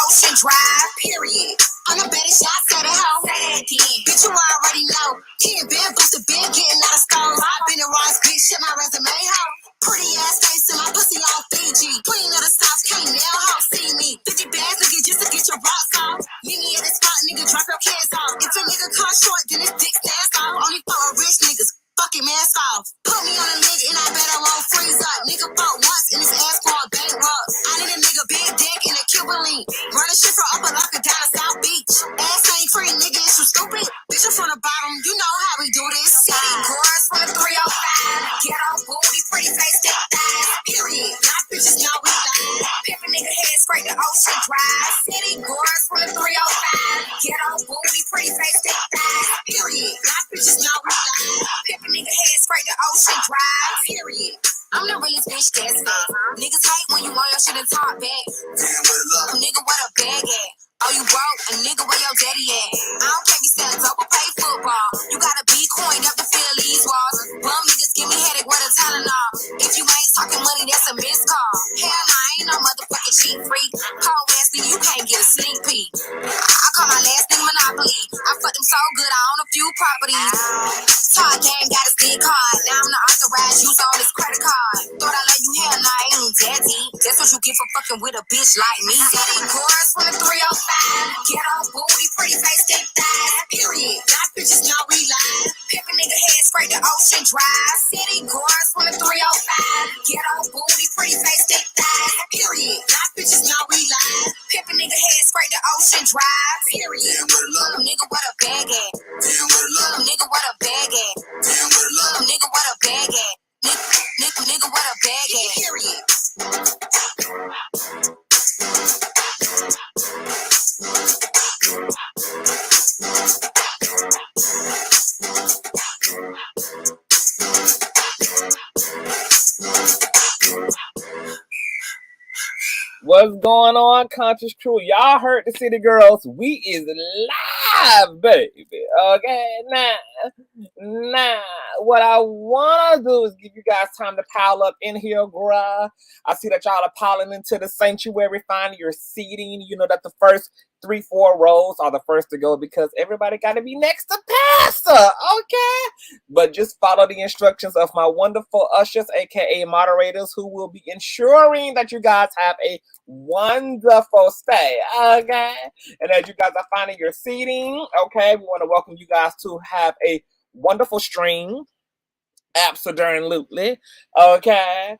Ocean Drive, period. I'm the baddest shot, said it how. Say it again. Bitch, you already know. He ain't been boosted, been getting out of stone. I've been a Ross, bitch, shit my resume, ho. Pretty ass face in my pussy on Fiji. Queen of the South, can't nail ho, see me. 50 bags, nigga, just to get your rocks off. Meet me at the spot, nigga, drop your kids off. If a nigga come short, then his dick stands off. Only for rich niggas. Fucking mask off. Put me on a nigga and I bet I won't freeze up. Nigga fought once and his ass going bankrupt. I need a nigga big dick and a Cuban. Running shit from Upper Locker down to South Beach. Ass ain't free, nigga, is you stupid? Bitch, I'm from the bottom, you know how we do this. City girls from the 305. Get on booty, pretty face, thick thighs. Period. My bitches know we lie. Pimp a nigga head straight to Ocean Drive. City girls from the 305. Get on booty, pretty face, thick thighs. Period. My bitches know we lie. Pimp a nigga head straight to Ocean Drive. Period. I'm the realest bitch that's fat. Niggas hate when you want your shit and talk back. Nigga, what a bag at? Oh, you broke? A nigga, where your daddy at? I don't care if you sell dope or play football. You gotta be coined up to fill these walls. Bum niggas give me headache with a Tylenol. If you ain't talking money, that's a missed call. Hell nah, I ain't no motherfucking cheap freak. Call Wesley, you can't get a sneak peek. I call my last name Monopoly. I fucked them so good, I own a few properties. Todd game got a stick card. Now I'm the authorized use on this credit card. Thought I let you hell, nah, I ain't daddy. That's what you get for fucking with a bitch like me. City girls from the 305. Get on booty, pretty face, thick thighs. Period. Y'all bitches know we lie. Pimp a nigga head straight to Ocean Drive. City girls from the 305. Get on booty, pretty face, thick thighs. Period. Y'all bitches know we lie. Pimp a nigga head straight to Ocean Drive. Period. Nigga, what a bag at? Nigga, what a bag at? Nigga, what a bag at? Nigga, what a bag at? Period. What's going on, Conscious Crew? Y'all heard the City Girls. We is live, baby. Okay, nah. What I want to do is give you guys time to pile up in here, bruh. I see that y'all are piling into the sanctuary, finding your seating. You know that the first 3-4 rows are the first to go because everybody got to be next to Pastor, okay? But just follow the instructions of my wonderful ushers, aka moderators, who will be ensuring that you guys have a wonderful stay, okay? And as you guys are finding your seating, okay, we want to welcome you guys to have a wonderful stream. Absolutely. Okay.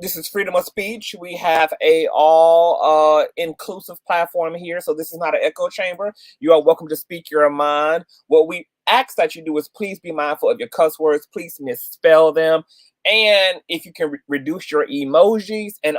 This is freedom of speech. We have a all inclusive platform here, so this is not an echo chamber. You are welcome to speak your mind. What we ask that you do is please be mindful of your cuss words. Please misspell them. And if you can reduce your emojis and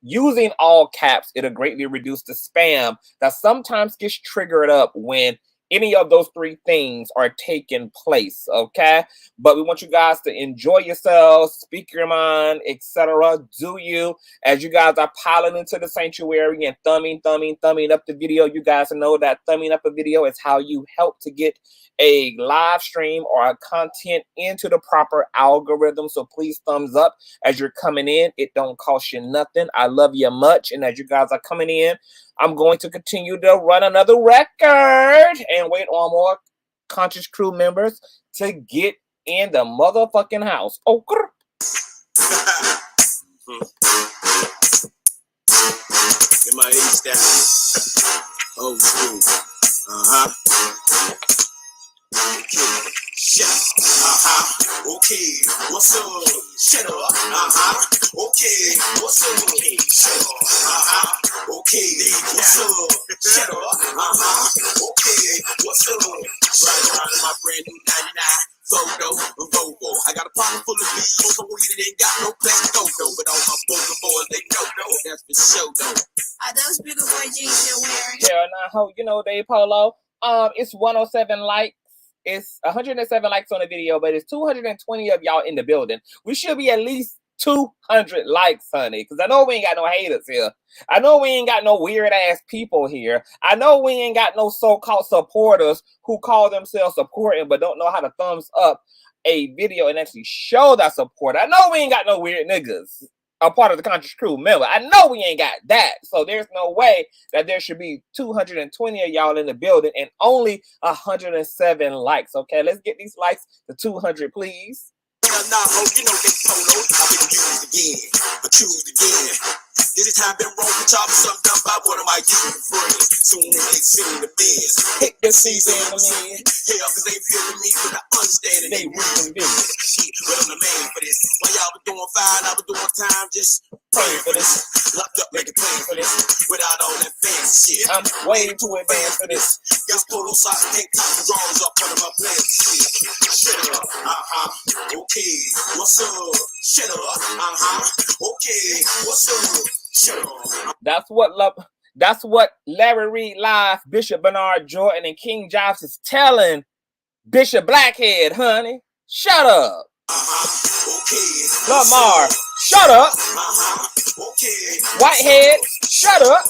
using all caps, it'll greatly reduce the spam that sometimes gets triggered up when any of those three things are taking place, okay? But we want you guys to enjoy yourselves, speak your mind, etc. Do you, as you guys are piling into the sanctuary and thumbing up the video. You guys know that thumbing up a video is how you help to get a live stream or a content into the proper algorithm. So please thumbs up as you're coming in. It don't cost you nothing. I love you much. And as you guys are coming in, I'm going to continue to run another record and wait on more Conscious Crew members to get in the motherfucking house. Oh, in my age style. Old school. Okay. Shut. Okay. What's up? Shut up. Okay. What's up? Okay. Shut up. Okay. What's up? Shut up. Okay. What's up? Right around my brand new 99 Volvo. I got a pocket full of bees, so weed and ain't got no place to go, but all my Boca boys, they know, that's for sure, though. Are those bigger boy jeans you're wearing? Yeah, now, you know, Dave Polo. It's 107 likes. It's 107 likes on the video, but it's 220 of y'all in the building. We should be at least 200 likes, honey, because I know we ain't got no haters here. I know we ain't got no weird-ass people here. I know we ain't got no so-called supporters who call themselves supporting but don't know how to thumbs up a video and actually show that support. I know we ain't got no weird niggas. a part of the Conscious crew member. I know we ain't got that. So there's no way that there should be 220 of y'all in the building and only 107 likes. Okay, let's get these likes to 200, please. Nah, you know they polo. I've been used again, accused again. This time been wrong with y'all, something done by one of my youth friends. Soon as they seen the biz, hit the season of me. Hell, cause they feeling me, but I understand it. They reason business. Shit, but I'm the man for this. While y'all was doing fine, I was doing time, just praying for this. Locked up, making plans for this. Without all that fancy shit, I'm waiting to advance for this. Got polo socks, tank tops, and drawers up under my plans. Shut up, okay, what's up? Shut up, okay, what's up? Shut up. That's what Larry Reid Live, Bishop Bernard Jordan, and King Jives is telling Bishop Blackhead, honey. Shut up. Okay. Lamor, shut up. Okay. Whitehead, shut up.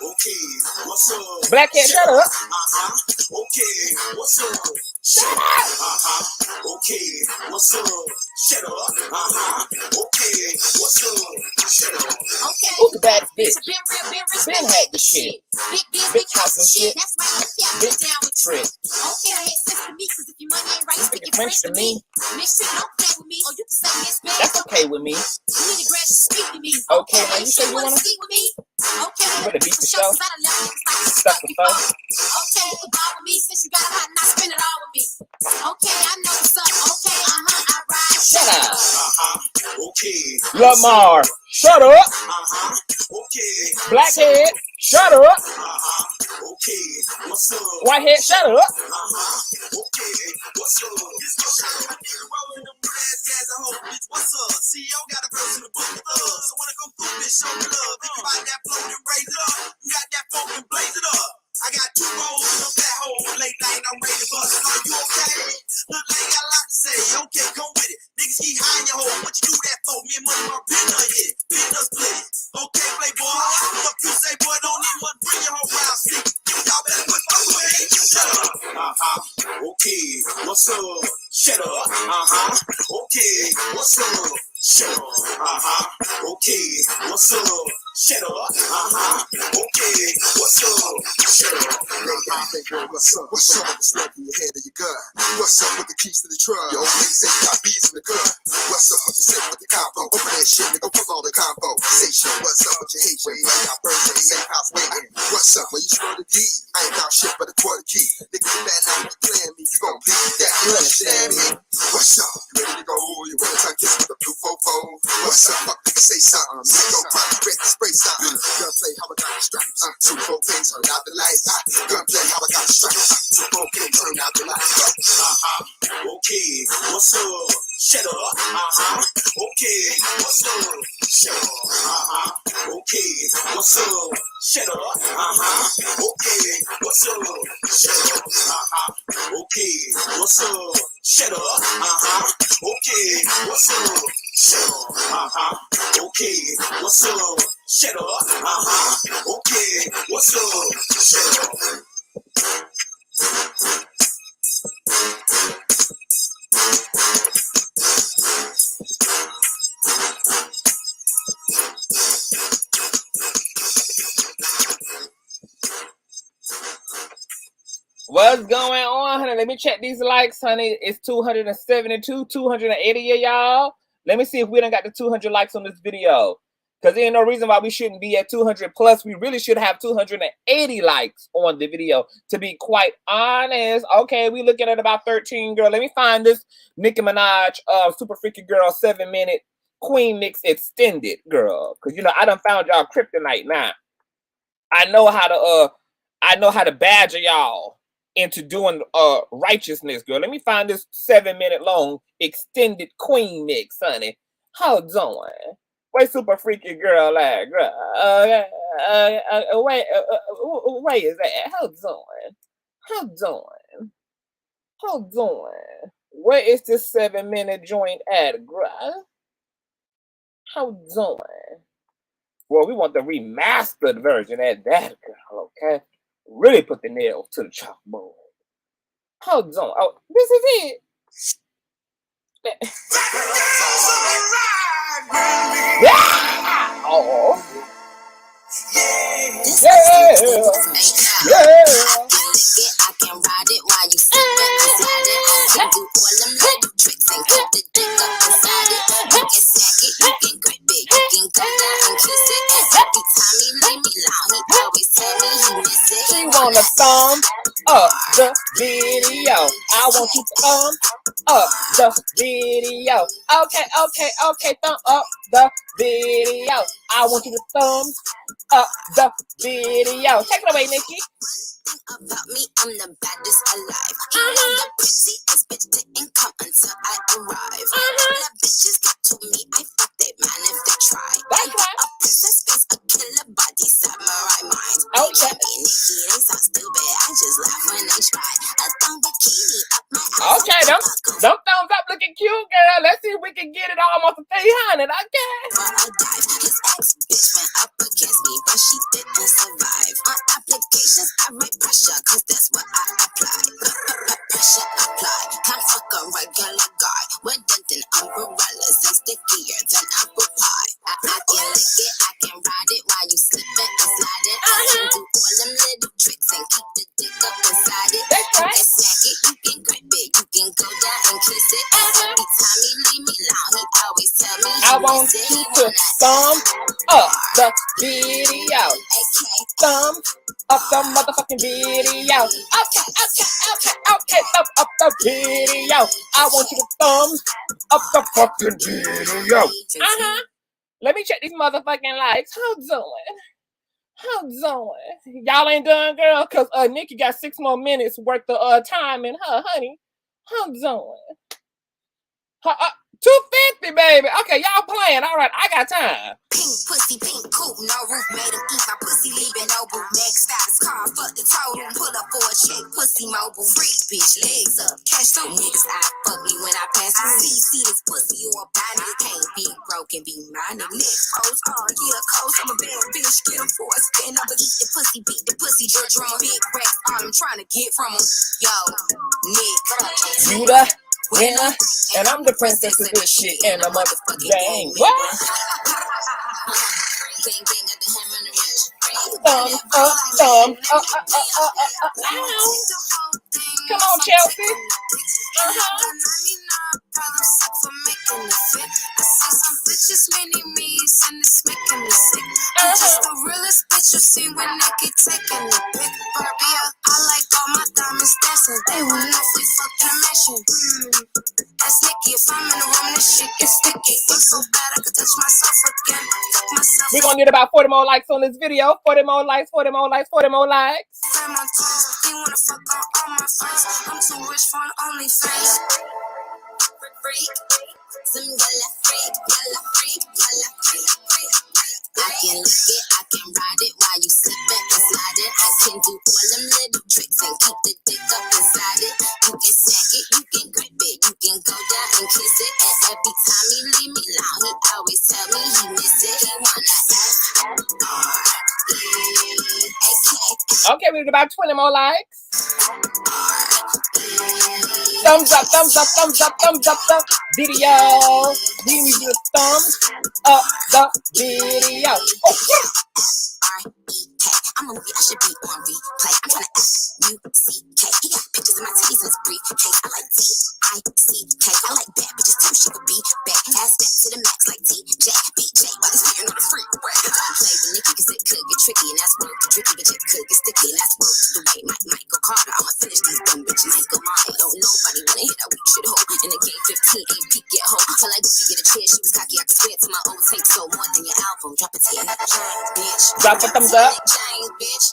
Okay. What's up? Blackhead, shut up. Okay. What's up? Shut up. Okay. What's up? Shut up. Okay. What's up? Shut up. Okay. Who's the baddest bitch? Been real, been rich, Been had the shit. Big house and shit. That's why I can't Big get down with trick. Okay, it makes sense to me, cause if your money ain't right, you speak French to me. Mix it, don't play with me, or you can say it's bad. That's okay with me. You need to graduate speak to me. Okay, now you say you wanna speak with me? Okay, you better beat for the sure, show. 'cause I done left niggas like you Stuck with us. Okay, you ball with me, since you got a lot, not spend it all with me. Okay, I know what's up. Okay, I ride. Shut up. Okay. Lamor, shut up. Okay. Blackhead, shut up. Okay. What's up? Whitehead, shut up. Okay. What's up? What's up? CEO got a person to book with us. So wanna come through this, show me love. If you got that phone and raise it up, you got that phone and blaze it up. I got 2 rolls in a fat hole. Late night, I'm ready to bust. Are you okay? Look like got a lot to say. Okay, come with it. Niggas keep high in your hole. What you do that for? Me and money, my pin done hit it. Pin done split it. Okay, playboy. What you say, boy? Don't need one. Bring your whole round stick. Y'all better quit fucking with it. Shut up. Okay. What's up? Shut up. Okay. What's up? Shut up. Okay. What's up? Shut up. Okay. What's up? Shut up. What's up? What's up with the slug in your head of your gun? What's up with the keys to the truck? Your old lady said you got bees in the gun. What's up with the set with the combo? Open that shit, nigga. Fuck all the combo. Say shit. What's up with your hate way? I got birds in the same house waiting. What's up? Where you score the D? I ain't got shit but a quarter key. Nigga, you better not be playing me. You gon' bleed that. You understand me? What's up? You ready to go? You ready to kiss with the blue fofo? What's up? Fuck, nigga, say something. You gon' pop, ready to spray something. Gunplay, how I got the stripes. 2, 4 things, turn out the lights. Gunplay, how I got the stripes. 2, 4 things, turn out the lights. Okay, what's up? Shut up. Okay, what's up? Shut up. Okay, what's up? Shut up. Okay, what's up? Shut up. Okay, what's up? Shut up. Okay, what's up? Shut up. Okay, what's up? Shut up. Okay, what's up? Shut up. What's going on, honey? Let me check these likes, honey. It's 272, 280 of y'all. Let me see if we done got the 200 likes on this video. Because there ain't no reason why we shouldn't be at 200 plus. We really should have 280 likes on the video, to be quite honest. Okay, we looking at about 13, girl. Let me find this Nicki Minaj Super Freaky Girl 7-minute Queen Mix extended, girl. Because, you know, I done found y'all kryptonite now. I know how to badger y'all into doing righteousness, girl. Let me find this 7-minute long extended Queen Mix, honey. Hold on. Wait, Super Freaky Girl at, girl? Wait, is that? Hold on. Where is this 7-minute joint at, girl? Hold on. Well, we want the remastered version at that, girl, okay? Really put the nail to the chalkboard. Hold on. Oh, this is it. Yeah! Oh. This Yeah! Yeah! I can ride it while you sleeping inside it. I can do all them little tricks and keep the dick up inside it. You can snack it, you can grip it, you can go down and kiss it. And every time he leave me alone, he always tell me he miss it. He wanna thumb up the video. I want you to thumb up the video. Okay, okay, okay, thumb up the video. I want you to thumb up the video. Take it away, Nikki. About me, I'm the baddest alive. He know the prettiest bitch didn't come until I arrive. The bitches get to me, I fuck they man if they try. I got a princess face, a killer body, samurai mind. They try me, Nikki, they so stupid. I just laugh when they try. A thong bikini up my ass. Okay, them thumbs up looking cute, girl. Let's see if we can get it almost to 300. Okay. For a dive, his ex-bitch went up against me, but she didn't survive. On applications, I write pressure, cause that's what I apply. Pressure apply, can't fuck a regular guy. We're denting umbrellas and stickier than apple pie. I can lick it, I can ride it while you slipping and sliding. I can do all them little tricks and keep the dick up inside it. That's right. You can snack it, you can grip it, you can go down and kiss it. And every time he leave me alone, he always tell me he I want miss it. you He to wanna thumb up the video. Thumb up the motherfucking video. Okay, okay, okay, okay. Thumb up the video. I want you to thumb up the fucking video. Let me check these motherfucking likes. How doing? How doing? Y'all ain't done, girl, because Nikki got 6 more minutes worth of time in her, honey. How doing? 250, baby. Okay, y'all playing. All right, I got time. Pink pussy, pink coupe, no roof, made him eat my pussy, leaving no boot. Next stop is car, fuck the total, pull up for a check, pussy mobile, freak bitch, legs up, cash so niggas, I fuck me when I pass through. See this pussy, you a bad nigga, can't be broken, be my nigga. Next pose, yeah, coast, I'm a bad bitch, get him for a spin, I'ma eat the pussy, beat the pussy, just drum, big racks, all I'm trying to get from him. Yo, Nick, You the winner, and I'm the princess of this shit in the motherfucking game. What? Thumb up. Come on, Chelsea. Bitches many me's and it's making me sick. I'm just the realest bitch you see when they get taking the pic. Barbie, I like all my diamonds dancing. They wanna know if we fucking a mansion. That's Nikki. If I'm in the room, this shit gets sticky. It's so bad I could touch myself again. Fuck myself. We're gonna get about 40 more likes on this video. 40 more likes, 40 more likes, 40 more likes. My toes, he wanna fuck on all my friends. I'm too rich for an OnlyFans. Freak, some yalla freak, yalla freak, yalla freak, freak. I can lick it, I can ride it while you slipping and sliding. I can do all them little tricks and keep the dick up inside it. You can snack it, you can grip it, you can go down and kiss it. And every time he leave me alone, he always tell me he miss it. He wanna Okay, we need about 20 more likes. Thumbs up, thumbs up, thumbs up, thumbs up the video. We need you to thumbs up the video. I'm a movie, I should be on replay. I'm trying to S-U-C-K. He got pictures of my titties in his briefcase. I like T-I-C-K. I like bad bitches too. She could be bad. Ass back to the max like T-J. B-J. While it's beating on the freeway. Don't play with Nikki cause it could get tricky. And that's worth the tricky, but it could get sticky. And that's worth the way Michael Carter. I'ma finish these dumb bitches. Michael Martin. Don't nobody wanna hit that weak shit hole. In the game 15 ain't peak yet hole. Feel like Gucci get a chair. She was cocky. I could swear to my old tape. So more than your album. Drop a tape. Bitch. Drop a thumbs up.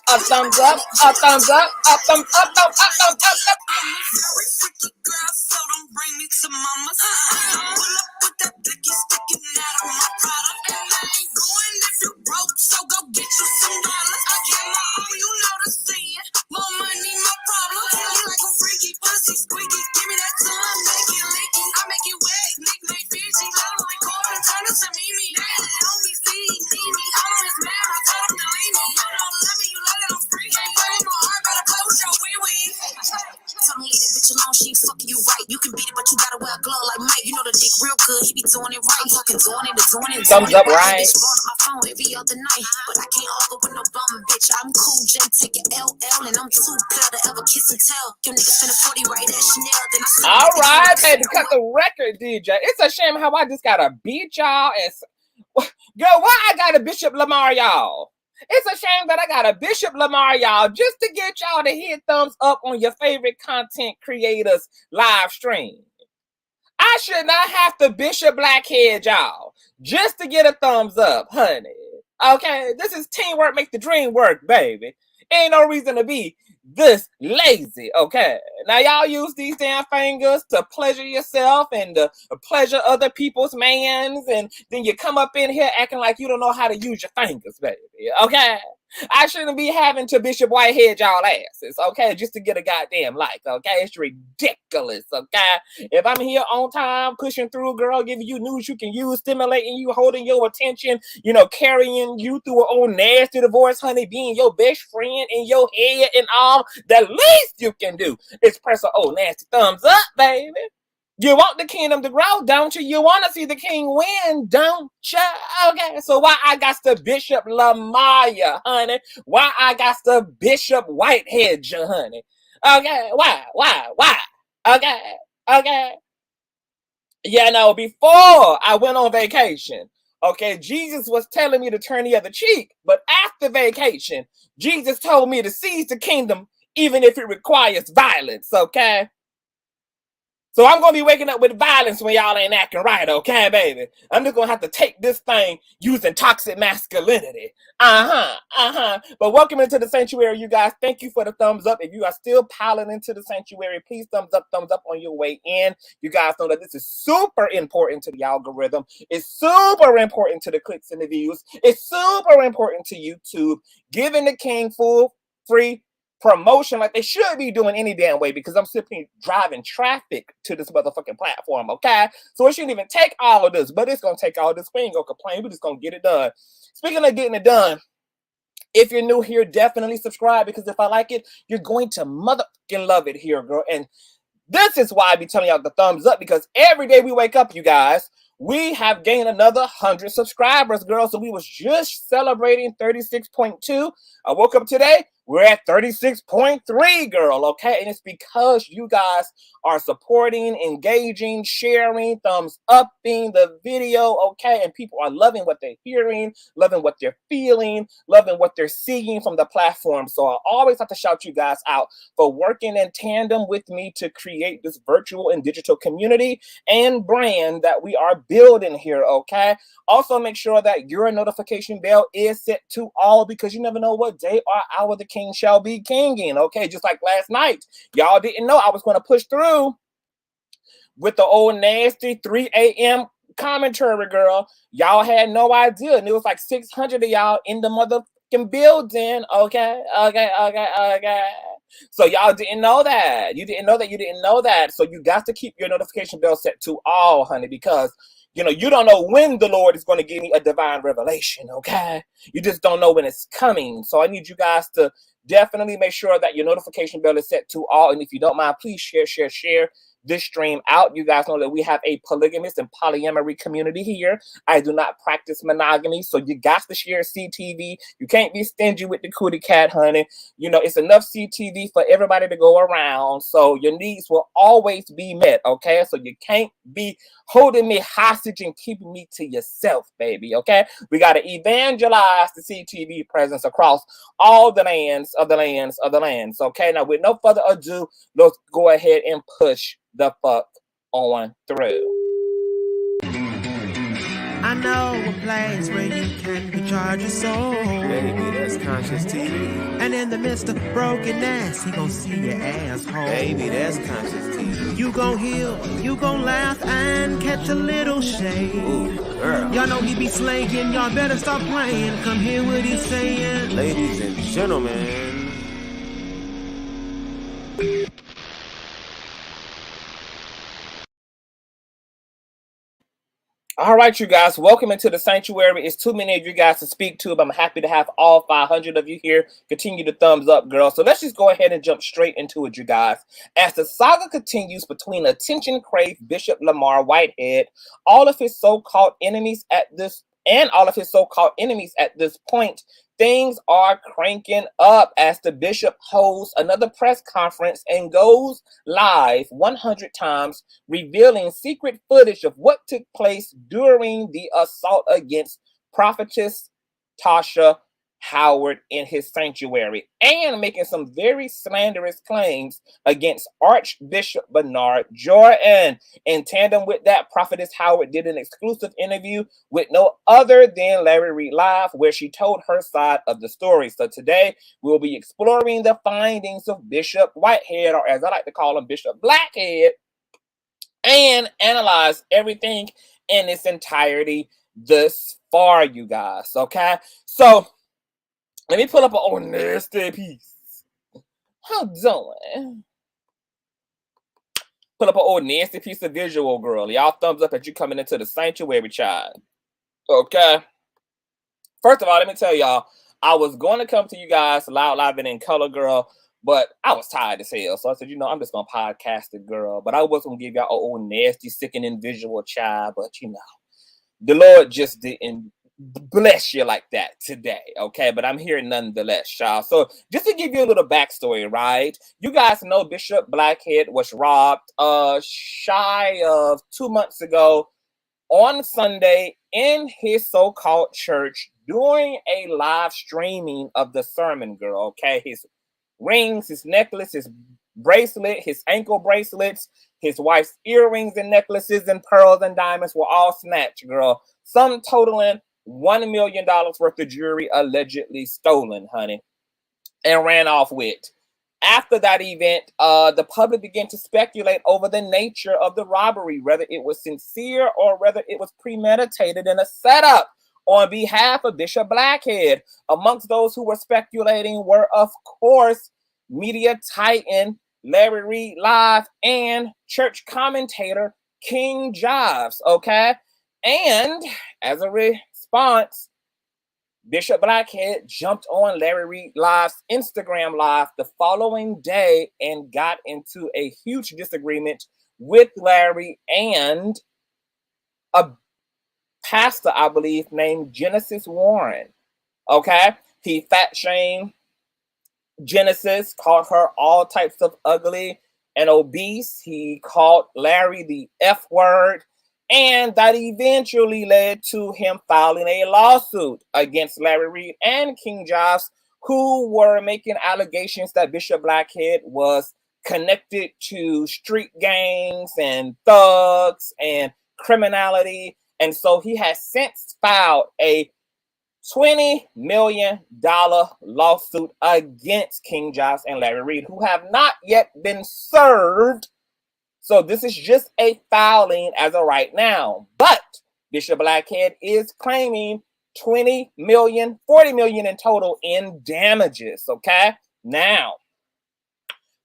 A thumbs up, a thumbs up, a thumbs up, up, up, up, up, up. Very freaky girl, so don't bring me to mama's. Pull up with that blicky sticking out of my product. And I ain't going if you broke, so go get you some dollars. I get my own, you know the saying. More money, more problems. You like a freaky pussy squeaky. Give me that tongue, make it leaky. I make it wet, nickname Fiji. Let him record and turn it to Mimi. They know me, see me. I'm on his man, I told him to leave me. You don't love me, you let it on free. Ain't playing my heart, better play with your wee-wee. Tell me leave that bitch alone, she ain't fucking you right. You can beat it, but you gotta wear a glove like Mike. You know the dick real good, he be doing it right. I'm talking Thumbs up, right? My phone every other night, but I can't argue with no bum bitch. I'm cool, J, take your LL, and I'm too proud to ever kiss and tell. You niggas finna 40 right at Chanel, then I slip. All right, baby, cut the record, DJ. It's a shame how I just gotta beat y'all and girl, why I got a Bishop Lamor, y'all? It's a shame that I got a Bishop Lamor, y'all, just to get y'all to hit thumbs up on your favorite content creators live stream. I should not have to Bishop Blackhead, y'all, just to get a thumbs up, honey. Okay, this is teamwork make the dream work, baby. Ain't no reason to be this lazy, okay? Now, y'all use these damn fingers to pleasure yourself and to pleasure other people's mans, and then you come up in here acting like you don't know how to use your fingers, baby, okay? I shouldn't be having to Bishop Whitehead y'all asses, okay, just to get a goddamn like, okay? It's ridiculous, okay? If I'm here on time, pushing through, girl, giving you news you can use, stimulating you, holding your attention, you know, carrying you through an old nasty divorce, honey, being your best friend in your head and all, the least you can do is press an old nasty thumbs up, baby. You want the kingdom to grow, don't you? You want to see the king win, don't you? Okay, so why I got the Bishop Lamor, honey? Why I got the Bishop Whitehead, honey? Okay, why? Okay. Yeah, no, before I went on vacation, okay, Jesus was telling me to turn the other cheek, but after vacation, Jesus told me to seize the kingdom, even if it requires violence, okay? So I'm going to be waking up with violence when y'all ain't acting right, okay, baby? I'm just going to have to take this thing using toxic masculinity. But welcome into the sanctuary, you guys. Thank you for the thumbs up. If you are still piling into the sanctuary, please thumbs up on your way in. You guys know that this is super important to the algorithm. It's super important to the clicks and the views. It's super important to YouTube. Giving the king full, free promotion like they should be doing any damn way, because I'm simply driving traffic to this motherfucking platform, okay? So it shouldn't even take all of this, but it's gonna take all this. We ain't gonna complain, we're just gonna get it done. Speaking of getting it done, if you're new here, definitely subscribe, because if I like it, you're going to motherfucking love it here, girl. And this is why I be telling y'all the thumbs up, because every day we wake up, you guys, we have gained another 100 subscribers, girl. So we was just celebrating 36.2. I woke up today, we're at 36.3, girl, okay? And it's because you guys are supporting, engaging, sharing, thumbs upping the video, okay? And people are loving what they're hearing, loving what they're feeling, loving what they're seeing from the platform. So I always have to shout you guys out for working in tandem with me to create this virtual and digital community and brand that we are building here, okay? Also, make sure that your notification bell is set to all, because you never know what day or hour the king shall be kinging, okay? Just like last night, y'all didn't know I was going to push through with the old nasty 3 a.m. commentary, girl. Y'all had no idea, and it was like 600 of y'all in the motherfucking building, okay? So y'all didn't know that. You didn't know that. So you got to keep your notification bell set to all, honey, because you know, you don't know when the Lord is going to give me a divine revelation, okay? You just don't know when it's coming. So I need you guys to definitely make sure that your notification bell is set to all. And if you don't mind, please share this stream out. You guys know that we have a polygamous and polyamory community here. I do not practice monogamy, so you got to share CTV. You can't be stingy with the cootie cat, honey. You know, it's enough CTV for everybody to go around, so your needs will always be met, okay? So you can't be holding me hostage and keeping me to yourself, baby, okay? We got to evangelize the CTV presence across all the lands of the lands, okay? Now, with no further ado, let's go ahead and push the fuck on through. I know a place where you can recharge your soul. Baby, that's Consciouztv. And in the midst of brokenness, he gon' see your asshole. Baby, that's Consciouztv. You gon' heal, you gon' laugh and catch a little shade. Ooh, girl. Y'all know he be slaying, y'all better stop playing. Come hear what he's saying. Ladies and gentlemen. All right, you guys, welcome into the sanctuary. It's too many of you guys to speak to, but I'm happy to have all 500 of you here. Continue to thumbs up, girl. So let's just go ahead and jump straight into it, you guys. As the saga continues between attention-craved Bishop Lamor Whitehead, all of his so-called enemies at this point, things are cranking up as the bishop holds another press conference and goes live 100 times, revealing secret footage of what took place during the assault against prophetess Tasha Howard in his sanctuary, and making some very slanderous claims against Archbishop Bernard Jordan. In tandem with that, prophetess Howard did an exclusive interview with no other than Larry Reid Live, where she told her side of the story. So today we'll be exploring the findings of Bishop Whitehead, or as I like to call him, Bishop Blackhead, and analyze everything in its entirety thus far, you guys. Okay, so let me pull up an old nasty piece. How doing? Pull up an old nasty piece of visual, girl. Y'all thumbs up as you coming into the sanctuary, child. Okay. First of all, let me tell y'all, I was going to come to you guys live and in color, girl, but I was tired as hell. So I said, you know, I'm just going to podcast it, girl. But I was going to give y'all an old nasty, sickening visual, child. But, you know, the Lord just didn't bless you like that today, okay? But I'm here nonetheless, y'all. So just to give you a little backstory, right? You guys know Bishop Blackhead was robbed shy of 2 months ago on Sunday in his so-called church during a live streaming of the sermon, girl, okay? His rings, his necklace, his bracelet, his ankle bracelets, his wife's earrings and necklaces and pearls and diamonds were all snatched, girl. Some totaling $1 million worth of jewelry allegedly stolen, honey, and ran off with. After that event, the public began to speculate over the nature of the robbery, whether it was sincere or whether it was premeditated in a setup on behalf of Bishop Blackhead. Amongst those who were speculating were, of course, media titan Larry Reid Live and church commentator King Jives, okay? And as a response, Bishop Blackhead jumped on Larry Reid Live's Instagram Live the following day and got into a huge disagreement with Larry and a pastor, I believe, named Genesis Warren. Okay? He fat shamed Genesis, called her all types of ugly and obese. He called Larry the F word. And that eventually led to him filing a lawsuit against Larry Reid and King Jives, who were making allegations that Bishop Blackhead was connected to street gangs and thugs and criminality. And so he has since filed a $20 million lawsuit against King Jives and Larry Reid, who have not yet been served. So this is just a filing as of right now. But Bishop Blackhead is claiming $20 million, $40 million in total in damages, okay? Now,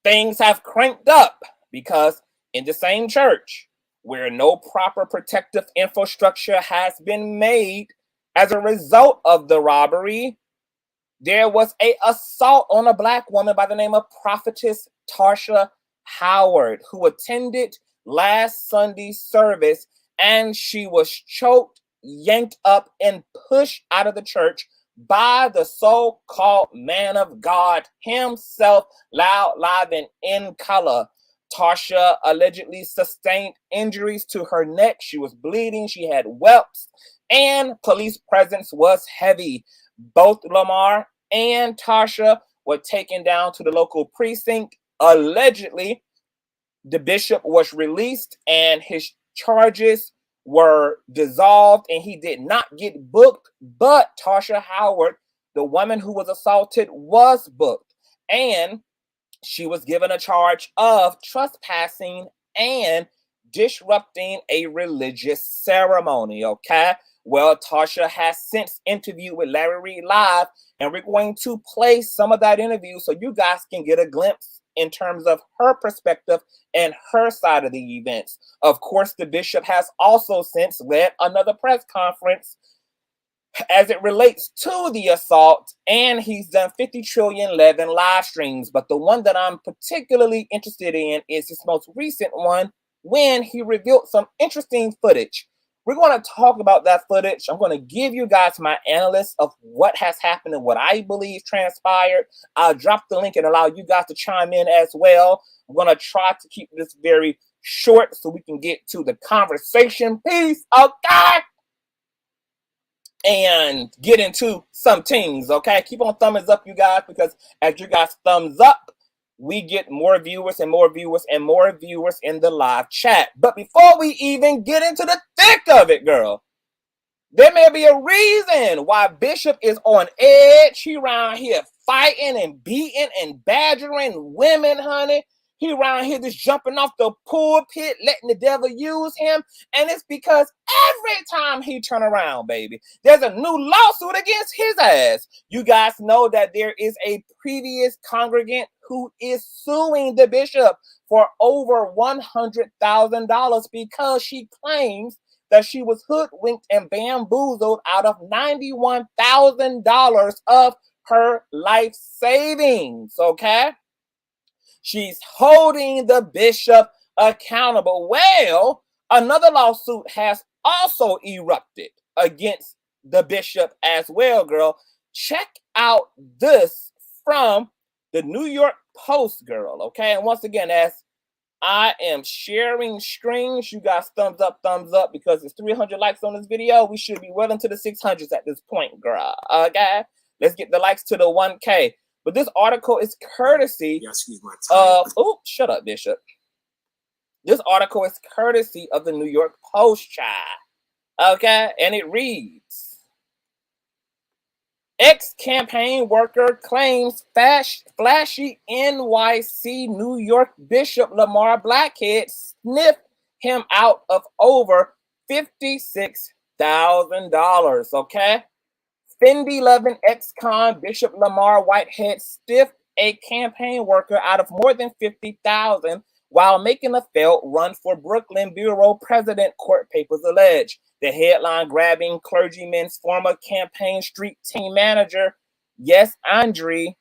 things have cranked up because in the same church where no proper protective infrastructure has been made as a result of the robbery, there was an assault on a Black woman by the name of prophetess Tarsha Howard, who attended last Sunday's service, and she was choked, yanked up, and pushed out of the church by the so-called man of God himself, loud, live, and in color. Tarsha allegedly sustained injuries to her neck. She was bleeding. She had whelps, and police presence was heavy. Both Lamor and Tarsha were taken down to the local precinct. Allegedly, the bishop was released and his charges were dissolved and he did not get booked, but Tasha Howard, the woman who was assaulted, was booked, and she was given a charge of trespassing and disrupting a religious ceremony, okay? Well, Tasha has since interviewed with Larry Reid Live, and we're going to play some of that interview so you guys can get a glimpse in terms of her perspective and her side of the events. Of course, the bishop has also since led another press conference as it relates to the assault, and he's done 50 trillion 11 live streams. But the one that I'm particularly interested in is his most recent one, when he revealed some interesting footage. We're going to talk about that footage. I'm going to give you guys my analysis of what has happened and what I believe transpired. I'll drop the link and allow you guys to chime in as well. I'm going to try to keep this very short so we can get to the conversation piece, okay? And get into some things, okay? Keep on thumbs up, you guys, because as you guys thumbs up, we get more viewers and more viewers and more viewers in the live chat. But before we even get into the thick of it, girl, there may be a reason why Bishop is on edge. He around here fighting and beating and badgering women, honey. He around here just jumping off the pulpit, letting the devil use him. And it's because every time he turn around, baby, there's a new lawsuit against his ass. You guys know that there is a previous congregant who is suing the bishop for over $100,000 because she claims that she was hoodwinked and bamboozled out of $91,000 of her life savings, okay? She's holding the bishop accountable. Well, another lawsuit has also erupted against the bishop as well, girl. Check out this from the New York Post, girl, okay? And once again, as I am sharing screens, you guys thumbs up, because it's 300 likes on this video. We should be well into the 600s at this point, girl, okay? Let's get the likes to the 1K. But this article is courtesy of, oh, shut up, Bishop. This article is courtesy of the New York Post, child. Okay, and it reads, ex-campaign worker claims flashy NYC New York Bishop Lamor Whitehead sniffed him out of over $56,000, okay? Fendi loving ex-con Bishop Lamor Whitehead stiffed a campaign worker out of more than $50,000 while making a failed run for Brooklyn Bureau President, court papers allege. The headline-grabbing clergyman's former campaign street team manager, yes, Andre,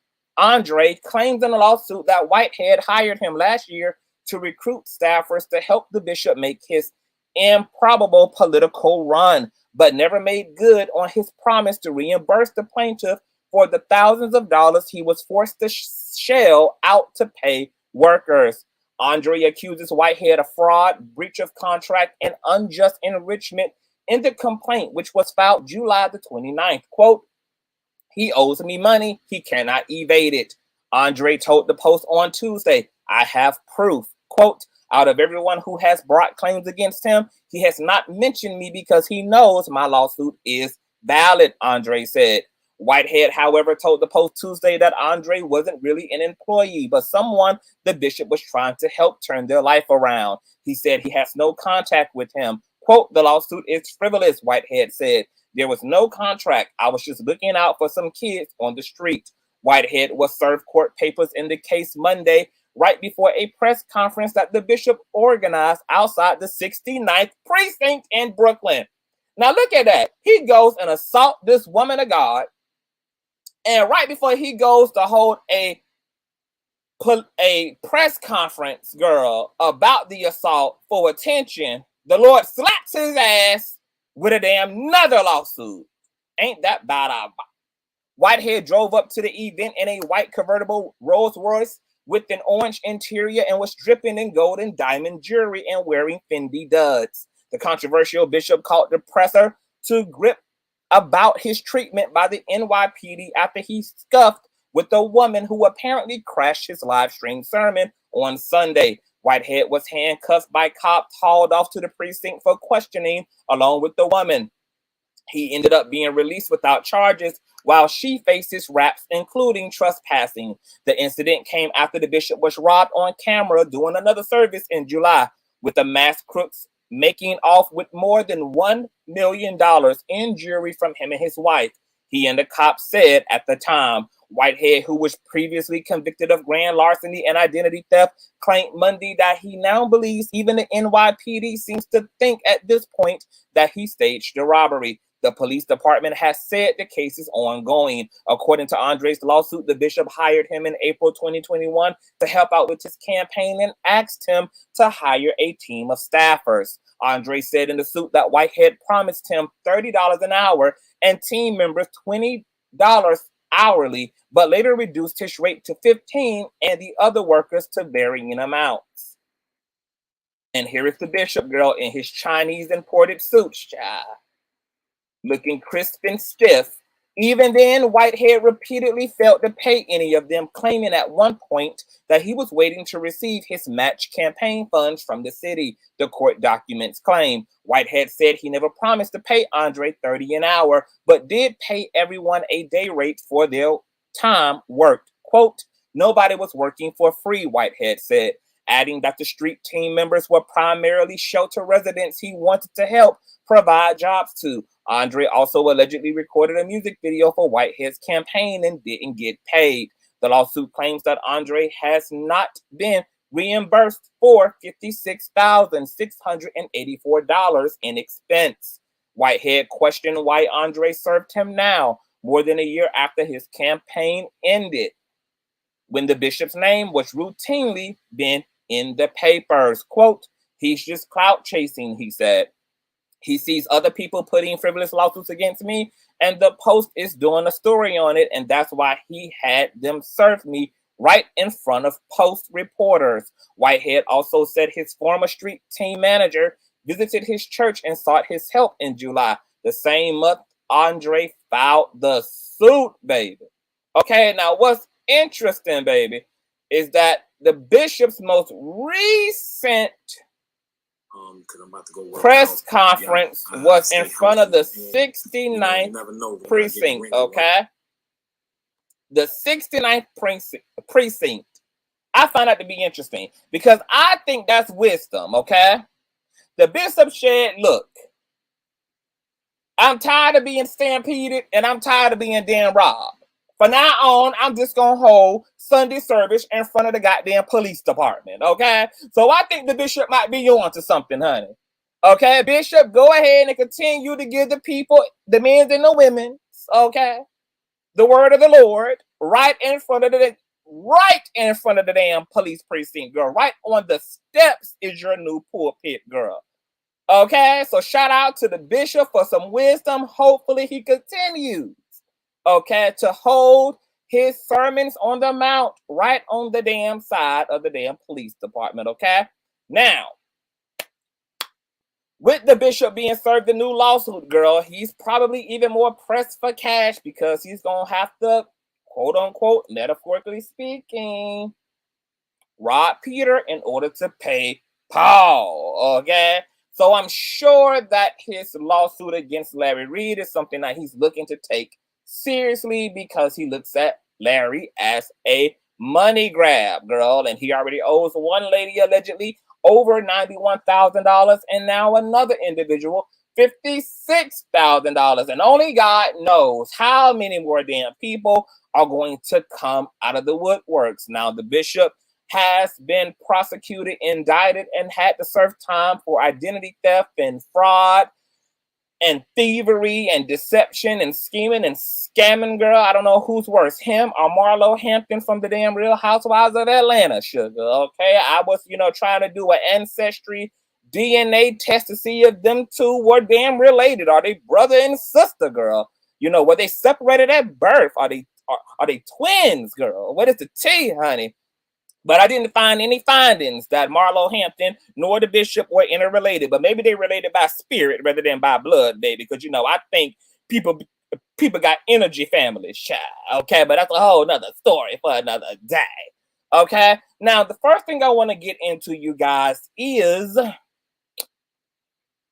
claims in a lawsuit that Whitehead hired him last year to recruit staffers to help the bishop make his improbable political run, but never made good on his promise to reimburse the plaintiff for the thousands of dollars he was forced to shell out to pay workers. Andre accuses Whitehead of fraud, breach of contract, and unjust enrichment in the complaint, which was filed July the 29th. Quote, he owes me money. He cannot evade it. Andre told the Post on Tuesday, I have proof. Quote, out of everyone who has brought claims against him, he has not mentioned me because he knows my lawsuit is valid, Andre said. Whitehead, however, told the Post Tuesday that Andre wasn't really an employee, but someone the bishop was trying to help turn their life around. He said he has no contact with him. Quote, the lawsuit is frivolous, Whitehead said. There was no contract. I was just looking out for some kids on the street. Whitehead was served court papers in the case Monday, right before a press conference that the bishop organized outside the 69th precinct in Brooklyn. Now look at that. He goes and assaults this woman of God. And right before he goes to hold a press conference, girl, about the assault for attention, the Lord slaps his ass with a damn another lawsuit. Ain't that bad? Whitehead drove up to the event in a white convertible Rolls Royce with an orange interior and was dripping in gold and diamond jewelry and wearing Fendi duds. The controversial bishop called the presser to grip about his treatment by the NYPD after he scuffed with a woman who apparently crashed his live stream sermon on Sunday. Whitehead was handcuffed by cops, hauled off to the precinct for questioning along with the woman. He ended up being released without charges while she faces raps, including trespassing. The incident came after the bishop was robbed on camera doing another service in July, with the masked crooks making off with more than $1 million in jewelry from him and his wife. He and the cops said at the time Whitehead, who was previously convicted of grand larceny and identity theft, claimed Monday that he now believes even the NYPD seems to think at this point that he staged the robbery. The police department has said the case is ongoing. According to Andre's lawsuit, the bishop hired him in April 2021 to help out with his campaign and asked him to hire a team of staffers. Andre said in the suit that Whitehead promised him $30 an hour and team members $20 hourly, but later reduced his rate to $15 and the other workers to varying amounts. And here is the bishop, girl, in his Chinese imported suit, child, looking crisp and stiff. Even then, Whitehead repeatedly failed to pay any of them, claiming at one point that he was waiting to receive his match campaign funds from the city, the court documents claim. Whitehead said he never promised to pay Andre $30 an hour, but did pay everyone a day rate for their time worked. Quote, nobody was working for free, Whitehead said, adding that the street team members were primarily shelter residents he wanted to help provide jobs to. Andre also allegedly recorded a music video for Whitehead's campaign and didn't get paid. The lawsuit claims that Andre has not been reimbursed for $56,684 in expense. Whitehead questioned why Andre served him now, more than a year after his campaign ended, when the bishop's name was routinely been in the papers. Quote, he's just clout chasing, he said. He sees other people putting frivolous lawsuits against me, and the Post is doing a story on it, and that's why he had them serve me right in front of Post reporters. Whitehead also said his former street team manager visited his church and sought his help in July. The same month, Andre filed the suit, baby. Okay, now what's interesting, baby, is that the bishop's most recent I'm about to go press conference was in front of the 69th precinct, okay? The 69th precinct. I find that to be interesting because I think that's wisdom, okay? The bishop said, look, I'm tired of being stampeded and I'm tired of being damn robbed. From now on, I'm just going to hold Sunday service in front of the goddamn police department, okay? So I think the bishop might be on to something, honey. Okay, bishop, go ahead and continue to give the people, the men and the women, okay, the word of the Lord right in front of the damn police precinct, girl. Right on the steps is your new pulpit, girl. Okay, so shout out to the bishop for some wisdom. Hopefully he continues, okay, to hold his sermons on the mount right on the damn side of the damn police department, okay? Now, with the bishop being served the new lawsuit, girl, he's probably even more pressed for cash because he's going to have to, quote unquote, metaphorically speaking, rob Peter in order to pay Paul, okay? So I'm sure that his lawsuit against Larry Reid is something that he's looking to take seriously because he looks at Larry as a money grab, girl, and he already owes one lady allegedly over $91,000 and now another individual $56,000, and only God knows how many more damn people are going to come out of the woodworks. Now the bishop has been prosecuted, indicted, and had to serve time for identity theft and fraud and thievery and deception and scheming and scamming, girl. I don't know who's worse, him or Marlo Hampton from the damn Real Housewives of Atlanta, sugar, okay? I was, trying to do an ancestry DNA test to see if them two were damn related. Are they brother and sister, girl? Were they separated at birth? Are they twins, girl? What is the tea, honey? But I didn't find any findings that Marlo Hampton nor the bishop were interrelated. But maybe they related by spirit rather than by blood, baby. Because, I think people got energy families, child. Okay, but that's a whole nother story for another day. Okay, now the first thing I want to get into, you guys, is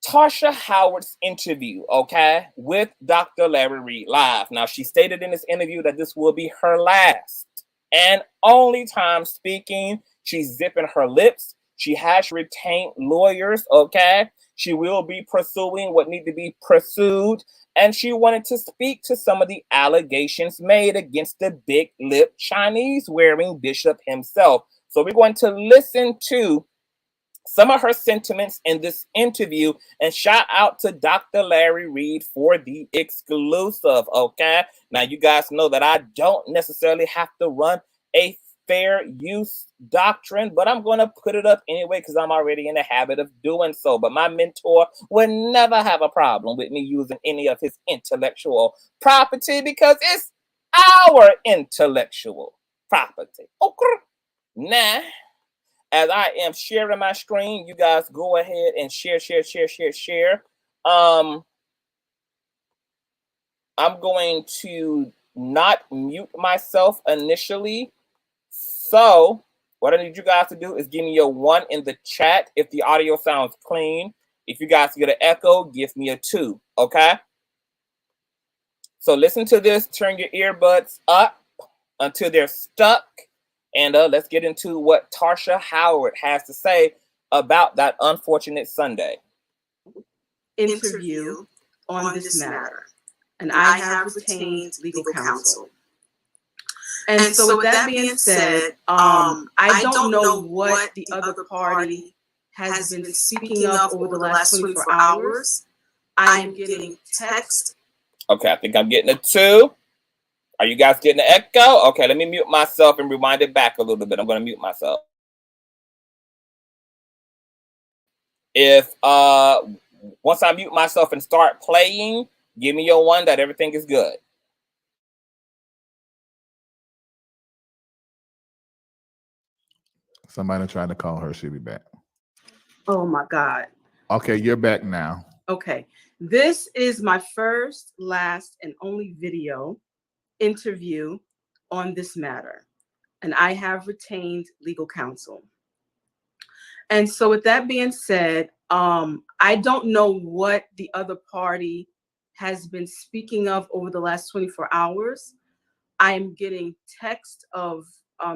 Tarsha Howard's interview, okay, with Dr. Larry Reid live. Now, she stated in this interview that this will be her last and only time speaking. She's zipping her lips. She has retained lawyers, okay? She will be pursuing what need to be pursued. and she wanted to speak to some of the allegations made against the big lip Chinese wearing bishop himself. So we're going to listen to some of her sentiments in this interview, and shout out to Dr. Larry Reid for the exclusive. Okay, now you guys know that I don't necessarily have to run a fair use doctrine, but I'm going to put it up anyway because I'm already in the habit of doing so. But my mentor would never have a problem with me using any of his intellectual property because it's our intellectual property. Okay, now, as I am sharing my screen, you guys go ahead and share. I'm going to not mute myself initially. So what I need you guys to do is give me a 1 in the chat if the audio sounds clean. If you guys get an echo, give me a 2, okay? So listen to this, turn your earbuds up until they're stuck. And let's get into what Tarsha Howard has to say about that unfortunate Sunday interview on this matter. And I have retained legal counsel. And so with that being said, I don't know what the other party has been speaking of over the last 24 hours. I am getting text. Okay, I think I'm getting a 2. Are you guys getting an echo? Okay, let me mute myself and rewind it back a little bit. I'm going to mute myself. If once I mute myself and start playing, give me your 1 that everything is good. Somebody tried to call her. She'll be back. Oh my God. Okay, you're back now. Okay. This is my first, last, and only video interview on this matter. And I have retained legal counsel. And so with that being said, I don't know what the other party has been speaking of over the last 24 hours. I am getting text of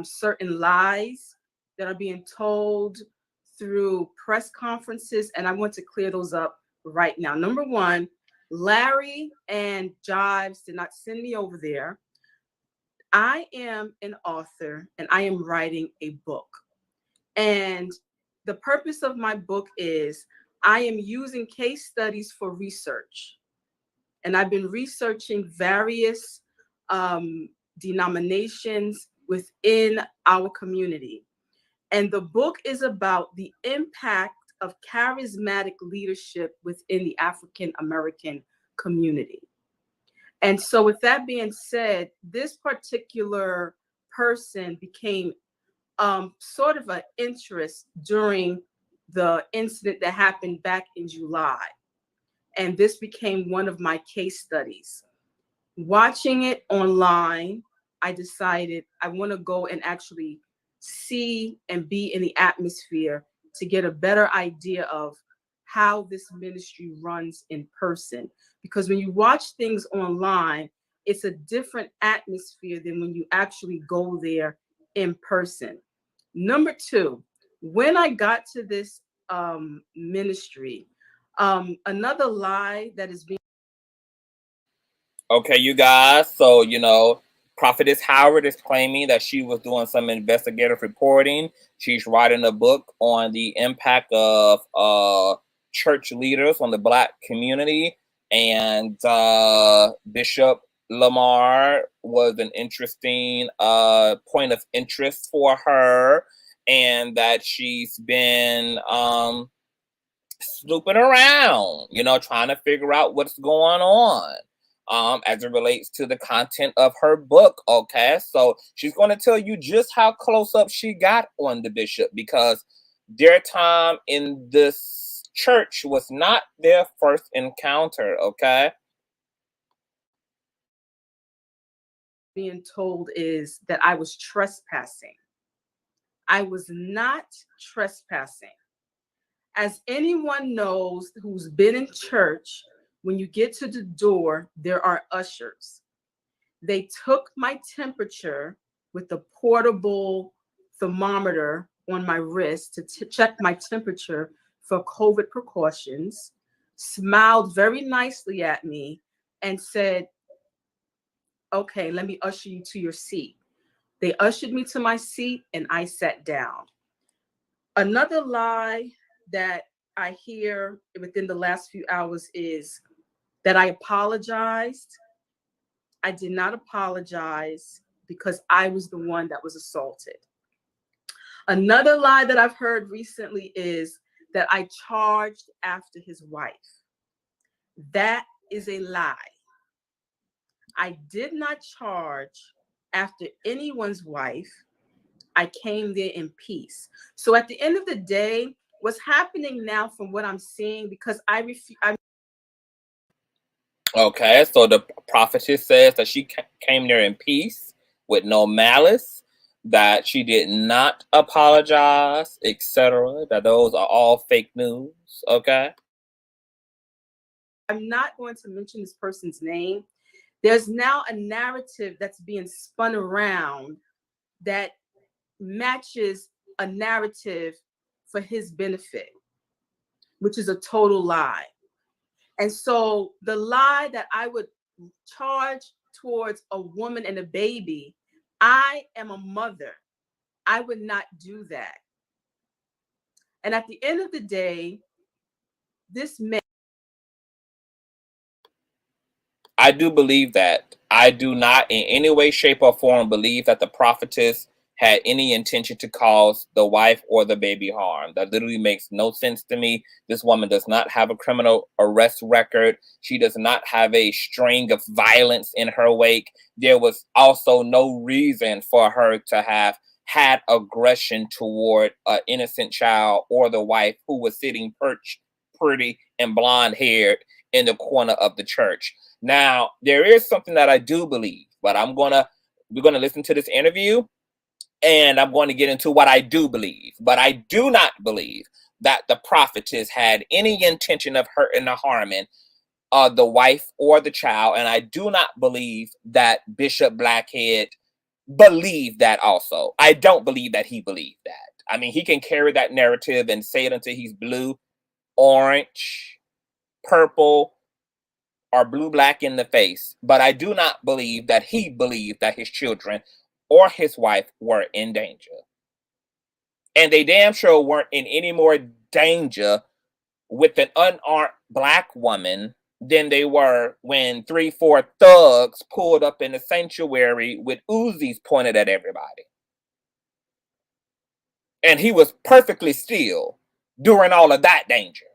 certain lies that are being told through press conferences, and I want to clear those up right now. Number one, Larry and Jives did not send me over there. I am an author and I am writing a book. And the purpose of my book is I am using case studies for research. And I've been researching various denominations within our community. And the book is about the impact of charismatic leadership within the African American community. And so with that being said, this particular person became sort of an interest during the incident that happened back in July. And this became one of my case studies. Watching it online, I decided I want to go and actually see and be in the atmosphere to get a better idea of how this ministry runs in person. Because when you watch things online, it's a different atmosphere than when you actually go there in person. Number two, when I got to this ministry, another lie that is being... Okay, you guys, so, you know, Prophetess Howard is claiming that she was doing some investigative reporting. She's writing a book on the impact of church leaders on the Black community. And Bishop Lamor was an interesting point of interest for her, and that she's been snooping around, you know, trying to figure out what's going on. As it relates to the content of her book, okay? So she's going to tell you just how close up she got on the bishop, because their time in this church was not their first encounter, okay? Being told is that I was trespassing. I was not trespassing. As anyone knows who's been in church, when you get to the door, there are ushers. They took my temperature with the portable thermometer on my wrist to check my temperature for COVID precautions, smiled very nicely at me, and said, okay, let me usher you to your seat. They ushered me to my seat and I sat down. Another lie that I hear within the last few hours is that I apologized. I did not apologize because I was the one that was assaulted. Another lie that I've heard recently is that I charged after his wife. That is a lie. I did not charge after anyone's wife. I came there in peace. So at the end of the day, what's happening now from what I'm seeing, because I refuse. Okay, so the prophetess says that she came there in peace with no malice, that she did not apologize, etc. That those are all fake news. Okay. I'm not going to mention this person's name. There's now a narrative that's being spun around that matches a narrative for his benefit, which is a total lie. And so the lie that I would charge towards a woman and a baby, I am a mother. I would not do that. And at the end of the day, this man. I do believe that. I do not in any way, shape, or form believe that the prophetess had any intention to cause the wife or the baby harm. That literally makes no sense to me. This woman does not have a criminal arrest record. She does not have a string of violence in her wake. There was also no reason for her to have had aggression toward an innocent child or the wife who was sitting perched, pretty and blonde-haired in the corner of the church. Now, there is something that I do believe, but we're gonna listen to this interview and I'm going to get into what I do believe. But I do not believe that the prophetess had any intention of hurting or harming the wife or the child. And I do not believe that Bishop Blackhead believed that also. I don't believe that he believed that. I mean, he can carry that narrative and say it until he's blue, orange, purple, or blue-black in the face, but I do not believe that he believed that his children or his wife were in danger. And they damn sure weren't in any more danger with an unarmed black woman than they were when 3-4 thugs pulled up in the sanctuary with Uzis pointed at everybody. And he was perfectly still during all of that danger.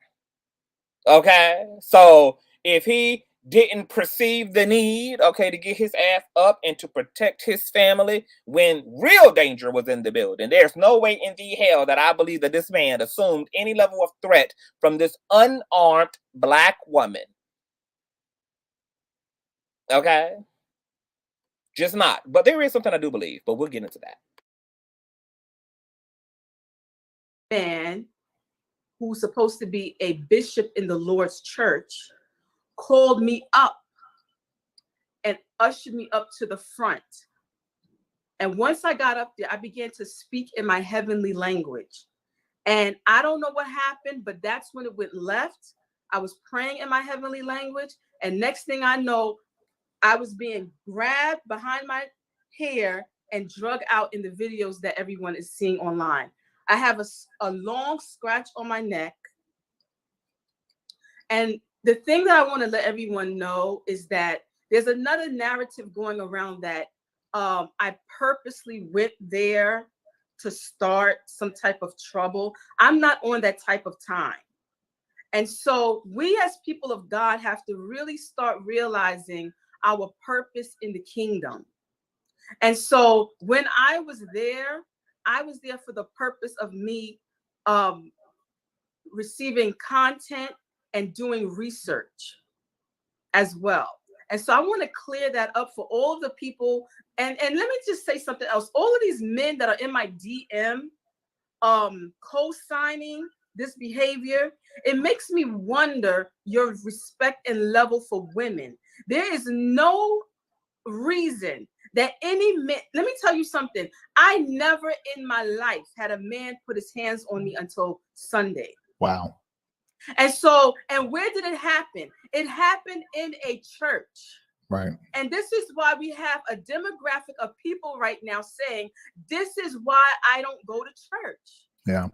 Okay? So if he didn't perceive the need, okay, to get his ass up and to protect his family when real danger was in the building, there's no way in the hell that I believe that this man assumed any level of threat from this unarmed black woman. Okay? Just not. But there is something I do believe, but we'll get into that. Man who's supposed to be a bishop in the Lord's church called me up and ushered me up to the front. And once I got up there, I began to speak in my heavenly language. And I don't know what happened, but that's when it went left. I was praying in my heavenly language. And next thing I know, I was being grabbed behind my hair and drug out in the videos that everyone is seeing online. I have a long scratch on my neck. And the thing that I want to let everyone know is that there's another narrative going around that I purposely went there to start some type of trouble. I'm not on that type of time. And so we as people of God have to really start realizing our purpose in the kingdom. And so when I was there for the purpose of me receiving content and doing research as well. And so I want to clear that up for all of the people. And let me just say something else. All of these men that are in my DM co-signing this behavior, it makes me wonder your respect and level for women. There is no reason that any man, let me tell you something. I never in my life had a man put his hands on me until Sunday. Wow. And so, and where did it happen? It happened in a church. Right. And this is why we have a demographic of people right now saying, this is why I don't go to church. Yeah.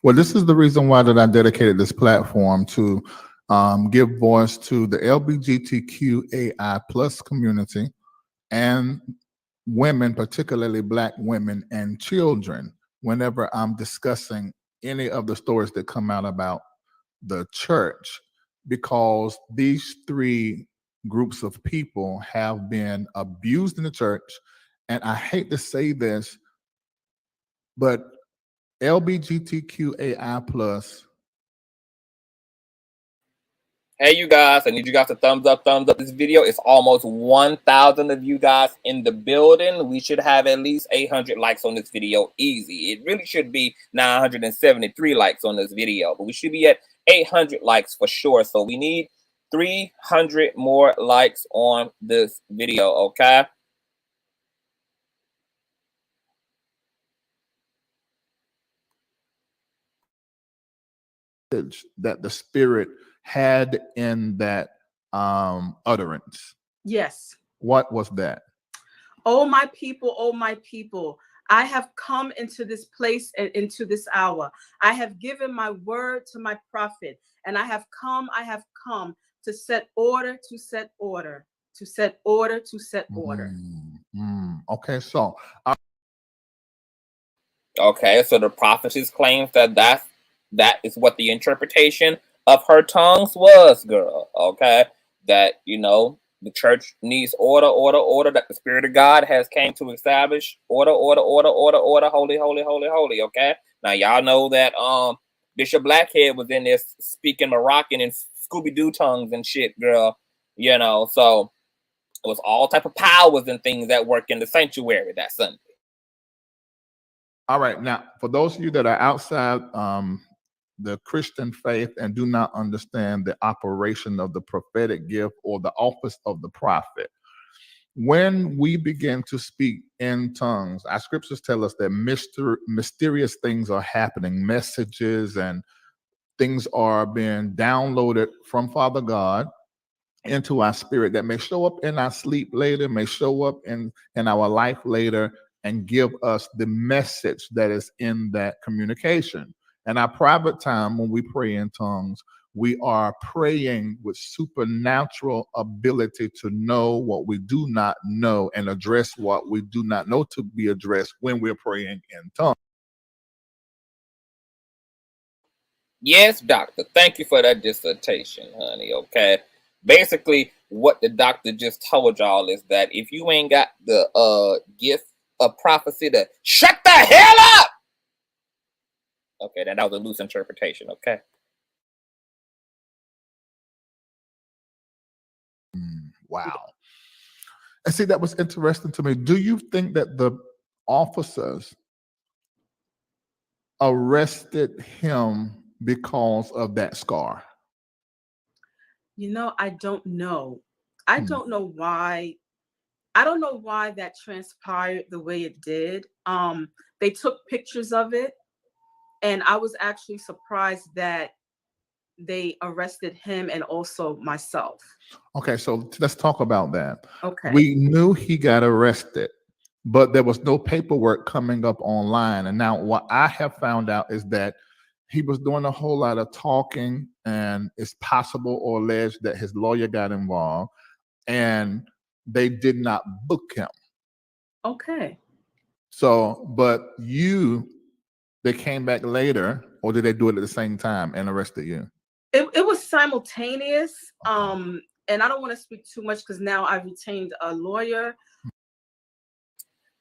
Well, this is the reason why that I dedicated this platform to give voice to the LGBTQAI plus community and women, particularly Black women and children, whenever I'm discussing any of the stories that come out about the church, because these three groups of people have been abused in the church. And I hate to say this, but LGBTQAI plus. Hey, you guys, I need you guys to thumbs up this video. It's almost 1,000 of you guys in the building. We should have at least 800 likes on this video easy. It really should be 973 likes on this video, but we should be at 800 likes for sure. So we need 300 more likes on this video, okay? That the Spirit had in that utterance. Yes. What was that? Oh, my people, I have come into this place and into this hour. I have given my word to my prophet, and I have come to set order, to set order, to set order, to set order. Okay, so. Okay, so the prophetess claims that is what the interpretation of her tongues was, girl. Okay, that, you know, the church needs order, that the Spirit of God has came to establish order, holy, okay? Now, y'all know that Bishop Blackhead was in there speaking Moroccan and Scooby-Doo tongues and shit, girl. You know, so it was all type of powers and things that work in the sanctuary that Sunday. All right, now, for those of you that are outside the Christian faith and do not understand the operation of the prophetic gift or the office of the prophet, when we begin to speak in tongues, our scriptures tell us that mysterious things are happening, messages and things are being downloaded from Father God into our spirit that may show up in our sleep later, may show up in our life later, and give us the message that is in that communication. And our private time, when we pray in tongues, we are praying with supernatural ability to know what we do not know and address what we do not know to be addressed when we're praying in tongues. Yes, doctor. Thank you for that dissertation, honey, okay? Basically, what the doctor just told y'all is that if you ain't got the gift of prophecy, to shut the hell up! Okay, that was a loose interpretation, okay? Wow. And see, that was interesting to me. Do you think that the officers arrested him because of that scar? You know, I don't know. I don't know why. I don't know why that transpired the way it did. They took pictures of it, and I was actually surprised that they arrested him and also myself. Okay, so let's talk about that. Okay. We knew he got arrested, but there was no paperwork coming up online. And now what I have found out is that he was doing a whole lot of talking, and it's possible or alleged that his lawyer got involved, and they did not book him. Okay. So, but they came back later, or did they do it at the same time and arrested you? It was simultaneous. And I don't want to speak too much because now I've retained a lawyer.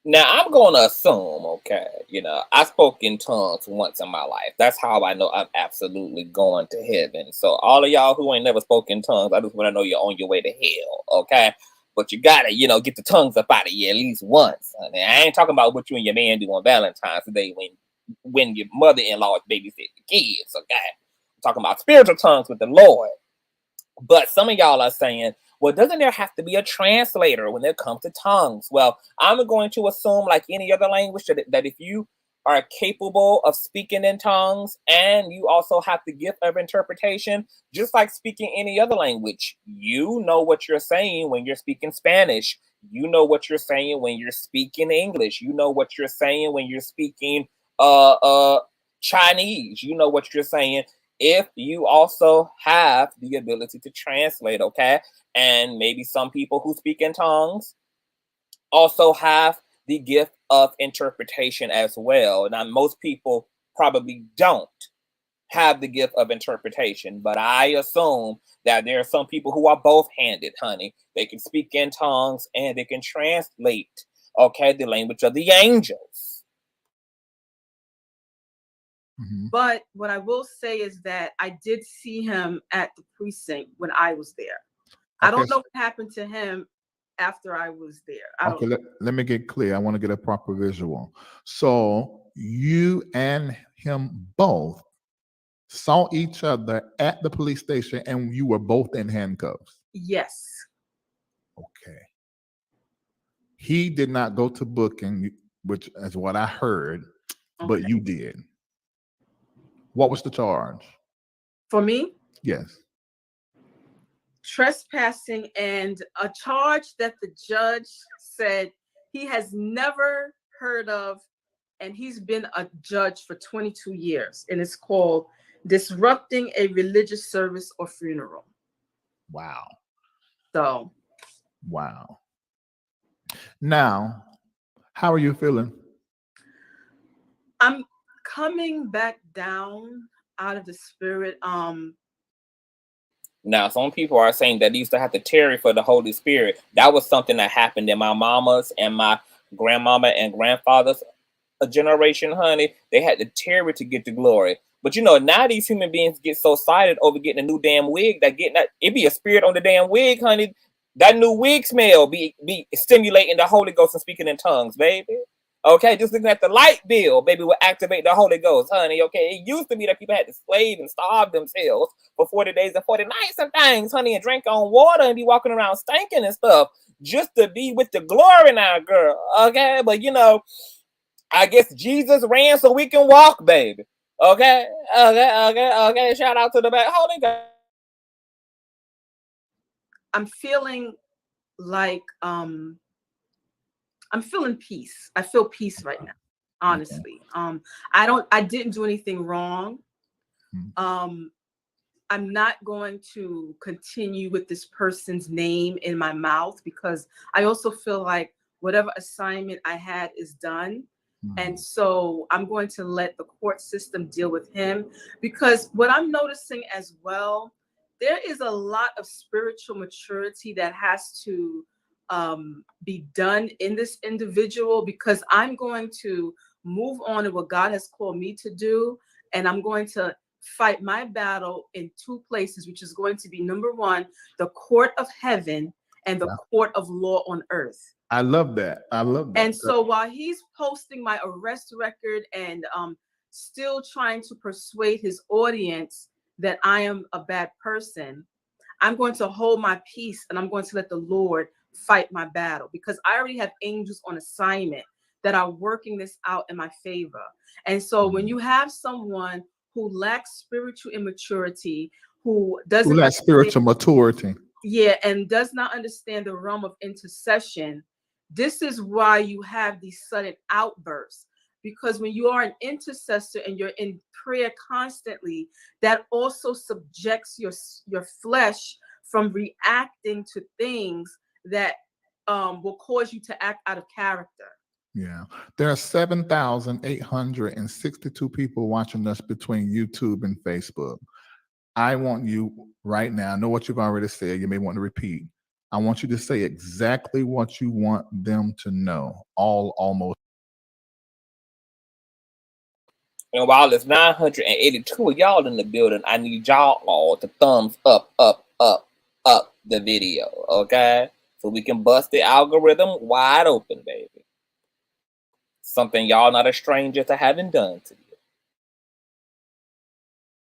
Now, I'm going to assume, okay, you know, I spoke in tongues once in my life. That's how I know I'm absolutely going to heaven. So all of y'all who ain't never spoken in tongues, I just want to know you're on your way to hell, okay? But you got to, you know, get the tongues up out of you at least once. I mean, I ain't talking about what you and your man do on Valentine's Day when your mother-in-law babysit the kids, okay? I'm talking about spiritual tongues with the Lord. But some of y'all are saying, well, doesn't there have to be a translator when it comes to tongues? Well, I'm going to assume, like any other language, that if you are capable of speaking in tongues, and you also have the gift of interpretation, just like speaking any other language. You know what you're saying when you're speaking Spanish. You know what you're saying when you're speaking English. You know what you're saying when you're speaking Chinese. You know what you're saying if you also have the ability to translate, okay? And maybe some people who speak in tongues also have the gift of interpretation as well. Now, most people probably don't have the gift of interpretation, but I assume that there are some people who are both-handed, honey. They can speak in tongues and they can translate, okay, the language of the angels. But what I will say is that I did see him at the precinct when I was there. I don't know what happened to him after I was there. Let me get clear. I want to get a proper visual. So you and him both saw each other at the police station and you were both in handcuffs? Yes. Okay. He did not go to booking, which is what I heard, but you did. What was the charge? For me? Yes. Trespassing, and a charge that the judge said he has never heard of, and he's been a judge for 22 years, and it's called disrupting a religious service or funeral. Wow. So. Wow. Now, how are you feeling? I'm coming back down out of the spirit. Now, some people are saying that they used to have to tarry for the Holy Spirit. That was something that happened in my mama's and my grandmama and grandfather's generation, honey. They had to tarry to get the glory. But you know, now these human beings get so excited over getting a new damn wig that it be a spirit on the damn wig, honey. That new wig smell be stimulating the Holy Ghost and speaking in tongues, baby. Okay, just looking at the light bill, baby, will activate the Holy Ghost, honey. Okay, it used to be that people had to slave and starve themselves for 40 days and 40 nights and things, honey, and drink on water and be walking around stinking and stuff just to be with the glory now, girl. Okay, but you know, I guess Jesus ran so we can walk, baby. Okay. Shout out to the back. Holy God. I'm feeling like I'm feeling peace. I feel peace right now, honestly. I didn't do anything wrong. I'm not going to continue with this person's name in my mouth because I also feel like whatever assignment I had is done. And so I'm going to let the court system deal with him, because what I'm noticing as well, there is a lot of spiritual maturity that has to be done in this individual, because I'm going to move on to what God has called me to do. And I'm going to fight my battle in two places, which is going to be, number one, the court of heaven and the court of law on earth. I love that. I love that. And so while he's posting my arrest record and still trying to persuade his audience that I am a bad person, I'm going to hold my peace and I'm going to let the Lord fight my battle, because I already have angels on assignment that are working this out in my favor. And so when you have someone who lacks spiritual immaturity, who lacks spiritual maturity, and does not understand the realm of intercession, this is why you have these sudden outbursts. Because when you are an intercessor and you're in prayer constantly, that also subjects your flesh from reacting to things that will cause you to act out of character. Yeah, there are 7,862 people watching us between YouTube and Facebook. I want you right now, I know what you've already said, you may want to repeat. I want you to say exactly what you want them to know, almost. And while there's 982 of y'all in the building, I need y'all all to thumbs up the video, okay? So we can bust the algorithm wide open, baby. Something y'all not a stranger to having done to you.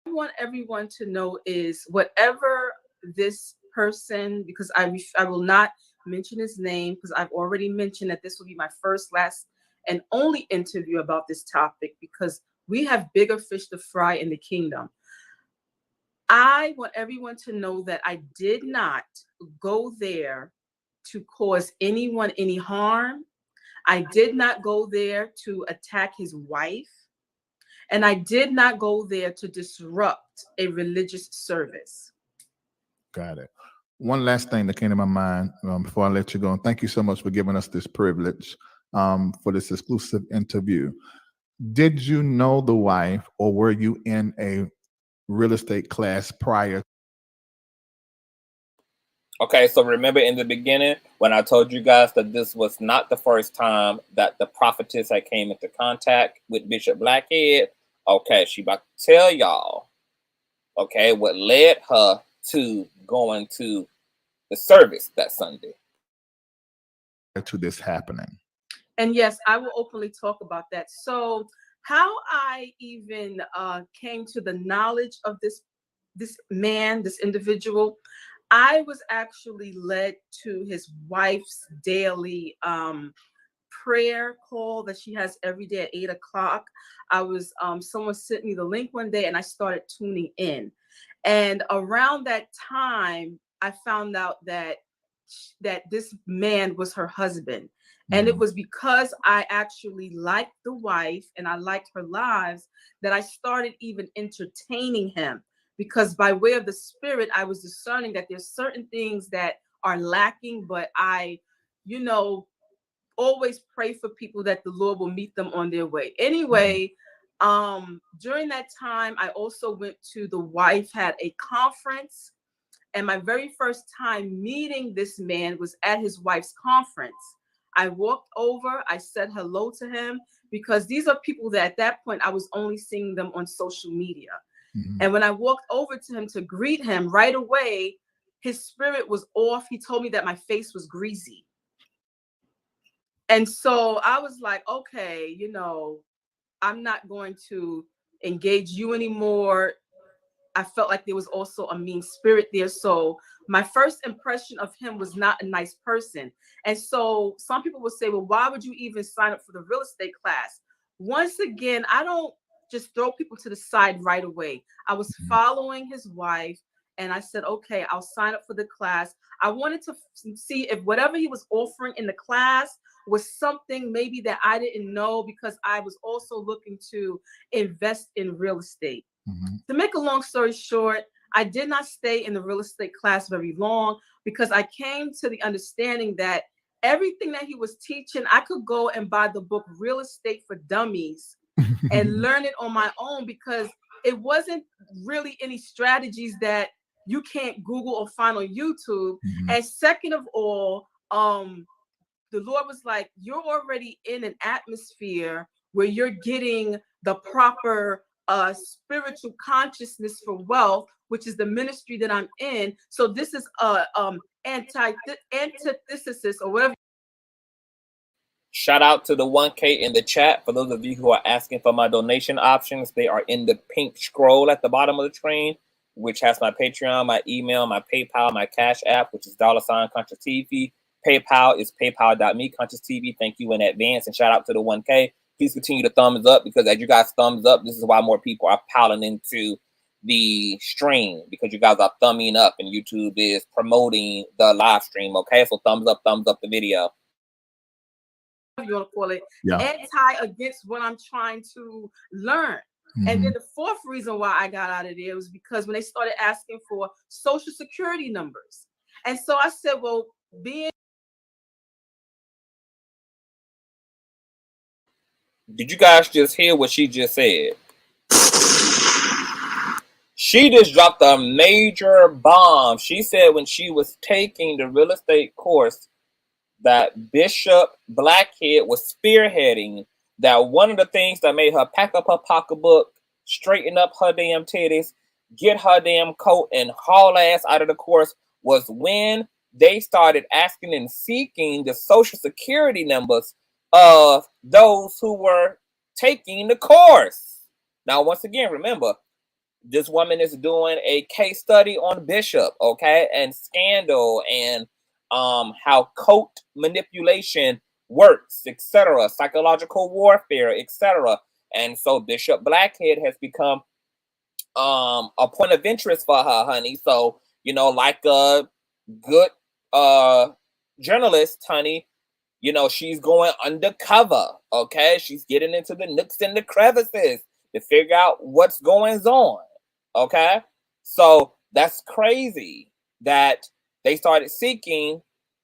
I want everyone to know is whatever this person, because I will not mention his name, because I've already mentioned that this will be my first, last, and only interview about this topic because we have bigger fish to fry in the kingdom. I want everyone to know that I did not go there to cause anyone any harm. I did not go there to attack his wife. And I did not go there to disrupt a religious service. Got it. One last thing that came to my mind before I let you go. And thank you so much for giving us this privilege for this exclusive interview. Did you know the wife, or were you in a real estate class prior? Okay, so remember in the beginning when I told you guys that this was not the first time that the prophetess had came into contact with Bishop Blackhead? Okay, she about to tell y'all, okay, what led her to going to the service that Sunday. To this happening. And yes, I will openly talk about that. So how I even came to the knowledge of this man, this individual, I was actually led to his wife's daily prayer call that she has every day at 8 o'clock. I was someone sent me the link one day and I started tuning in. And around that time, I found out that this man was her husband. And it was because I actually liked the wife and I liked her lives that I started even entertaining him. Because by way of the Spirit, I was discerning that there's certain things that are lacking, but I, always pray for people that the Lord will meet them on their way. Anyway, during that time, I also went to the wife had a conference. And my very first time meeting this man was at his wife's conference. I walked over, I said hello to him because these are people that at that point I was only seeing them on social media. And when I walked over to him to greet him right away, his spirit was off. He told me that my face was greasy. And so I was like, okay, I'm not going to engage you anymore. I felt like there was also a mean spirit there. So my first impression of him was not a nice person. And so some people would say, well, why would you even sign up for the real estate class? Once again, I don't just throw people to the side right away. I was following his wife and I said, okay, I'll sign up for the class. I wanted to see if whatever he was offering in the class was something maybe that I didn't know, because I was also looking to invest in real estate. To make a long story short, I did not stay in the real estate class very long because I came to the understanding that everything that he was teaching, I could go and buy the book Real Estate for Dummies and learn it on my own, because it wasn't really any strategies that you can't Google or find on YouTube. And second of all, the Lord was like, you're already in an atmosphere where you're getting the proper spiritual consciousness for wealth, which is the ministry that I'm in. So this is antithesis or whatever. Shout out to the 1K in the chat. For those of you who are asking for my donation options, they are in the pink scroll at the bottom of the screen, which has my Patreon, my email, my PayPal, my Cash App, which is $Consciouztv. PayPal is paypal.me, Consciouztv. Thank you in advance, and shout out to the 1K. Please continue to thumbs up, because as you guys thumbs up, this is why more people are piling into the stream, because you guys are thumbing up and YouTube is promoting the live stream. Okay, so thumbs up the video. You want to call it, anti against what I'm trying to learn. And then the fourth reason why I got out of there was because when they started asking for social security numbers. And so I said, well, Did you guys just hear what she just said? She just dropped a major bomb. She said when she was taking the real estate course that Bishop Blackhead was spearheading, that one of the things that made her pack up her pocketbook, straighten up her damn titties, get her damn coat, and haul ass out of the course was when they started asking and seeking the social security numbers of those who were taking the course. Now, once again, remember, this woman is doing a case study on Bishop, okay, and scandal, and how coat manipulation works, etc., psychological warfare, etc. And so Bishop Blackhead has become a point of interest for her, honey. So, you know, like a good journalist, honey, you know, she's going undercover, okay? She's getting into the nooks and the crevices to figure out what's going on, okay? So that's crazy that they started seeking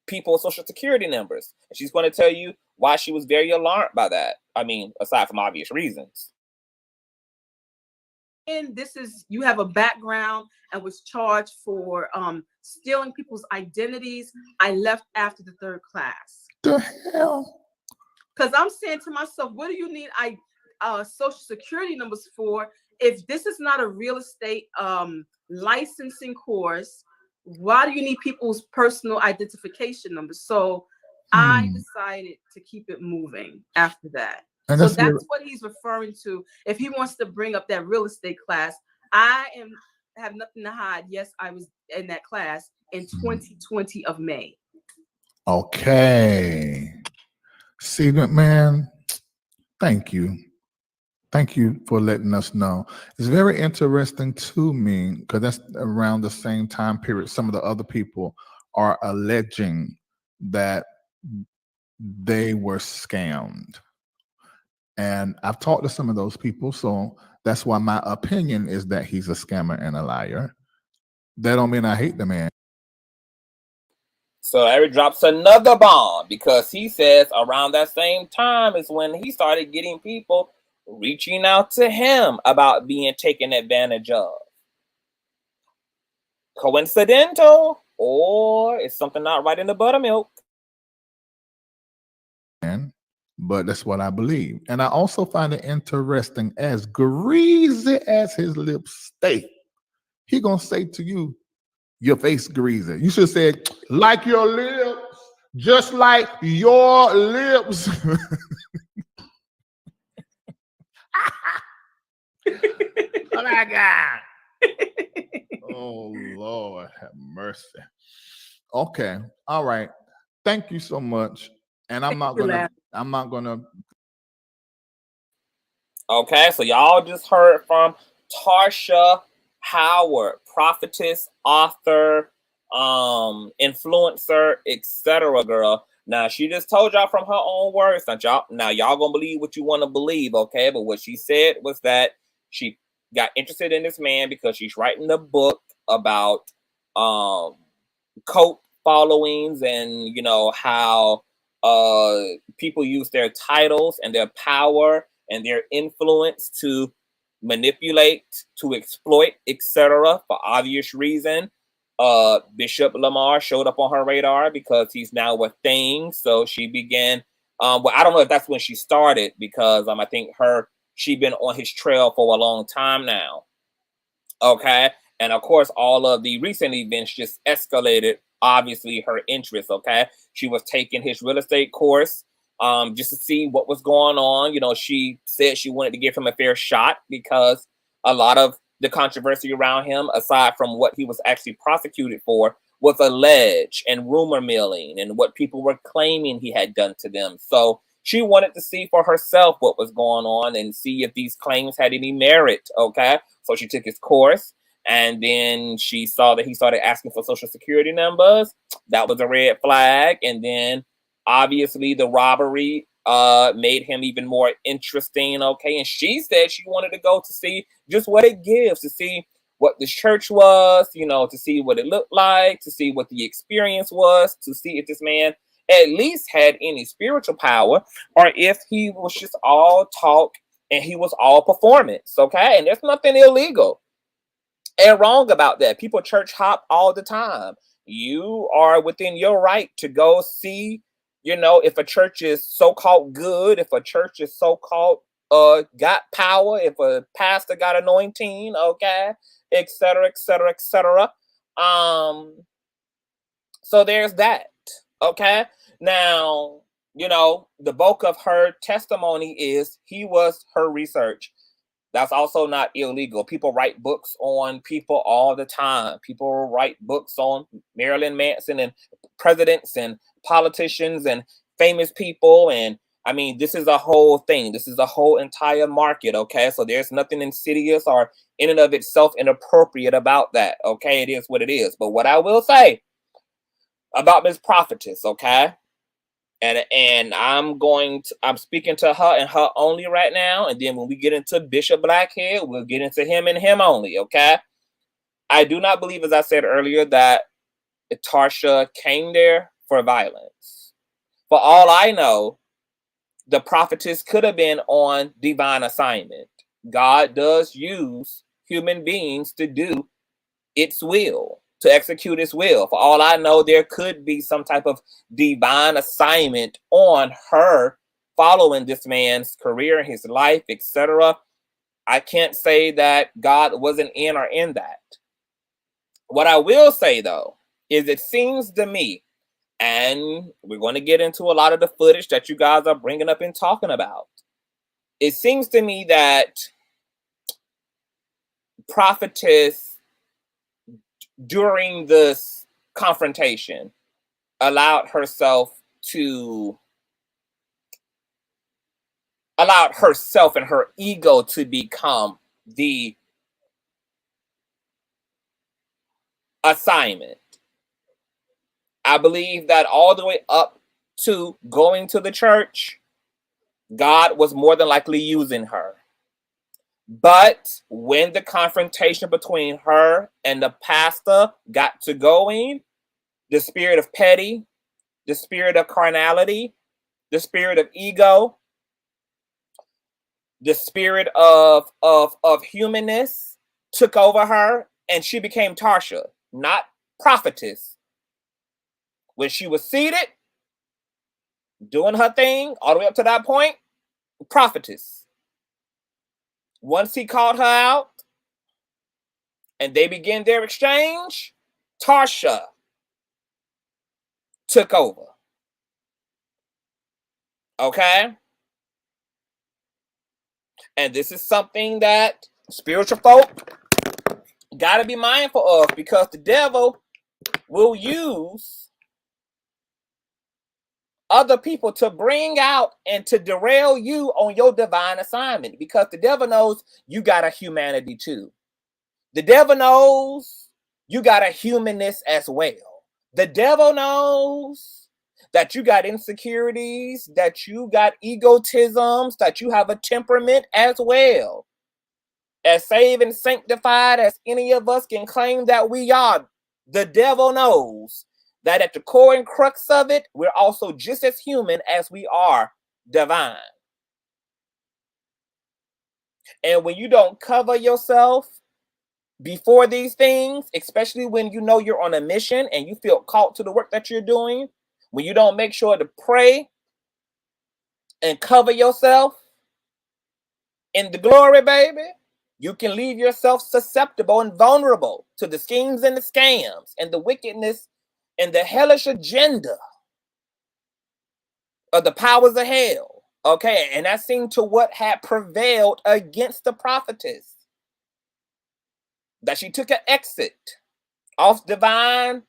people's social security numbers. And she's going to tell you why she was very alarmed by that. I mean, aside from obvious reasons. And this is, you have a background and was charged for stealing people's identities. I left after the 3rd class. The hell? Because I'm saying to myself, what do you need social security numbers for if this is not a real estate licensing course? Why do you need people's personal identification numbers? So I decided to keep it moving after that. And so that's what he's referring to. If he wants to bring up that real estate class, I have nothing to hide. Yes, I was in that class in 2020 of May. Okay. See, man, thank you. Thank you for letting us know. It's very interesting to me because that's around the same time period. Some of the other people are alleging that they were scammed. And I've talked to some of those people, so that's why my opinion is that he's a scammer and a liar. That don't mean I hate the man. So Eric drops another bomb because he says around that same time is when he started getting people reaching out to him about being taken advantage of. Coincidental, or is something not right in the buttermilk? But that's what I believe. And I also find it interesting, as greasy as his lips stay, he gonna say to you, your face greasy. You should say, like your lips, just like your lips. Oh my God. Oh Lord, have mercy. Okay, all right. Thank you so much. And I'm not gonna. Okay, so y'all just heard from Tarsha Howard, prophetess, author, influencer, etc. Girl. Now she just told y'all from her own words. Now y'all gonna believe what you want to believe, okay? But what she said was that she got interested in this man because she's writing a book about cult followings and, you know, how people use their titles and their power and their influence to manipulate, to exploit, etc. for obvious reason. Bishop Lamor showed up on her radar because he's now a thing. So she began, well, I don't know if that's when she started, because I think she'd been on his trail for a long time now. Okay. And of course, all of the recent events just escalated, obviously, her interest. Okay. She was taking his real estate course just to see what was going on. You know, she said she wanted to give him a fair shot because a lot of the controversy around him, aside from what he was actually prosecuted for, was alleged and rumor milling and what people were claiming he had done to them. So she wanted to see for herself what was going on and see if these claims had any merit. Okay. So she took his course. And then she saw that he started asking for social security numbers. That was a red flag. And then obviously the robbery made him even more interesting. Okay. And she said she wanted to go to see just what it gives, to see what this church was, you know, to see what it looked like, to see what the experience was, to see if this man at least had any spiritual power, or if he was just all talk and he was all performance. Okay. And there's nothing illegal and wrong about that. People church hop all the time. You are within your right to go see, you know, if a church is so-called good, if a church is so-called got power, if a pastor got anointing, okay, etc., etc., etc. So there's that. Okay. Now, you know, the bulk of her testimony is he was her research. That's also not illegal. People write books on people all the time. People write books on Marilyn Manson and presidents and politicians and famous people. And I mean, this is a whole thing. This is a whole entire market. Okay. So there's nothing insidious or in and of itself inappropriate about that. Okay. It is what it is. But what I will say about Miss Prophetess, okay? And I'm speaking to her and her only right now. And then when we get into Bishop Blackhead, we'll get into him and him only, okay? I do not believe, as I said earlier, that Tarsha came there for violence. For all I know, the prophetess could have been on divine assignment. God does use human beings to do its will, to execute its will. For all I know, there could be some type of divine assignment on her following this man's career, his life, etc. I can't say that God wasn't in or in that. What I will say, though, is it seems to me, and we're going to get into a lot of the footage that you guys are bringing up and talking about. It seems to me that prophetess, during this confrontation, allowed herself and her ego to become the assignment. I believe that all the way up to going to the church, God was more than likely using her. But when the confrontation between her and the pastor got to going, the spirit of petty, the spirit of carnality, the spirit of ego, the spirit of humanness took over her, and she became Tarsha, not prophetess. When she was seated, doing her thing, all the way up to that point, prophetess. Once he called her out, and they began their exchange, Tarsha took over. Okay? And this is something that spiritual folk got to be mindful of, because the devil will use other people to bring out and to derail you on your divine assignment, because the devil knows you got a humanity too. The devil knows you got a humanness as well. The devil knows that you got insecurities, that you got egotisms, that you have a temperament as well. As saved and sanctified as any of us can claim that we are, the devil knows that at the core and crux of it, we're also just as human as we are divine. And when you don't cover yourself before these things, especially when you know you're on a mission and you feel called to the work that you're doing, when you don't make sure to pray and cover yourself in the glory, baby, you can leave yourself susceptible and vulnerable to the schemes and the scams and the wickedness and the hellish agenda of the powers of hell. Okay, and that seemed to what had prevailed against the prophetess. That she took an exit off divine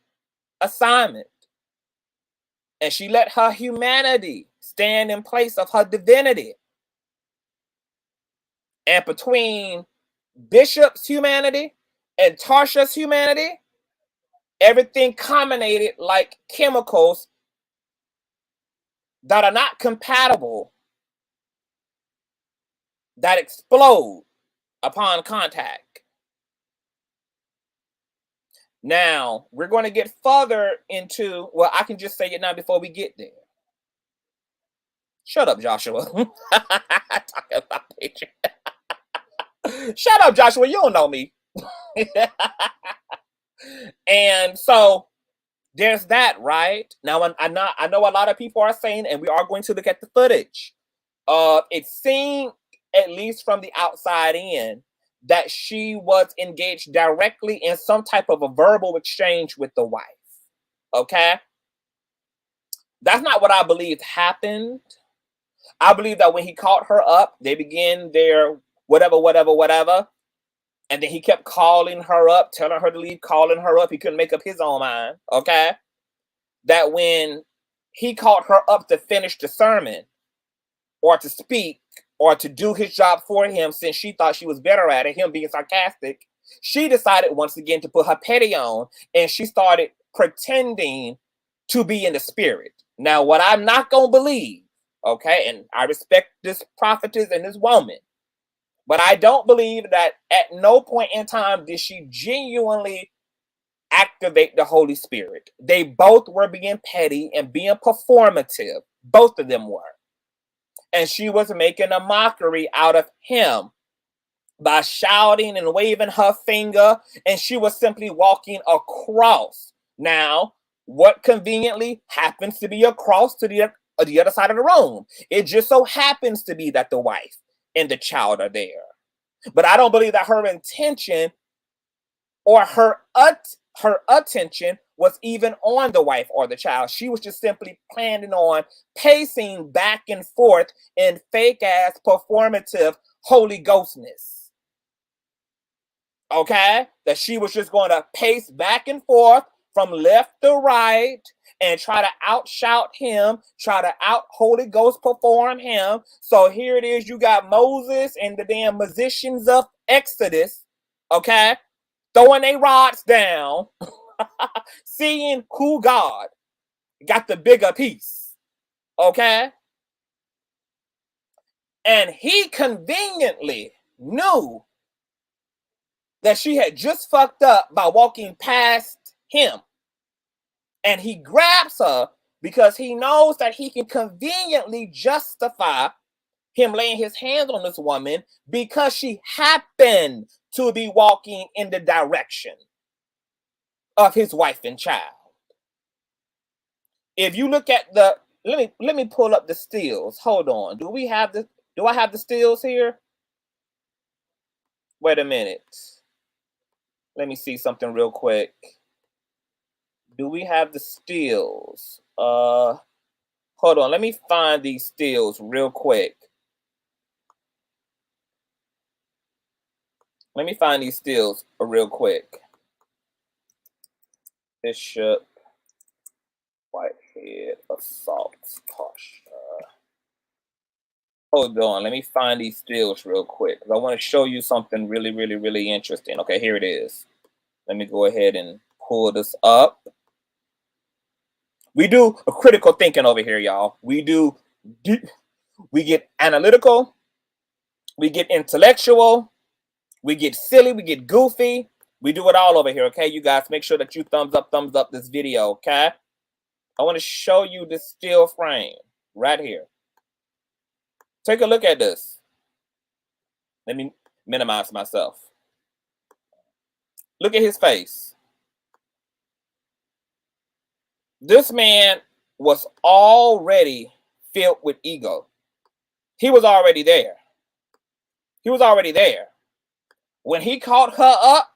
assignment. And she let her humanity stand in place of her divinity. And between Bishop's humanity and Tarsha's humanity, everything culminated like chemicals that are not compatible, that explode upon contact. Now, we're going to get further into, well, I can just say it now before we get there. Shut up, Joshua. Talking about picture. Shut up, Joshua. You don't know me. And so there's that, right? Now, I know a lot of people are saying, and we are going to look at the footage. It seemed, at least from the outside in, that she was engaged directly in some type of a verbal exchange with the wife. Okay? That's not what I believe happened. I believe that when he called her up, they began their whatever. And then he kept calling her up, telling her to leave, calling her up. He couldn't make up his own mind. Okay? That when he called her up to finish the sermon or to speak or to do his job for him, since she thought she was better at it, him being sarcastic, she decided once again to put her petty on, and she started pretending to be in the spirit. Now, what I'm not going to believe, okay, and I respect this prophetess and this woman, but I don't believe that at no point in time did she genuinely activate the Holy Spirit. They both were being petty and being performative. Both of them were. And she was making a mockery out of him by shouting and waving her finger, and she was simply walking across. Now, what conveniently happens to be across to the other side of the room? It just so happens to be that the wife and the child are there. But I don't believe that her intention or her attention was even on the wife or the child. She was just simply planning on pacing back and forth in fake ass performative Holy Ghostness. Okay? That she was just going to pace back and forth from left to right and try to outshout him, try to out Holy Ghost perform him. So here it is, you got Moses and the damn musicians of Exodus, okay, throwing their rods down, seeing who God got the bigger piece, okay? And he conveniently knew that she had just fucked up by walking past him. And he grabs her because he knows that he can conveniently justify him laying his hands on this woman because she happened to be walking in the direction of his wife and child. If you look at the, let me pull up the stills. Hold on. Do I have the stills here? Wait a minute. Let me see something real quick. Do we have the stills? Hold on. Let me find these stills real quick. Let me find these stills real quick. Bishop Whitehead assaults Tarsha. Hold on. Let me find these stills real quick. I want to show you something really, really, really interesting. Okay, here it is. Let me go ahead and pull this up. We do a critical thinking over here, y'all. We get analytical, we get intellectual, we get silly, we get goofy. We do it all over here, okay? You guys make sure that you thumbs up this video, okay? I want to show you this still frame right here. Take a look at this. Let me minimize myself. Look at his face. This man was already filled with ego. He was already there. He was already there. When he caught her up,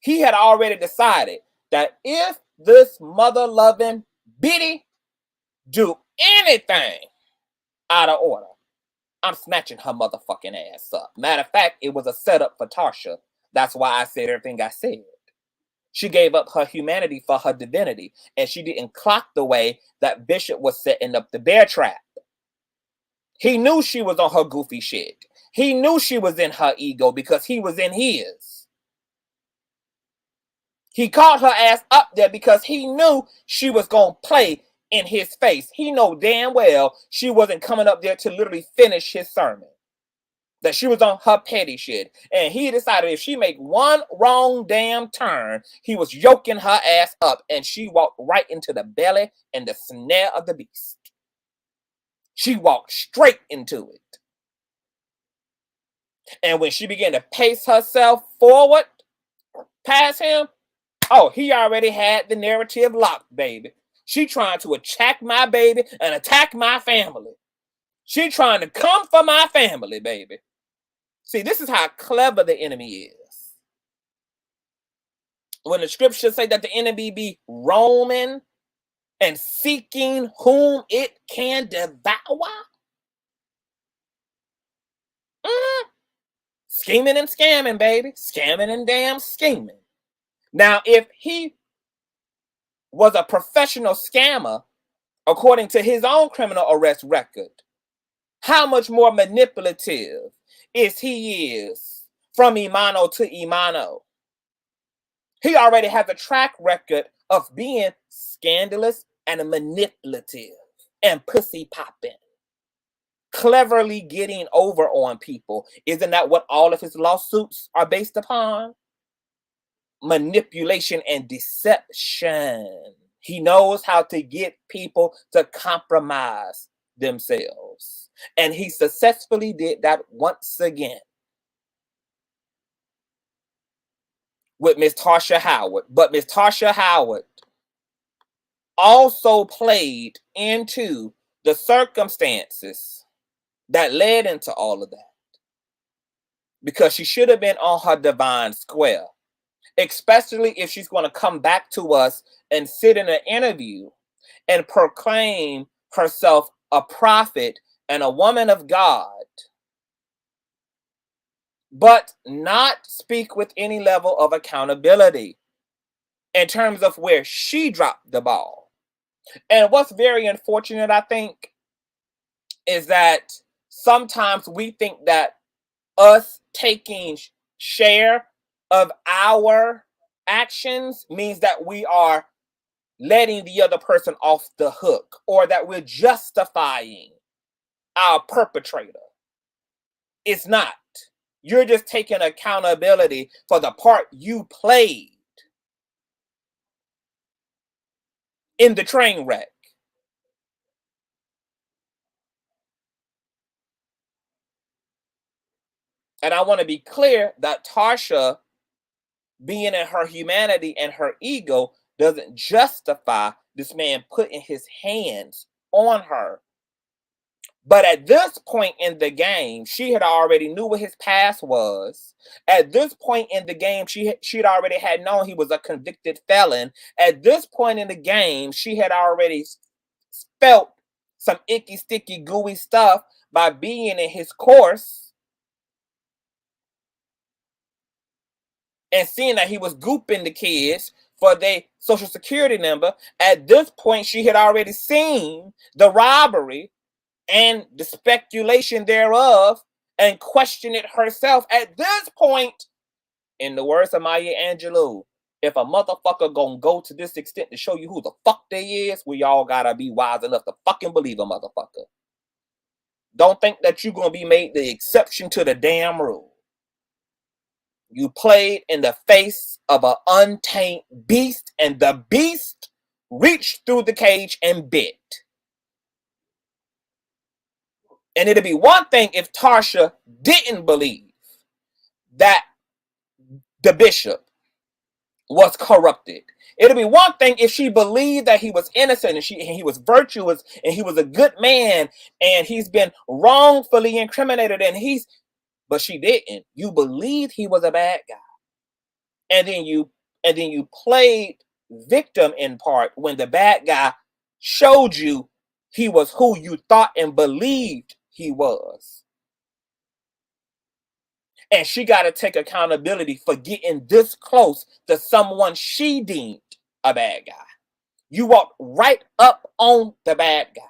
he had already decided that if this mother-loving biddy do anything out of order, I'm snatching her motherfucking ass up. Matter of fact, it was a setup for Tarsha. That's why I said everything I said. She gave up her humanity for her divinity, and she didn't clock the way that Bishop was setting up the bear trap. He knew she was on her goofy shit. He knew she was in her ego because he was in his. He called her ass up there because he knew she was going to play in his face. He know damn well she wasn't coming up there to literally finish his sermon. That she was on her petty shit. And he decided if she make one wrong damn turn, he was yoking her ass up, and she walked right into the belly and the snare of the beast. She walked straight into it. And when she began to pace herself forward past him, oh, he already had the narrative locked, baby. She trying to attack my baby and attack my family. She trying to come for my family, baby. See, this is how clever the enemy is. When the scriptures say that the enemy be roaming and seeking whom it can devour. Scheming and scamming, baby. Scamming and damn scheming. Now, if he was a professional scammer, according to his own criminal arrest record, how much more manipulative is from Imano to Imano. He already has a track record of being scandalous and manipulative and pussy popping, cleverly getting over on people. Isn't that what all of his lawsuits are based upon? Manipulation and deception. He knows how to get people to compromise themselves. And he successfully did that once again with Miss Tarsha Howard. But Miss Tasha Howard also played into the circumstances that led into all of that, because she should have been on her divine square, especially if she's going to come back to us and sit in an interview and proclaim herself a prophet and a woman of God, but not speak with any level of accountability in terms of where she dropped the ball. And what's very unfortunate, I think, is that sometimes we think that us taking share of our actions means that we are letting the other person off the hook, or that we're justifying our perpetrator. It's not. You're just taking accountability for the part you played in the train wreck. And I want to be clear that Tarsha, being in her humanity and her ego, doesn't justify this man putting his hands on her. But at this point in the game, she had already knew what his past was. At this point in the game, she'd already had known he was a convicted felon. At this point in the game, she had already felt some icky, sticky, gooey stuff by being in his course and seeing that he was gooping the kids for their social security number. At this point, she had already seen the robbery and the speculation thereof and questioned it herself. At this point, in the words of Maya Angelou, if a motherfucker gonna go to this extent to show you who the fuck they is, we all gotta be wise enough to fucking believe a motherfucker. Don't think that you're gonna be made the exception to the damn rule. You played in the face of an untamed beast, and the beast reached through the cage and bit. And it'd be one thing if Tarsha didn't believe that the bishop was corrupted. It'd be one thing if she believed that he was innocent and he was virtuous and he was a good man and he's been wrongfully incriminated but she didn't. You believed he was a bad guy. And then you played victim in part when the bad guy showed you he was who you thought and believed he was. And she got to take accountability for getting this close to someone she deemed a bad guy. You walked right up on the bad guy.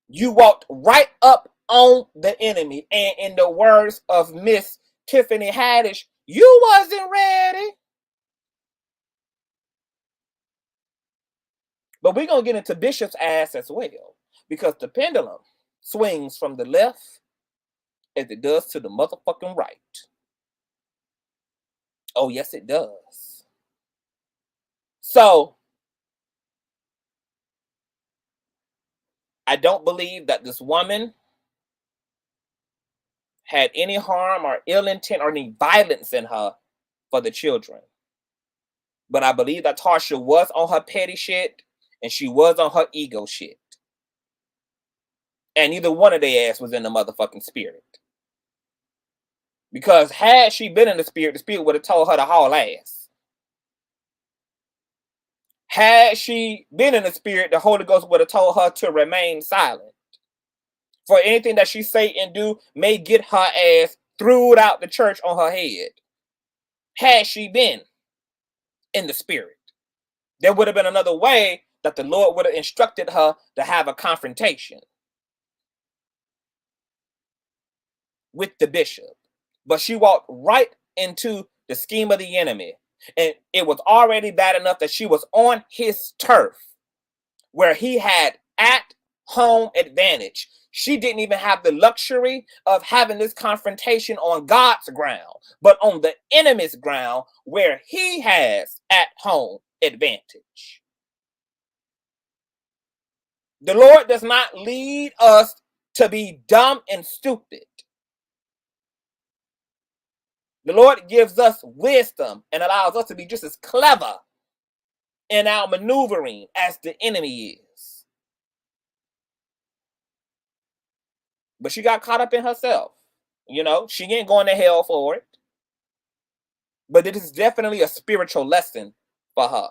You walked right up on the enemy. And in the words of Miss Tiffany Haddish, you wasn't ready. But we're going to get into Bishop's ass as well, because the pendulum swings from the left as it does to the motherfucking right. Oh, yes, it does. So, I don't believe that this woman had any harm or ill intent or any violence in her for the children. But I believe that Tarsha was on her petty shit and she was on her ego shit. And neither one of their ass was in the motherfucking spirit. Because had she been in the spirit would have told her to haul ass. Had she been in the spirit, the Holy Ghost would have told her to remain silent. For anything that she say and do may get her ass threw out the church on her head. Had she been in the spirit, there would have been another way that the Lord would have instructed her to have a confrontation with the bishop. But she walked right into the scheme of the enemy. And it was already bad enough that she was on his turf, where he had at-home advantage. She didn't even have the luxury of having this confrontation on God's ground, but on the enemy's ground, where he has at-home advantage. The Lord does not lead us to be dumb and stupid. The Lord gives us wisdom and allows us to be just as clever in our maneuvering as the enemy is. But she got caught up in herself. You know, she ain't going to hell for it. But it is definitely a spiritual lesson for her.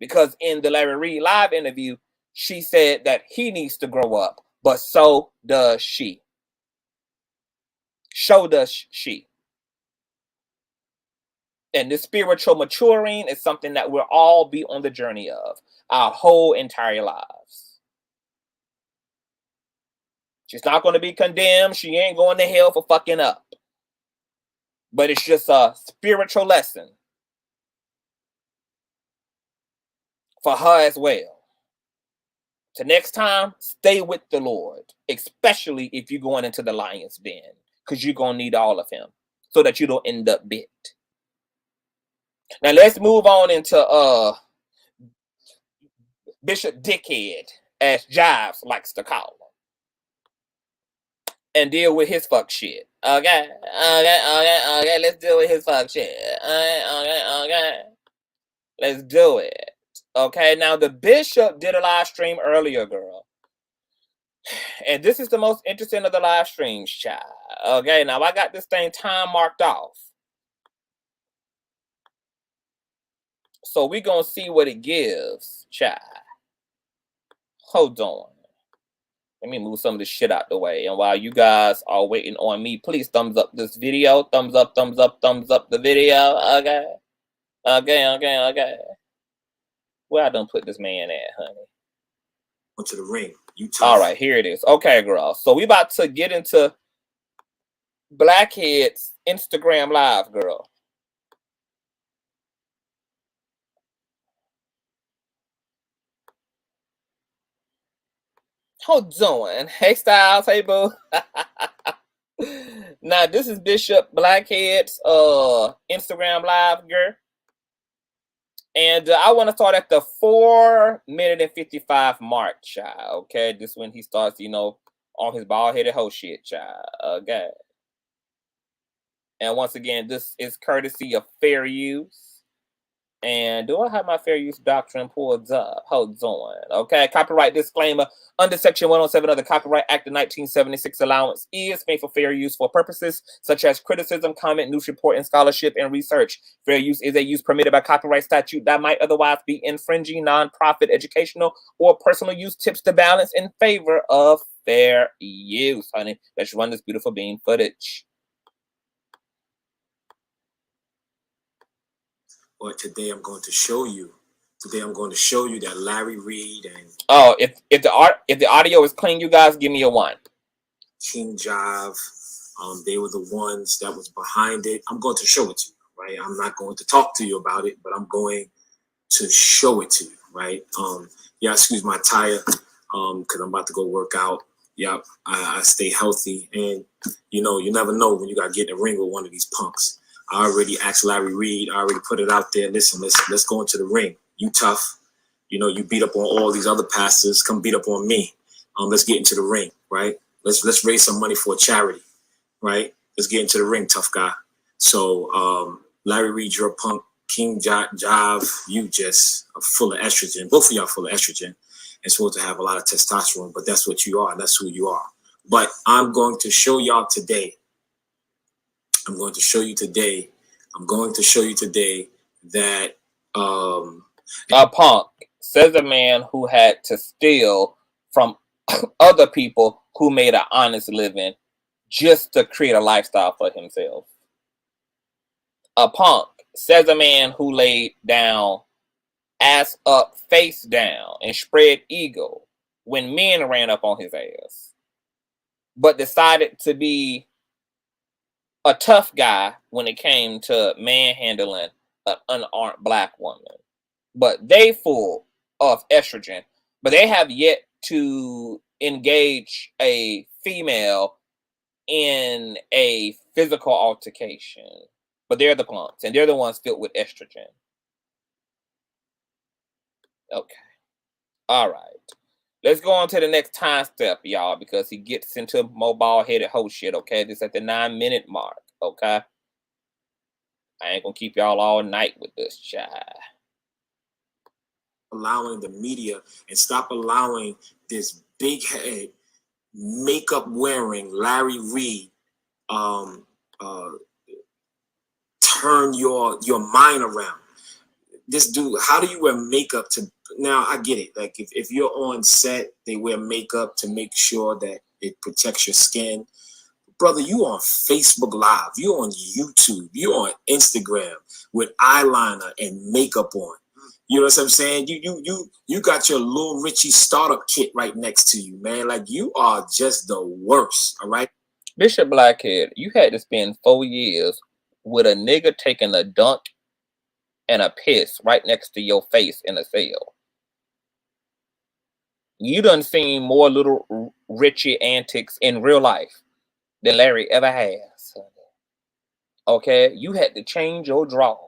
Because in the Larry Reid live interview, she said that he needs to grow up, but so does she. So does she. And this spiritual maturing is something that we'll all be on the journey of our whole entire lives. She's not going to be condemned. She ain't going to hell for fucking up. But it's just a spiritual lesson for her as well. So next time, stay with the Lord, especially if you're going into the lion's den, because you're going to need all of him so that you don't end up bit. Now let's move on into Bishop Dickhead, as Jives likes to call him, and deal with his fuck shit. Okay, let's deal with his fuck shit. Okay. Let's do it. Okay, now the bishop did a live stream earlier, girl. And this is the most interesting of the live streams, child. Okay, now I got this thing time marked off. So we're going to see what it gives, child. Hold on. Let me move some of this shit out the way. And while you guys are waiting on me, please thumbs up this video. Thumbs up the video. Okay. Where I done put this man at, honey? Went to the ring. You tough. All right, here it is. Okay, girl. So we about to get into Blackhead's Instagram Live, girl. Hold on. Hey, Styles. Hey, boo. Now, this is Bishop Blackhead's Instagram Live, girl. And I want to start at the 4-minute and 55 mark, child. Okay, this is when he starts, you know, on his bald-headed hoe shit, child. Okay. And once again, this is courtesy of fair use. And do I have my fair use doctrine pulled up? Hold on. Okay, copyright disclaimer. Under Section 107 of the Copyright Act of 1976, allowance is made for fair use for purposes such as criticism, comment, news report, and scholarship and research. Fair use is a use permitted by copyright statute that might otherwise be infringing. Non-profit, educational, or personal use tips the balance in favor of fair use. Honey, let's run this beautiful bean footage. But today I'm going to show you. Today I'm going to show you that Larry Reid and if the audio is clean, you guys give me a 1. King Jive, they were the ones that was behind it. I'm going to show it to you, right? I'm not going to talk to you about it, but I'm going to show it to you, right? Yeah, excuse my tire, because I'm about to go work out. Yeah, I stay healthy, and you know, you never know when you got to get in the ring with one of these punks. I already asked Larry Reid. I already put it out there. Listen, let's go into the ring. You tough. You know, you beat up on all these other pastors. Come beat up on me. Let's get into the ring, right? Let's raise some money for a charity, right? Let's get into the ring, tough guy. So Larry Reid, you're a punk. King Jive, you just are full of estrogen. Both of y'all full of estrogen and supposed to have a lot of testosterone, but that's what you are. That's who you are. But I'm going to show y'all today. I'm going to show you today that a punk, says a man who had to steal from other people who made an honest living just to create a lifestyle for himself. A punk, says a man who laid down ass up, face down, and spread eagle when men ran up on his ass, but decided to be a tough guy when it came to manhandling an unarmed black woman. But they full of estrogen, but they have yet to engage a female in a physical altercation. But they're the punks, and they're the ones filled with estrogen. Okay. All right. Let's go on to the next time step, y'all, because he gets into mobile-headed hoe shit, okay? This at the 9-minute mark, okay? I ain't gonna keep y'all all night with this child. Allowing the media and stop allowing this big head, makeup wearing Larry Reid turn your mind around. This dude, how do you wear makeup to? Now I get it. Like if you're on set, they wear makeup to make sure that it protects your skin. Brother, you on Facebook Live, you on YouTube, you on Instagram with eyeliner and makeup on. You know what I'm saying? You got your Lil Richie startup kit right next to you, man. Like you are just the worst. All right. Bishop Whitehead, you had to spend 4 years with a nigga taking a dunk and a piss right next to your face in a cell. You done seen more Little Richie antics in real life than Larry ever has. Okay? You had to change your drawers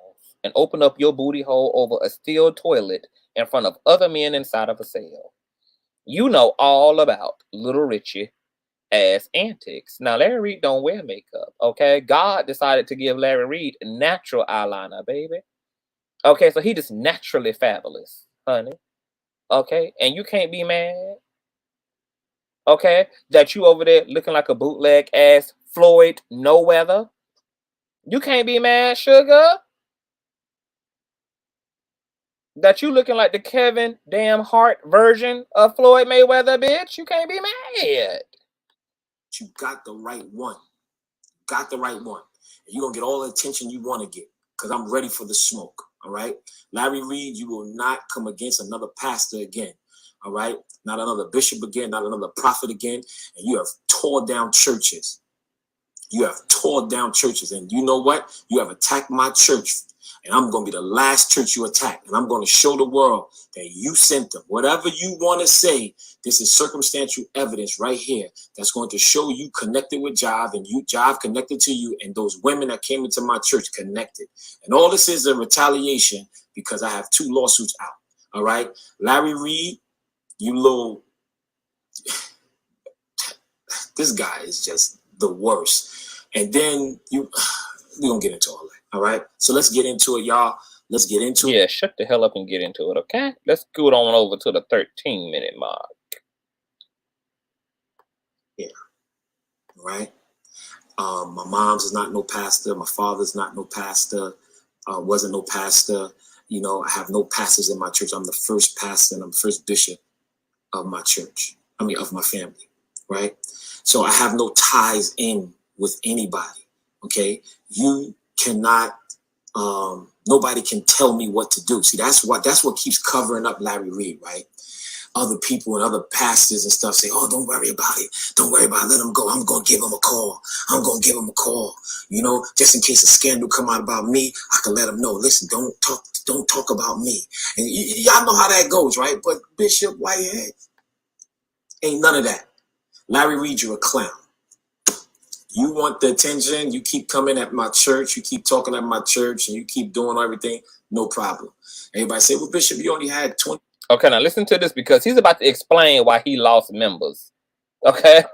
and open up your booty hole over a steel toilet in front of other men inside of a cell. You know all about Little Richie ass antics. Now, Larry Reid don't wear makeup, okay? God decided to give Larry Reid natural eyeliner, baby. Okay, so he just naturally fabulous, honey. Okay, and you can't be mad. Okay, that you over there looking like a bootleg ass Floyd No Weather. You can't be mad, sugar. That you looking like the Kevin damn Hart version of Floyd Mayweather, bitch. You can't be mad. You got the right one. Got the right one. And you're going to get all the attention you want to get because I'm ready for the smoke. All right. Larry Reid, you will not come against another pastor again. All right. Not another bishop again, not another prophet again. And you have tore down churches. You have tore down churches. And you know what? You have attacked my church. And I'm going to be the last church you attack. And I'm going to show the world that you sent them. Whatever you want to say, this is circumstantial evidence right here that's going to show you connected with Jive and you Jive connected to you and those women that came into my church connected. And all this is a retaliation because I have 2 lawsuits out. All right. Larry Reid, you little. This guy is just the worst. And then we're going to get into all that. All right. So let's get into it, y'all. Let's get into it. Yeah, shut the hell up and get into it, okay? Let's scoot on over to the 13-minute mark. Yeah. All right. My mom's is not no pastor. My father's not no pastor. Wasn't no pastor. You know, I have no pastors in my church. I'm the first pastor and I'm the first bishop of my church. Of my family. Right. So I have no ties in with anybody. Okay. You cannot, nobody can tell me what to do. See, that's what keeps covering up Larry Reid, right? Other people and other pastors and stuff say, oh, don't worry about it. Don't worry about it. Let him go. I'm going to give him a call. I'm going to give him a call. You know, just in case a scandal come out about me, I can let him know. Listen, don't talk about me. And y'all know how that goes, right? But Bishop Whitehead, ain't none of that. Larry Reid, you're a clown. You want the attention, you keep coming at my church, you keep talking at my church, and you keep doing everything, no problem. Everybody say, well, Bishop, you only had 20. Okay, now listen to this because he's about to explain why he lost members. Okay?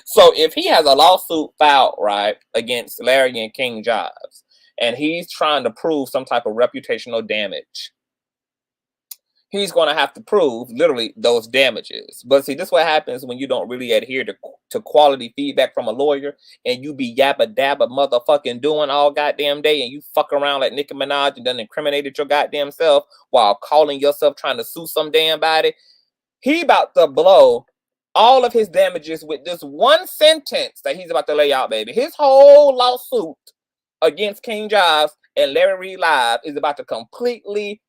So if he has a lawsuit filed, right, against Larry and King Jives, and he's trying to prove some type of reputational damage, he's going to have to prove literally those damages. But see, this is what happens when you don't really adhere to quality feedback from a lawyer and you be yabba dabba motherfucking doing all goddamn day and you fuck around like Nicki Minaj and done incriminated your goddamn self while calling yourself trying to sue some damn body. He about to blow all of his damages with this one sentence that he's about to lay out, baby. His whole lawsuit against King Jives and Larry Reid Live is about to completely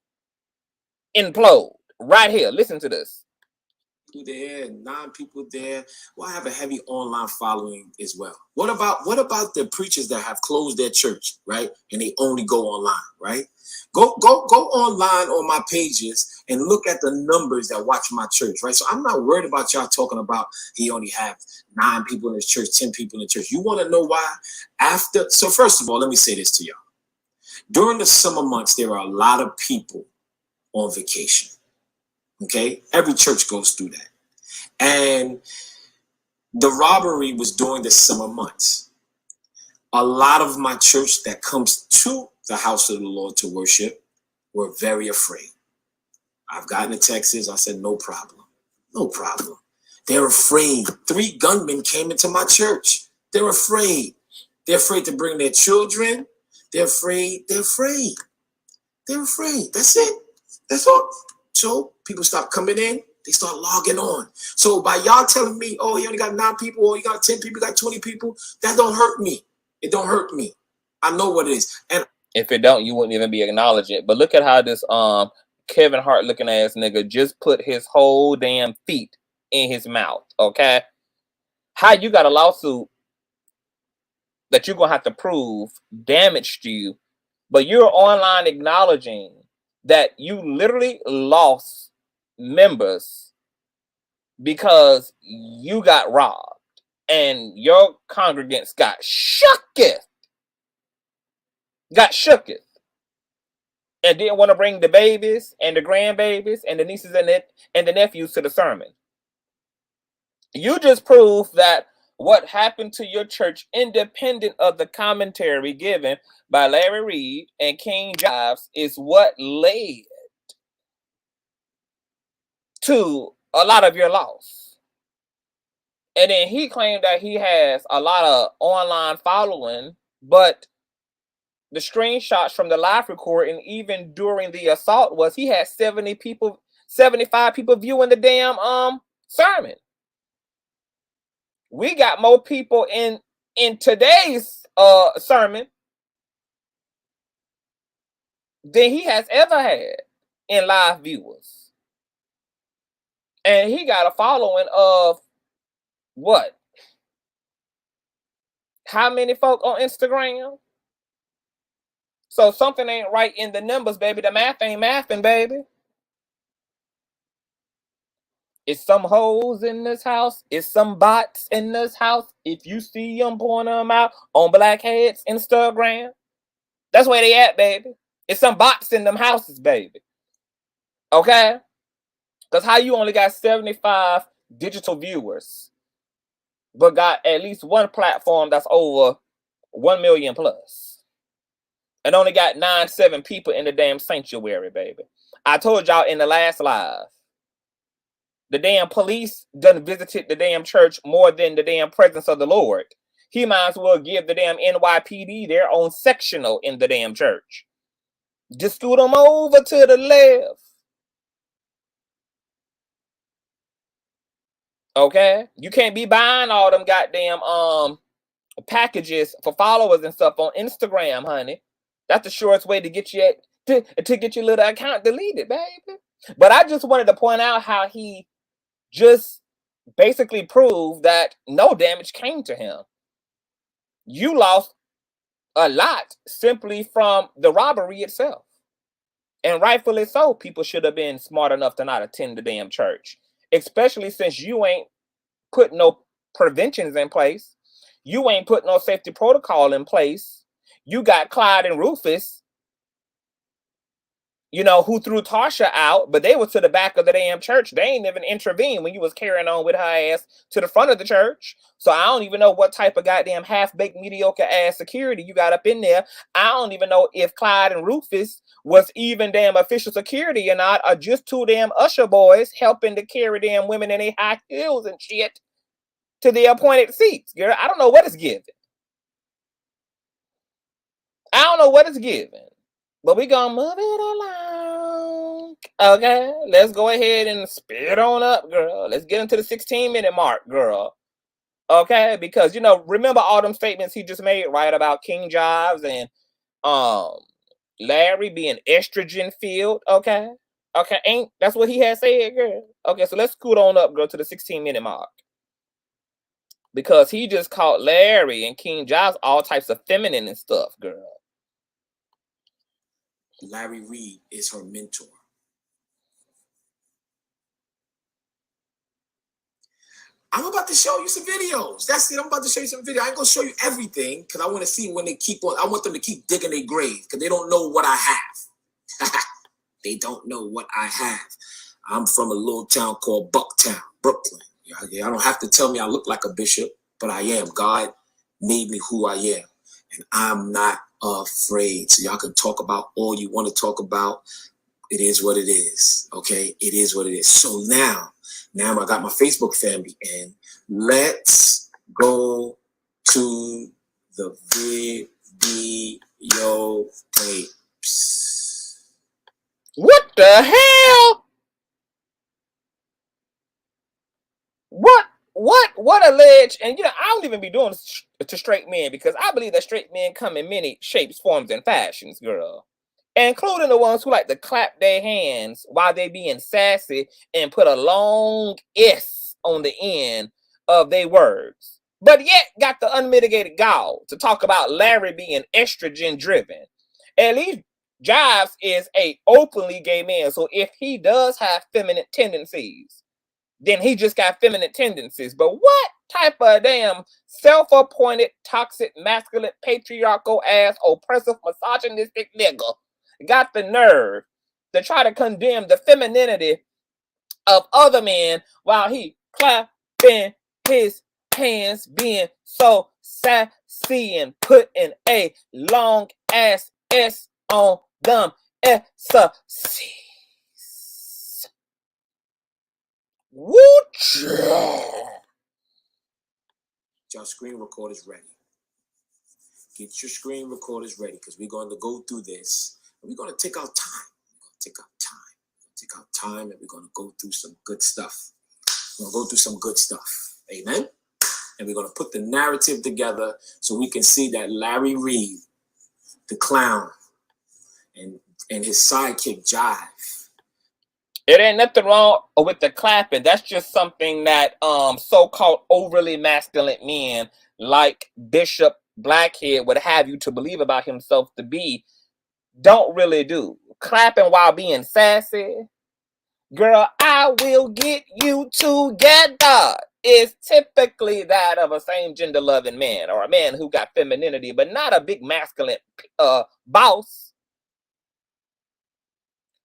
implode right here. Listen to this. There, 9 people there. Well, I have a heavy online following as well. What about the preachers that have closed their church, right? And they only go online, right? Go online on my pages and look at the numbers that watch my church, right? So I'm not worried about y'all talking about he only have 9 people in his church, 10 people in the church. You want to know why? So first of all, let me say this to y'all. During the summer months, there are a lot of people on vacation. Okay, every church goes through that. And the robbery was during the summer months. A lot of my church that comes to the house of the Lord to worship were very afraid. I've gotten a text. I said, no problem. No problem. They're afraid. 3 gunmen came into my church. They're afraid. They're afraid to bring their children. They're afraid. They're afraid. They're afraid. That's it. That's all. So people stop coming in, they start logging on. So by y'all telling me, oh, you only got 9 people, or you got 10 people, you got 20 people, that don't hurt me. It don't hurt me. I know what it is. And if it don't, you wouldn't even be acknowledging it. But look at how this Kevin Hart looking ass nigga just put his whole damn feet in his mouth. Okay, how you got a lawsuit that you're gonna have to prove damaged you, but you're online acknowledging that you literally lost members because you got robbed and your congregants got shooketh, and didn't want to bring the babies and the grandbabies and the nieces and the nephews to the sermon. You just proved that what happened to your church, independent of the commentary given by Larry Reid and King Jives, is what led to a lot of your loss. And then he claimed that he has a lot of online following, but the screenshots from the live recording, even during the assault, was he had 75 people viewing the damn sermon. We got more people in today's sermon than he has ever had in live viewers. And he got a following of what? How many folk on Instagram? So something ain't right in the numbers, baby. The math ain't mathing, baby. It's some hoes in this house. It's some bots in this house. If you see them pouring them out on Blackhead's Instagram, that's where they at, baby. It's some bots in them houses, baby. Okay? Because how you only got 75 digital viewers, but got at least one platform that's over 1 million plus, and only got 9-7 people in the damn sanctuary, baby. I told y'all in the last live, the damn police done visited the damn church more than the damn presence of the Lord. He might as well give the damn NYPD their own sectional in the damn church. Just scoot them over to the left. Okay? You can't be buying all them goddamn packages for followers and stuff on Instagram, honey. That's the shortest way to get you to get your little account deleted, baby. But I just wanted to point out how he just basically proved that no damage came to him. You lost a lot simply from the robbery itself. And rightfully so, people should have been smart enough to not attend the damn church. Especially since you ain't put no preventions in place. You ain't put no safety protocol in place. You got Clyde and Rufus, you know, who threw Tarsha out, but they were to the back of the damn church. They ain't even intervened when you was carrying on with her ass to the front of the church. So I don't even know what type of goddamn half-baked, mediocre ass security you got up in there. I don't even know if Clyde and Rufus was even damn official security or not, or just 2 damn usher boys helping to carry damn women in their high heels and shit to their appointed seats, girl. I don't know what it's giving. I don't know what it's giving. But we gonna move it along. Okay, let's go ahead and speed on up, girl. Let's get into the 16-minute mark, girl. Okay, because, you know, remember all them statements he just made, right, about King Jives and Larry being estrogen filled, okay? Okay, that's what he had said, girl? Okay, so let's scoot on up, girl, to the 16-minute mark. Because he just called Larry and King Jives all types of feminine and stuff, girl. Larry Reid is her mentor. I'm about to show you some videos. That's it. I'm about to show you some videos. I ain't gonna show you everything because I want to see when they keep on. I want them to keep digging their grave because they don't know what I have. They don't know what I have. I'm from a little town called Bucktown, Brooklyn. I don't have to tell me I look like a bishop, but I am. God made me who I am, and I'm not afraid. So y'all can talk about all you want to talk about. It is what it is. Okay, it is what it is. So now I got my Facebook family, and let's go to the video tapes. What the hell? What alleged? And I don't even be doing this to straight men because I believe that straight men come in many shapes, forms, and fashions, girl. Including the ones who like to clap their hands while they being sassy and put a long S on the end of their words. But yet got the unmitigated gall to talk about Larry being estrogen driven. At least Jives is a openly gay man. So if he does have feminine tendencies, then he just got feminine tendencies. But what type of damn self-appointed, toxic, masculine, patriarchal ass, oppressive, misogynistic nigga got the nerve to try to condemn the femininity of other men while he clapping his hands, being so sassy and putting a long ass S on them SCs. Wooch. Your screen recorders ready. Get your screen recorders ready because we're going to go through this. We're going to take our time. And we're going to go through some good stuff. Amen. And we're going to put the narrative together so we can see that Larry Reid, the clown, and his sidekick Jive. It ain't nothing wrong with the clapping. That's just something that so-called overly masculine men like Bishop Blackhead would have you to believe about himself to be don't really do. Clapping while being sassy. Girl, I will get you together is typically that of a same gender loving man or a man who got femininity, but not a big masculine boss.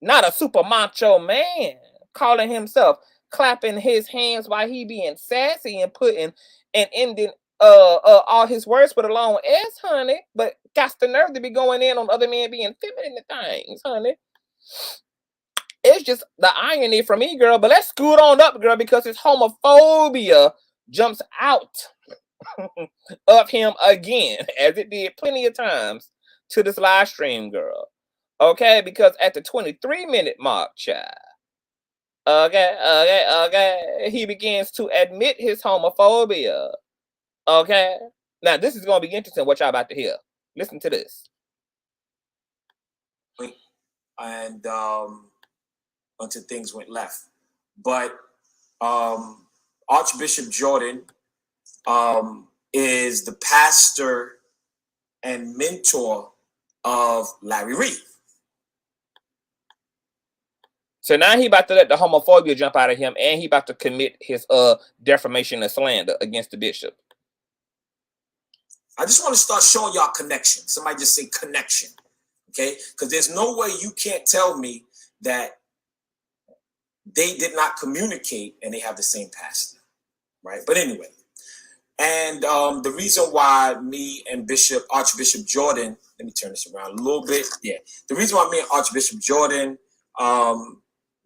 Not a super macho man calling himself clapping his hands while he being sassy and putting and ending all his words with a long S, honey. But got the nerve to be going in on other men being feminine things, honey. It's just the irony for me, girl. But let's scoot on up, girl, because his homophobia jumps out of him again, as it did plenty of times to this live stream, girl. Okay, because at the 23-minute mark, child, okay, he begins to admit his homophobia. Okay, now this is going to be interesting what y'all about to hear. Listen to this. And until things went left. But Archbishop Jordan is the pastor and mentor of Larry Reid. So now he about to let the homophobia jump out of him, and he about to commit his defamation and slander against the bishop. I just want to start showing y'all connection. Somebody just say connection, okay? Because there's no way you can't tell me that they did not communicate and they have the same pastor, right? But anyway, and the reason why me and Archbishop Jordan, let me turn this around a little bit. Yeah, the reason why me and Archbishop Jordan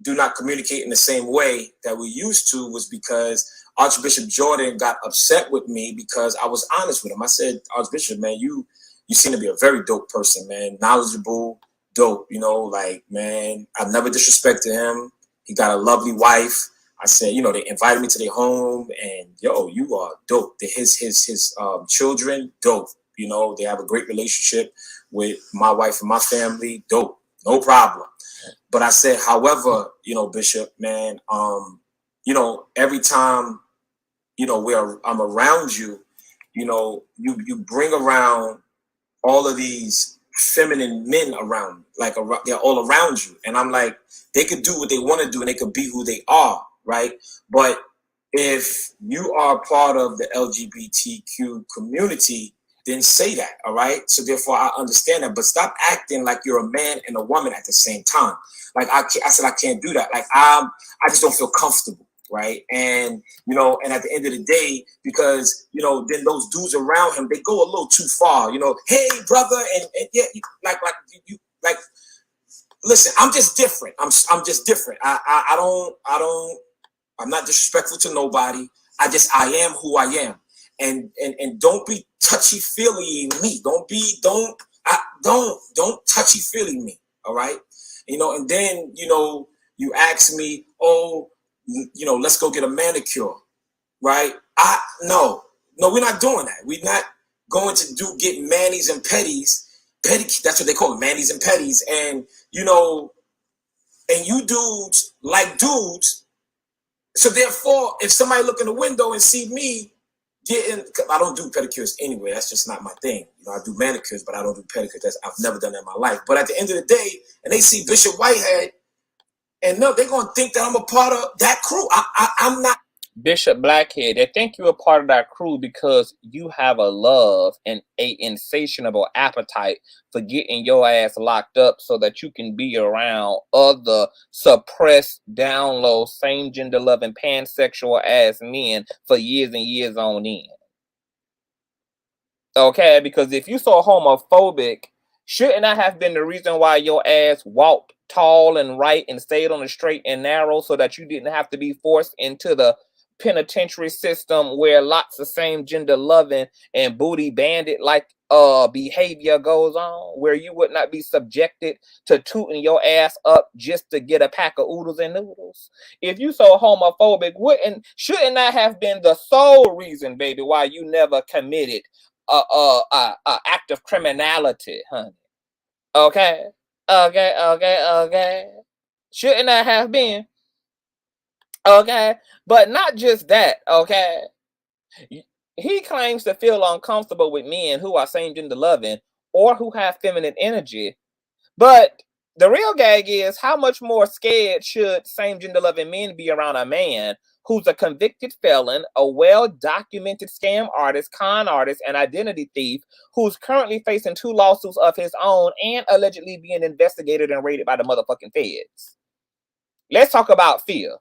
do not communicate in the same way that we used to was because Archbishop Jordan got upset with me because I was honest with him. I said, Archbishop, man, you seem to be a very dope person, man. Knowledgeable, dope, like, man, I've never disrespected him. He got a lovely wife. I said, they invited me to their home and you are dope. His children, dope. They have a great relationship with my wife and my family, dope. No problem. But I said, however, Bishop, man, every time, I'm around you, you bring around all of these feminine men around, like they're all around you. And I'm like, they could do what they want to do and they could be who they are, right? But if you are part of the LGBTQ community, then say that, all right? So therefore, I understand that, but stop acting like you're a man and a woman at the same time. Like I said, I can't do that. Like I just don't feel comfortable, right? And and at the end of the day, because then those dudes around him, they go a little too far. Hey brother, and yeah, you listen. I'm just different. I'm just different. I'm not disrespectful to nobody. I am who I am. And don't be touchy-feely me. Don't touchy-feely me. All right. And then, you ask me, oh, let's go get a manicure. Right. No, we're not doing that. We're not going to get manis and petties. That's what they call it, manis and petties. And, and you dudes like dudes. So therefore, if somebody look in the window and see me I don't do pedicures anyway. That's just not my thing. I do manicures, but I don't do pedicures. I've never done that in my life. But at the end of the day, and they see Bishop Whitehead, and no, they're gonna think that I'm a part of that crew. I'm not. Bishop Blackhead, they think you're a part of that crew because you have a love and a insatiable appetite for getting your ass locked up so that you can be around other suppressed, down low, same gender loving, pansexual ass men for years and years on end. Okay, because if you so homophobic, shouldn't that have been the reason why your ass walked tall and right and stayed on the straight and narrow so that you didn't have to be forced into the penitentiary system where lots of same gender loving and booty bandit like behavior goes on, where you would not be subjected to tooting your ass up just to get a pack of oodles and noodles? If you so homophobic, shouldn't that have been the sole reason, baby, why you never committed a act of criminality, honey? Okay. Shouldn't that have been? Okay, but not just that, okay? He claims to feel uncomfortable with men who are same gender loving or who have feminine energy. But the real gag is, how much more scared should same gender loving men be around a man who's a convicted felon, a well-documented scam artist, con artist, and identity thief who's currently facing 2 lawsuits of his own and allegedly being investigated and raided by the motherfucking feds? Let's talk about fear.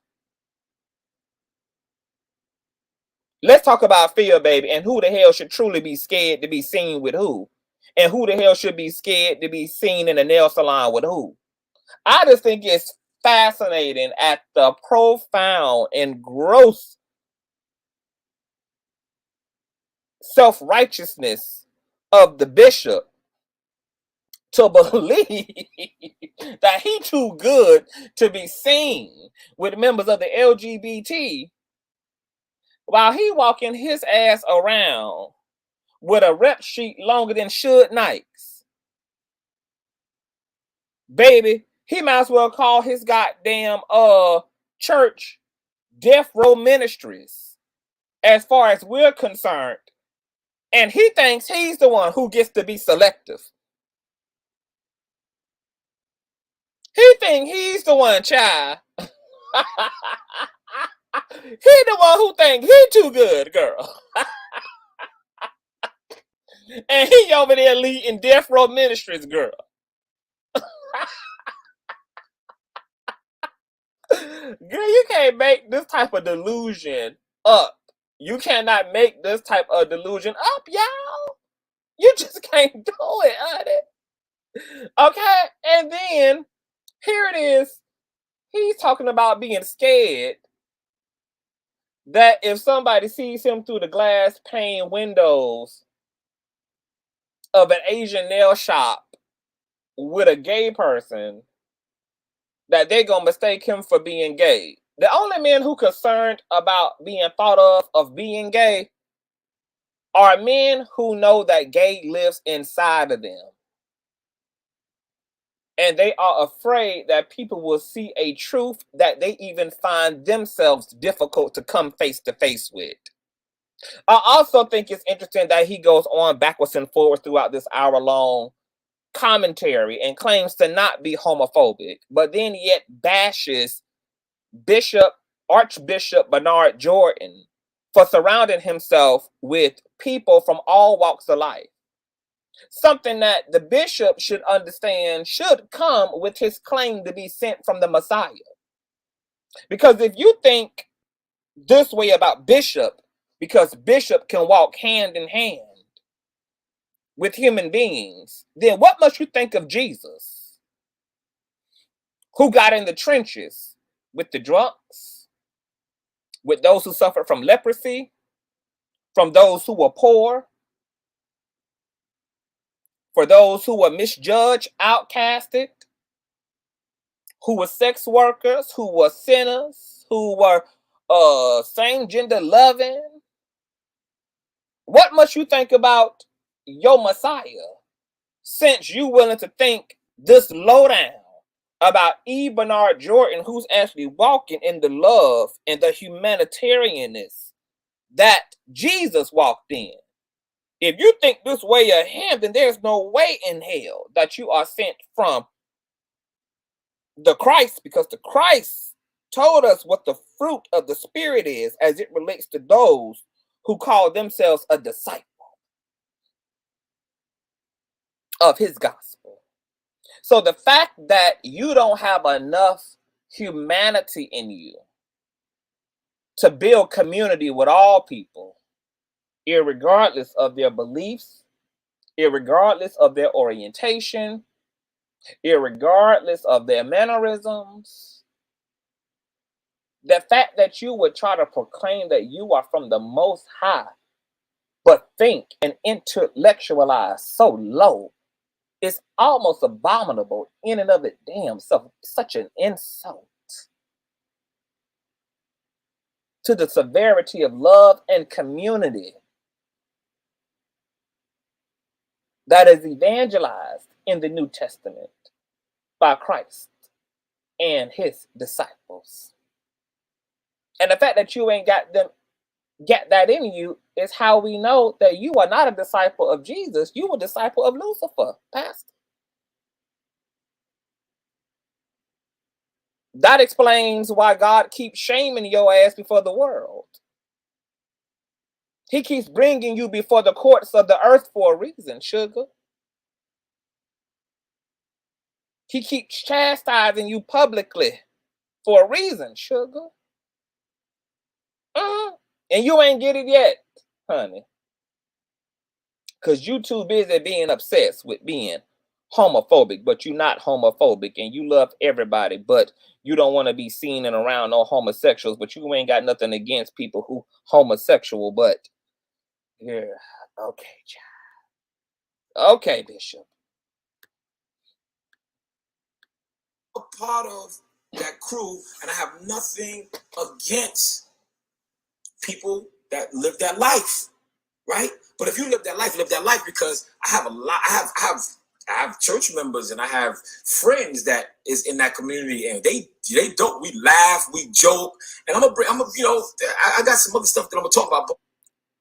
Let's talk about fear, baby, and who the hell should truly be scared to be seen with who? And who the hell should be scared to be seen in a nail salon with who? I just think it's fascinating at the profound and gross self-righteousness of the bishop to believe that he too good to be seen with members of the LGBT while he walking his ass around with a rep sheet longer than Suge Knight's. Baby, he might as well call his goddamn church Death Row Ministries as far as we're concerned. And he thinks he's the one who gets to be selective. He thinks he's the one, child. He the one who think he too good, girl. And he over there leading Death Row Ministries, girl. Girl, you can't make this type of delusion up. You cannot make this type of delusion up, y'all. You just can't do it, honey. Okay? And then, here it is. He's talking about being scared that if somebody sees him through the glass pane windows of an Asian nail shop with a gay person, that they're going to mistake him for being gay. The only men who concerned about being thought of being gay are men who know that gay lives inside of them. And they are afraid that people will see a truth that they even find themselves difficult to come face to face with. I also think it's interesting that he goes on backwards and forwards throughout this hour-long commentary and claims to not be homophobic, but then yet bashes Archbishop Bernard Jordan for surrounding himself with people from all walks of life. Something that the bishop should understand should come with his claim to be sent from the Messiah. Because if you think this way about Bishop, because Bishop can walk hand in hand with human beings, then what must you think of Jesus, who got in the trenches with the drunks, with those who suffered from leprosy, from those who were poor, for those who were misjudged, outcasted, who were sex workers, who were sinners, who were same gender loving? What must you think about your Messiah, since you willing to think this lowdown about E. Bernard Jordan, who's actually walking in the love and the humanitarianness that Jesus walked in? If you think this way of him, then there's no way in hell that you are sent from the Christ, because the Christ told us what the fruit of the Spirit is as it relates to those who call themselves a disciple of his gospel. So the fact that you don't have enough humanity in you to build community with all people, irregardless of their beliefs, irregardless of their orientation, irregardless of their mannerisms, the fact that you would try to proclaim that you are from the Most High, but think and intellectualize so low, is almost abominable in and of it damn self. Such an insult to the severity of love and community that is evangelized in the New Testament by Christ and his disciples. And the fact that you ain't get that in you is how we know that you are not a disciple of Jesus. You are a disciple of Lucifer, Pastor. That explains why God keeps shaming your ass before the world. He keeps bringing you before the courts of the earth for a reason, sugar. He keeps chastising you publicly for a reason, sugar. And you ain't get it yet, honey. Because you too busy being obsessed with being homophobic, but you're not homophobic, and you love everybody, but you don't want to be seen and around no homosexuals, but you ain't got nothing against people who homosexual, but yeah, okay, child. Okay, Bishop. A part of that crew, and I have nothing against people that live that life, right? But if you live that life, because I have a lot. I have church members and I have friends that is in that community, and they don't. We laugh, we joke, and I got some other stuff that I'm gonna talk about.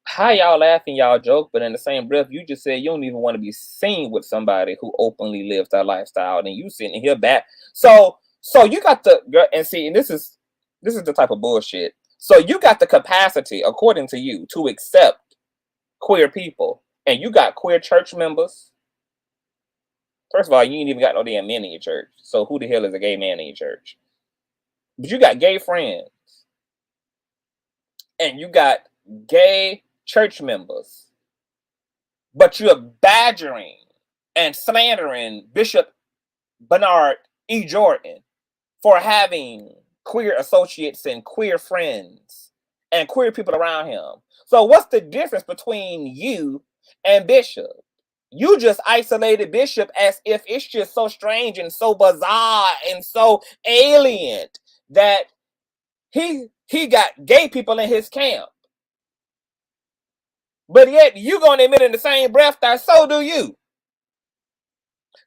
How y'all laughing, y'all joke, but in the same breath, you just said you don't even want to be seen with somebody who openly lives that lifestyle, and you sitting here back. So you got the, and see, and this is the type of bullshit. So you got the capacity, according to you, to accept queer people, and you got queer church members. First of all, you ain't even got no damn men in your church. So who the hell is a gay man in your church? But you got gay friends, and you got gay church members, but you're badgering and slandering Bishop Bernard E. Jordan for having queer associates and queer friends and queer people around him. So what's the difference between you and Bishop? You just isolated Bishop as if it's just so strange and so bizarre and so alien that he got gay people in his camp. But yet you gonna admit in the same breath that so do you.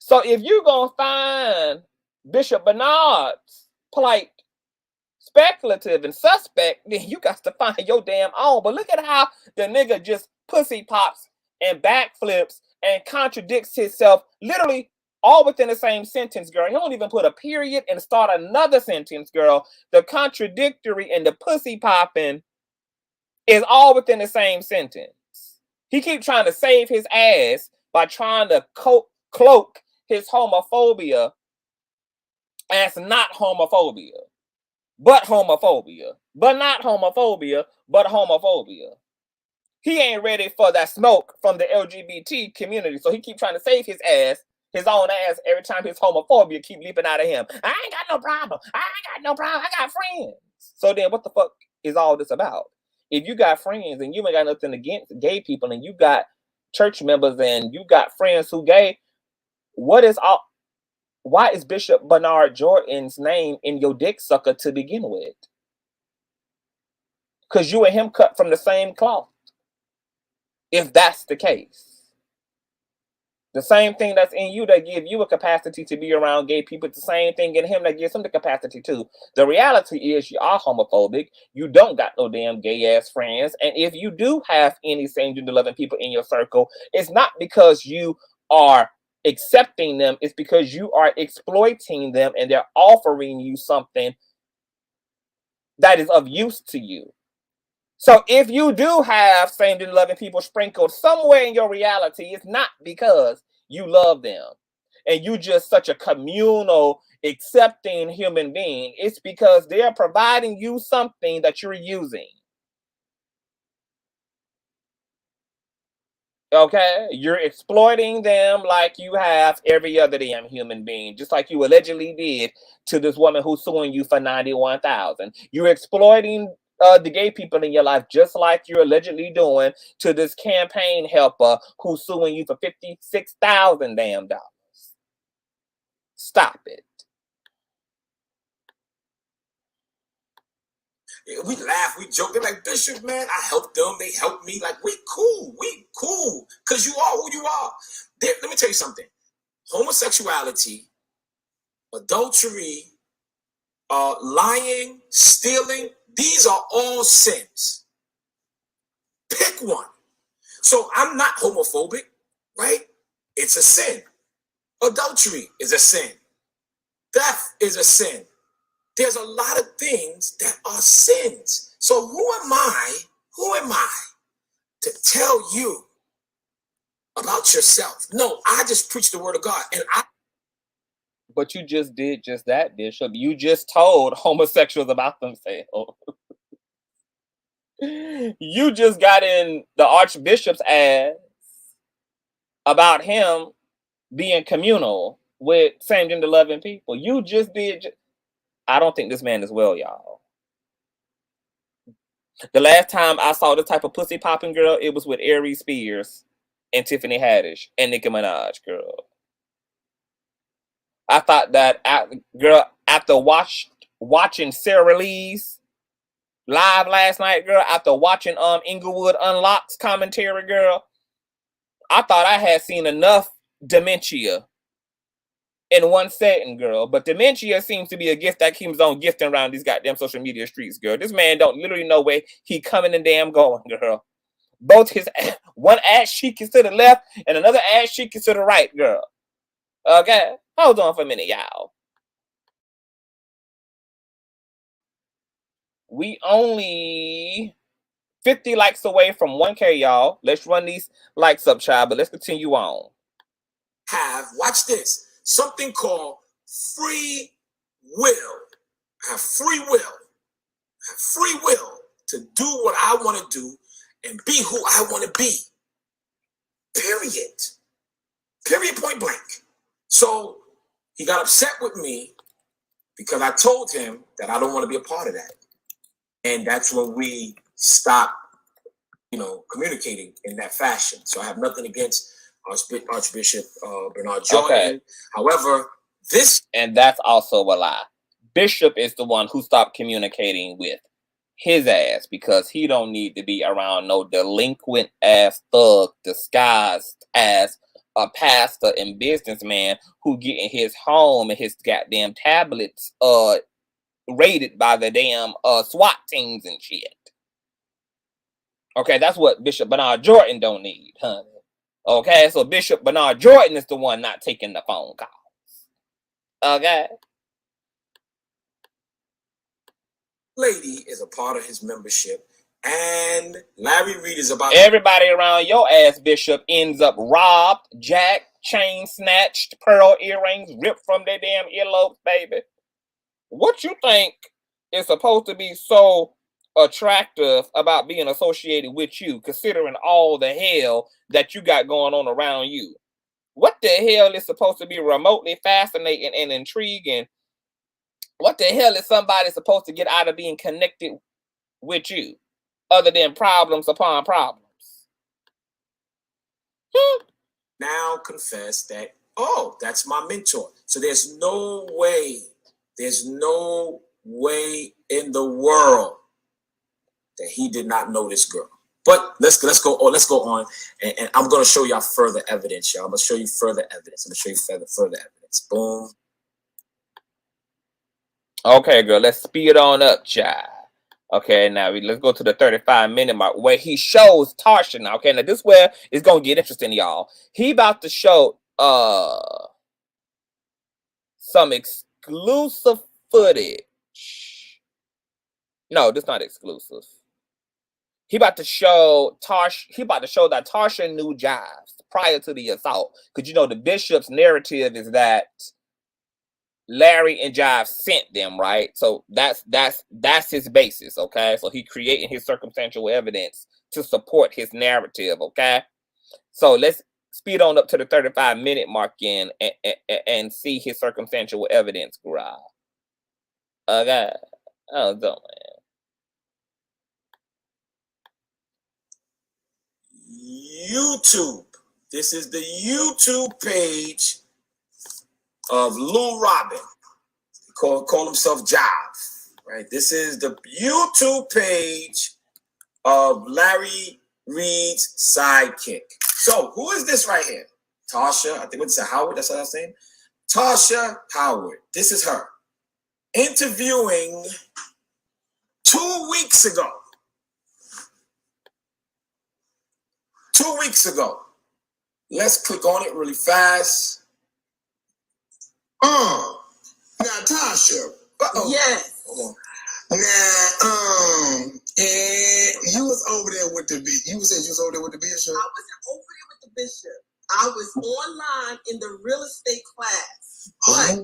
So if you're going to find Bishop Bernard's plight speculative and suspect, then you got to find your damn own. But look at how the nigga just pussy pops and backflips and contradicts himself literally all within the same sentence, girl. He don't even put a period and start another sentence, girl. The contradictory and the pussy popping is all within the same sentence. He keeps trying to save his ass by trying to cloak his homophobia as not homophobia, but homophobia, but not homophobia, but homophobia. He ain't ready for that smoke from the LGBT community, so he keep trying to save his ass, his own ass, every time his homophobia keep leaping out of him. I ain't got no problem. I ain't got no problem. I got friends. So then what the fuck is all this about? If you got friends and you ain't got nothing against gay people and you got church members and you got friends who gay, why is Bishop Bernard Jordan's name in your dick sucker to begin with? Because you and him cut from the same cloth. If that's the case. The same thing that's in you that give you a capacity to be around gay people, it's the same thing in him that gives him the capacity too. The reality is you are homophobic. You don't got no damn gay ass friends. And if you do have any same gender loving people in your circle, it's not because you are accepting them, it's because you are exploiting them and they're offering you something that is of use to you. So if you do have same gender loving people sprinkled somewhere in your reality, it's not because you love them and you just such a communal, accepting human being. It's because they're providing you something that you're using. Okay? You're exploiting them like you have every other damn human being, just like you allegedly did to this woman who's suing you for $91,000. You're exploiting the gay people in your life, just like you're allegedly doing to this campaign helper who's suing you for $56,000 damn dollars. Stop it. We laugh, we joke. They're like, Bishop, man, I helped them. They helped me. Like, we cool. Because you are who you are. Let me tell you something. Homosexuality, adultery, lying, stealing, these are all sins. Pick one. So I'm not homophobic, right? It's a sin. Adultery is a sin. Theft is a sin. There's a lot of things that are sins. So who am I to tell you about yourself? No, I just preach the word of God. But you just did just that, Bishop. You just told homosexuals about themselves. You just got in the Archbishop's ass about him being communal with same gender loving people. You just did. I don't think this man is well, y'all. The last time I saw this type of pussy popping girl, it was with Aries Spears and Tiffany Haddish and Nicki Minaj, girl. I thought that, girl, after watching Sarah Lee's live last night, girl, after watching Inglewood Unlocked's commentary, girl, I thought I had seen enough dementia in one setting, girl. But dementia seems to be a gift that keeps on gifting around these goddamn social media streets, girl. This man don't literally know where he coming and damn going, girl. Both his one ass cheek is to the left and another ass cheek is to the right, girl. Okay? Hold on for a minute, y'all. We only 50 likes away from 1K, y'all. Let's run these likes up, child, but let's continue on. Watch this, something called free will. I have free will. I have free will to do what I want to do and be who I want to be. Period. Period, point blank. So he got upset with me because I told him that I don't want to be a part of that. And that's when we stopped, communicating in that fashion. So I have nothing against Archbishop Bernard Jordan. Okay. However, and that's also a lie. Bishop is the one who stopped communicating with his ass because he don't need to be around no delinquent ass thug disguised as a pastor and businessman who getting his home and his goddamn tablets raided by the damn SWAT teams and shit. Okay, that's what Bishop Bernard Jordan don't need, honey. Okay, so Bishop Bernard Jordan is the one not taking the phone calls. Okay. Lady is a part of his membership, and Larry Reid is about everybody around your ass, Bishop, ends up robbed, jacked, chain snatched, pearl earrings ripped from their damn earlobes, baby. What you think is supposed to be so attractive about being associated with you, considering all the hell that you got going on around you? What the hell is supposed to be remotely fascinating and intriguing? What the hell is somebody supposed to get out of being connected with you, other than problems upon problems? Now confess that, oh, that's my mentor. So there's no way in the world that he did not know this girl. But let's go on, and I'm going to show y'all further evidence, y'all. I'm going to show you further evidence. I'm going to show you further evidence. Boom. Okay, girl, let's speed on up, child. Okay, now let's go to the 35-minute mark where he shows Tarsha now. Okay, now this where it's gonna get interesting, y'all. He about to show some exclusive footage. No, this not exclusive. He about to show Tarsha. He about to show that Tarsha knew Jives prior to the assault, because you know the bishop's narrative is that Larry and Jives sent them, right? So that's his basis, okay? So he creating his circumstantial evidence to support his narrative, okay? So let's speed on up to the 35-minute mark in and see his circumstantial evidence, girl. Okay. Oh, don't, man. YouTube. This is the YouTube page of Lil Robin. He call himself Jives, right? This is the YouTube page of Larry Reid's sidekick. So who is this right here? Tasha, I think what's it, Howard? That's what I was saying. Tasha Howard. This is her interviewing 2 weeks ago. 2 weeks ago. Let's click on it really fast. Now Tasha. Yes. Hold on. Now, and you was over there with the bishop. You said you was over there with the bishop? I wasn't over there with the bishop. I was online in the real estate class. But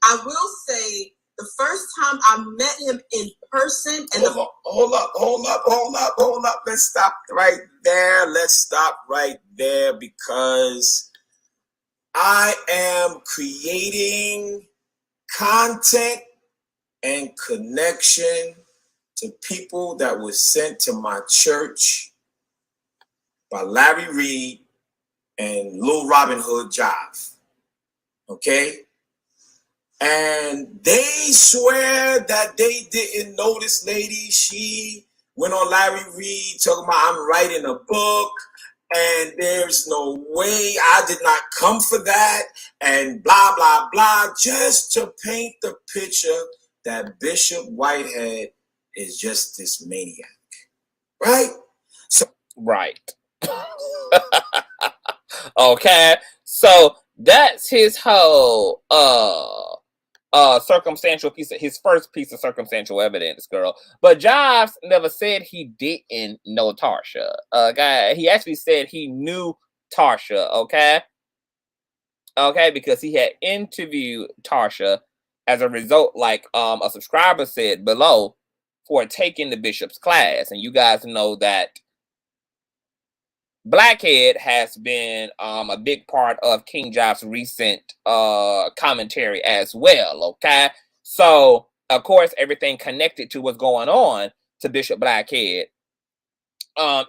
I will say the first time I met him in person, and hold up. Let's stop right there because I am creating content and connection to people that was sent to my church by Larry Reid and Lil Robin Hood Jive. Okay? And they swear that they didn't know this lady. She went on Larry Reid talking about I'm writing a book and there's no way, I did not come for that, and blah, blah, blah, just to paint the picture that Bishop Whitehead is just this maniac. Right? So, right. Okay. So that's his whole circumstantial piece of his first piece of circumstantial evidence, girl. But Jives never said he didn't know Tarsha. Okay, he actually said he knew Tarsha. Okay, because he had interviewed Tarsha as a result, like a subscriber said below, for taking the bishop's class. And you guys know that Blackhead has been a big part of King Jives' recent commentary as well, okay? So, of course, everything connected to what's going on to Bishop Blackhead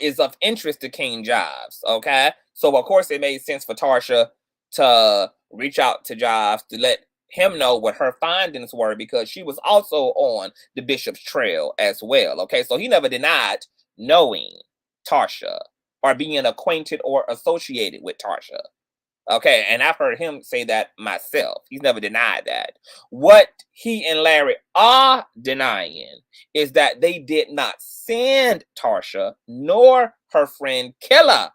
is of interest to King Jives, okay? So, of course, it made sense for Tarsha to reach out to Jives to let him know what her findings were, because she was also on the bishop's trail as well, okay? So, he never denied knowing Tarsha or being acquainted or associated with Tarsha. Okay, and I've heard him say that myself. He's never denied that. What he and Larry are denying is that they did not send Tarsha nor her friend Killer,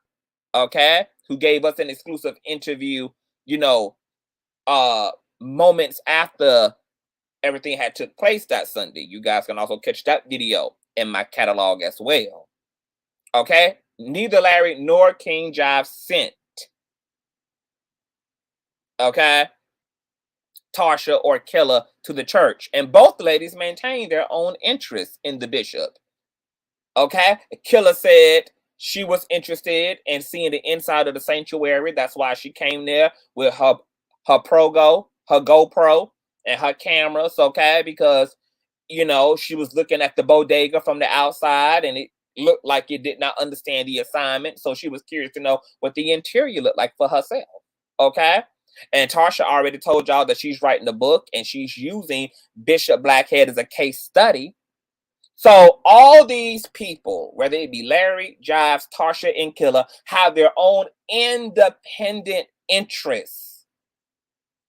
okay, who gave us an exclusive interview, you know, moments after everything had took place that Sunday. You guys can also catch that video in my catalog as well. Okay, neither Larry nor King Jives sent, okay, Tarsha or Killer to the church, and both ladies maintained their own interest in the bishop. Okay, Killer said she was interested in seeing the inside of the sanctuary. That's why she came there with her GoPro, and her cameras. Okay, because you know she was looking at the bodega from the outside, and it looked like it did not understand the assignment. So she was curious to know what the interior looked like for herself. Okay. And Tarsha already told y'all that she's writing a book and she's using Bishop Blackhead as a case study. So all these people, whether it be Larry, Jives, Tarsha, and Killer, have their own independent interests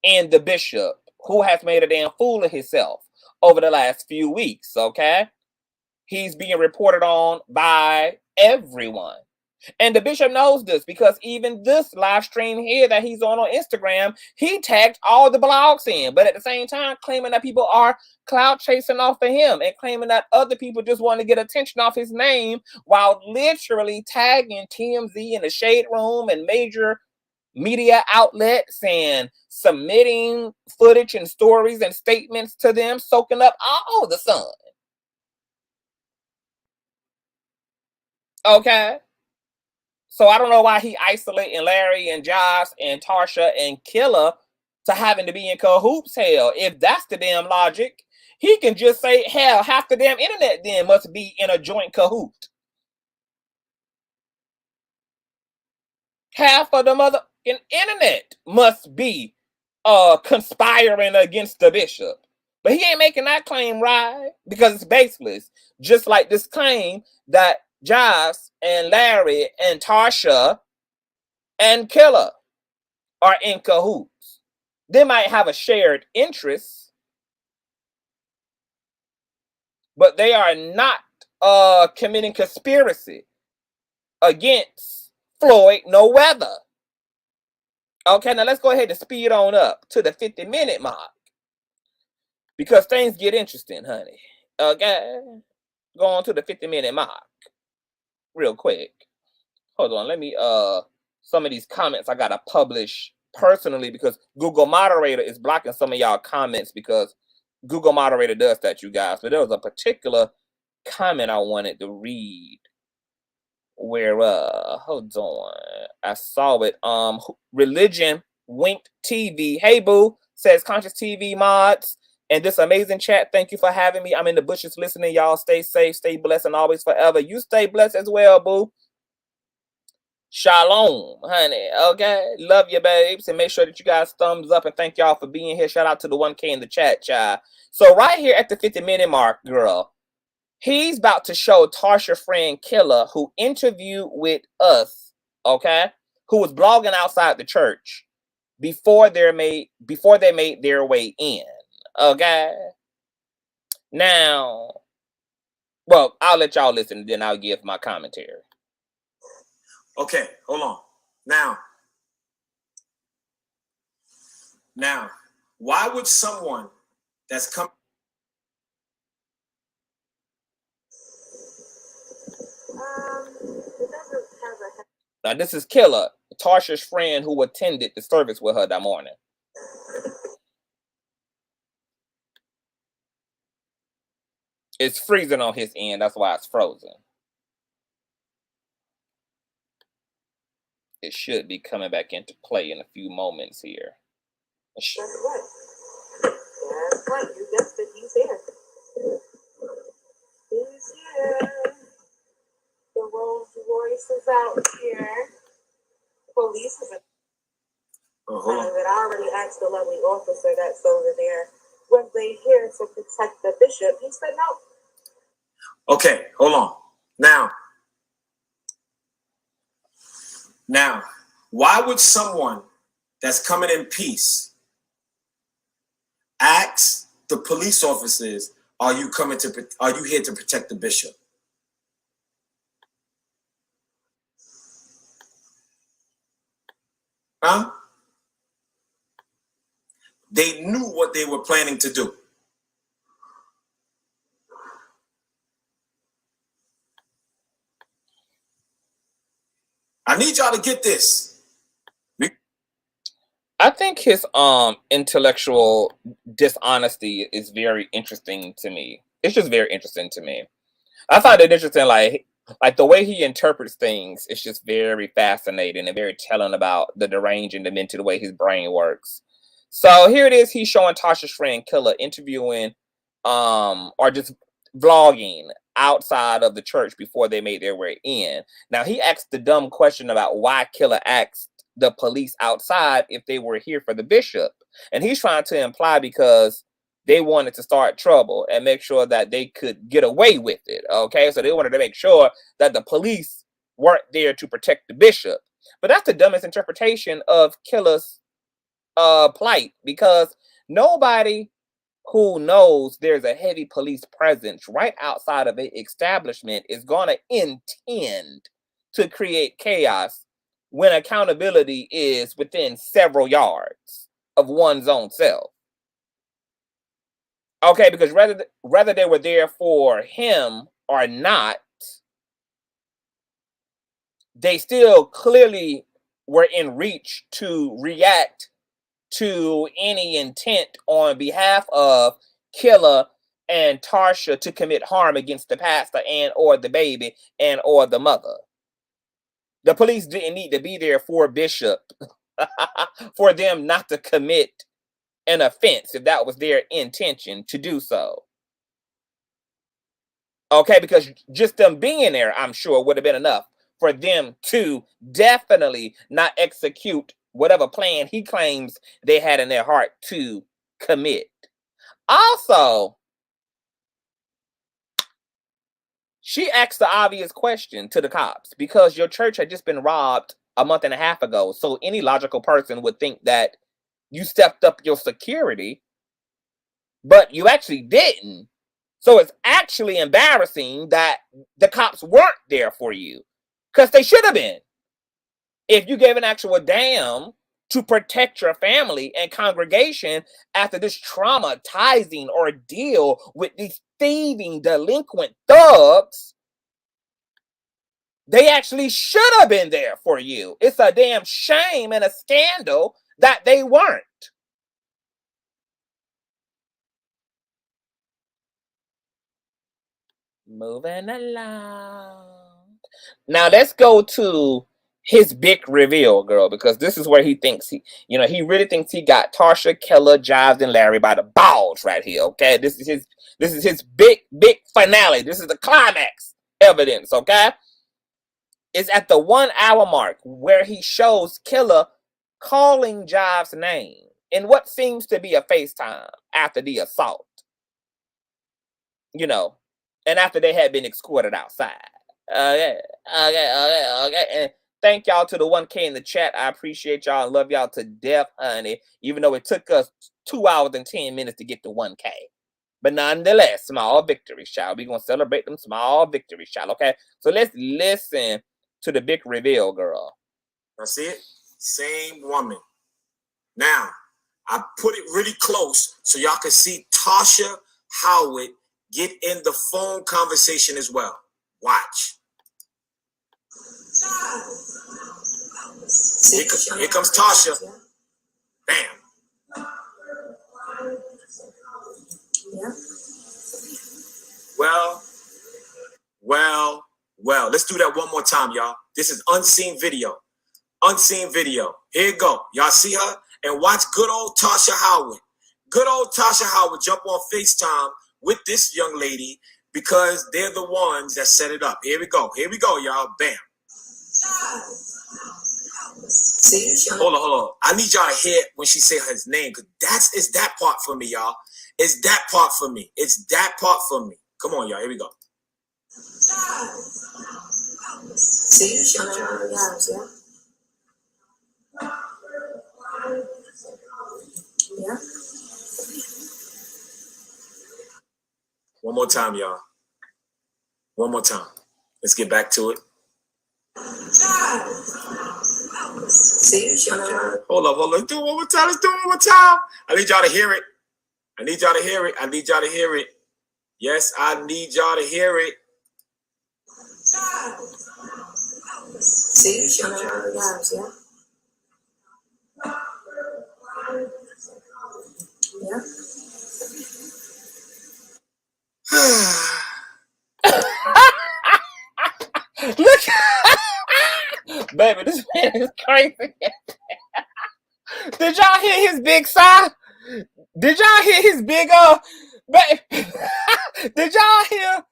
in the bishop, who has made a damn fool of himself over the last few weeks, okay? He's being reported on by everyone. And the bishop knows this because even this live stream here that he's on Instagram, he tagged all the blogs in, but at the same time claiming that people are clout chasing off of him and claiming that other people just want to get attention off his name while literally tagging TMZ in the Shade Room and major media outlets and submitting footage and stories and statements to them, soaking up all the sun. Okay. So I don't know why he isolating Larry and Jives and Tarsha and Killer to having to be in cahoots. Hell, if that's the damn logic, he can just say, hell, half the damn internet then must be in a joint cahoot. Half of the motherfucking internet must be conspiring against the bishop. But he ain't making that claim right because it's baseless. Just like this claim that Jives and Larry and Tarsha and Killer are in cahoots. They might have a shared interest, but they are not committing conspiracy against Floyd Mayweather. Okay, now let's go ahead and speed on up to the 50-minute mark because things get interesting, honey. Okay, go on to the 50-minute mark real quick. Hold on, let me some of these comments I gotta publish personally because Google Moderator is blocking some of y'all comments because Google Moderator does that, you guys. But there was a particular comment I wanted to read where hold on, I saw it. Religion Winked TV. Hey boo, says Consciouztv mods and this amazing chat. Thank you for having me. I'm in the bushes listening. Y'all stay safe, stay blessed, and always forever. You stay blessed as well, boo. Shalom, honey. Okay, love you, babes, and make sure that you guys thumbs up and thank y'all for being here. Shout out to the 1K in the chat, child. So right here at the 50-minute mark, girl, he's about to show Tarsha friend Killer, who interviewed with us, okay, who was blogging outside the church before they made their way in. Okay. Now, well, I'll let y'all listen, and then I'll give my commentary. Okay, hold on. Now, why would someone that's come? Now, this is Killer, Tarsha's friend who attended the service with her that morning. It's freezing on his end. That's why it's frozen. It should be coming back into play in a few moments here. That's right. That's right. You guessed it. He's here. He's here. The Rolls Royce is out here. Police is that I already asked the lovely officer that's over there, were they here to protect the bishop? He said no. Okay, hold on. Now, why would someone that's coming in peace. Ask the police officers, are you here to protect the bishop? Huh? They knew what they were planning to do. I need y'all to get this. I think his intellectual dishonesty is very interesting to me. It's just very interesting to me. I find it interesting, like the way he interprets things is just very fascinating and very telling about the deranged and demented way his brain works. So here it is, he's showing Tasha's friend Killer interviewing or just vlogging outside of the church before they made their way in. Now he asked the dumb question about why Killer asked the police outside if they were here for the bishop, and he's trying to imply because they wanted to start trouble and make sure that they could get away with it. Okay, so they wanted to make sure that the police weren't there to protect the bishop. But that's the dumbest interpretation of Killer's plight, because nobody who knows there's a heavy police presence right outside of an establishment is going to intend to create chaos when accountability is within several yards of one's own self. Okay, because whether they were there for him or not, they still clearly were in reach to react to any intent on behalf of Killer and Tarsha to commit harm against the pastor and or the baby and or the mother. The police didn't need to be there for Bishop for them not to commit an offense if that was their intention to do so. Okay, because just them being there, I'm sure, would have been enough for them to definitely not execute whatever plan he claims they had in their heart to commit. Also, she asked the obvious question to the cops, because your church had just been robbed a month and a half ago. So any logical person would think that you stepped up your security, but you actually didn't. So it's actually embarrassing that the cops weren't there for you, because they should have been. If you gave an actual damn to protect your family and congregation after this traumatizing ordeal with these thieving delinquent thugs, they actually should have been there for you. It's a damn shame and a scandal that they weren't. Moving along. Now let's go to his big reveal, girl, because this is where he thinks he really thinks he got Tarsha, Keller, Jives, and Larry by the balls right here. Okay, this is his big finale. This is the climax evidence. Okay, it's at the 1 hour mark where he shows Killer calling Jives' name in what seems to be a FaceTime after the assault. And after they had been escorted outside. Okay. And thank y'all to the 1K in the chat. I appreciate y'all and love y'all to death, honey. Even though it took us 2 hours and 10 minutes to get to 1K. But nonetheless, small victories, child. We're going to celebrate them small victories, child. Okay? So let's listen to the big reveal, girl. That's it. Same woman. Now, I put it really close so y'all can see Tasha Howard get in the phone conversation as well. Watch. Here comes Tasha. Bam. Well. Let's do that one more time, y'all. This is unseen video. Unseen video. Here you go. Y'all see her? And watch good old Tasha Howard. Good old Tasha Howard jump on FaceTime with this young lady, because they're the ones that set it up. Here we go, y'all. Bam. Hold on. I need y'all to hear when she say his name, because it's that part for me, y'all. It's that part for me. Come on, y'all. Here we go. One more time, y'all. One more time. Let's get back to it. See, Hold up. Let's do it one more time. Let's do it one more time. I need y'all to hear it. I need y'all to hear it. I need y'all to hear it. Yes, I need y'all to hear it. see, yeah. Look, baby, this man is crazy. Did y'all hear his big sigh? Did y'all hear his big did y'all hear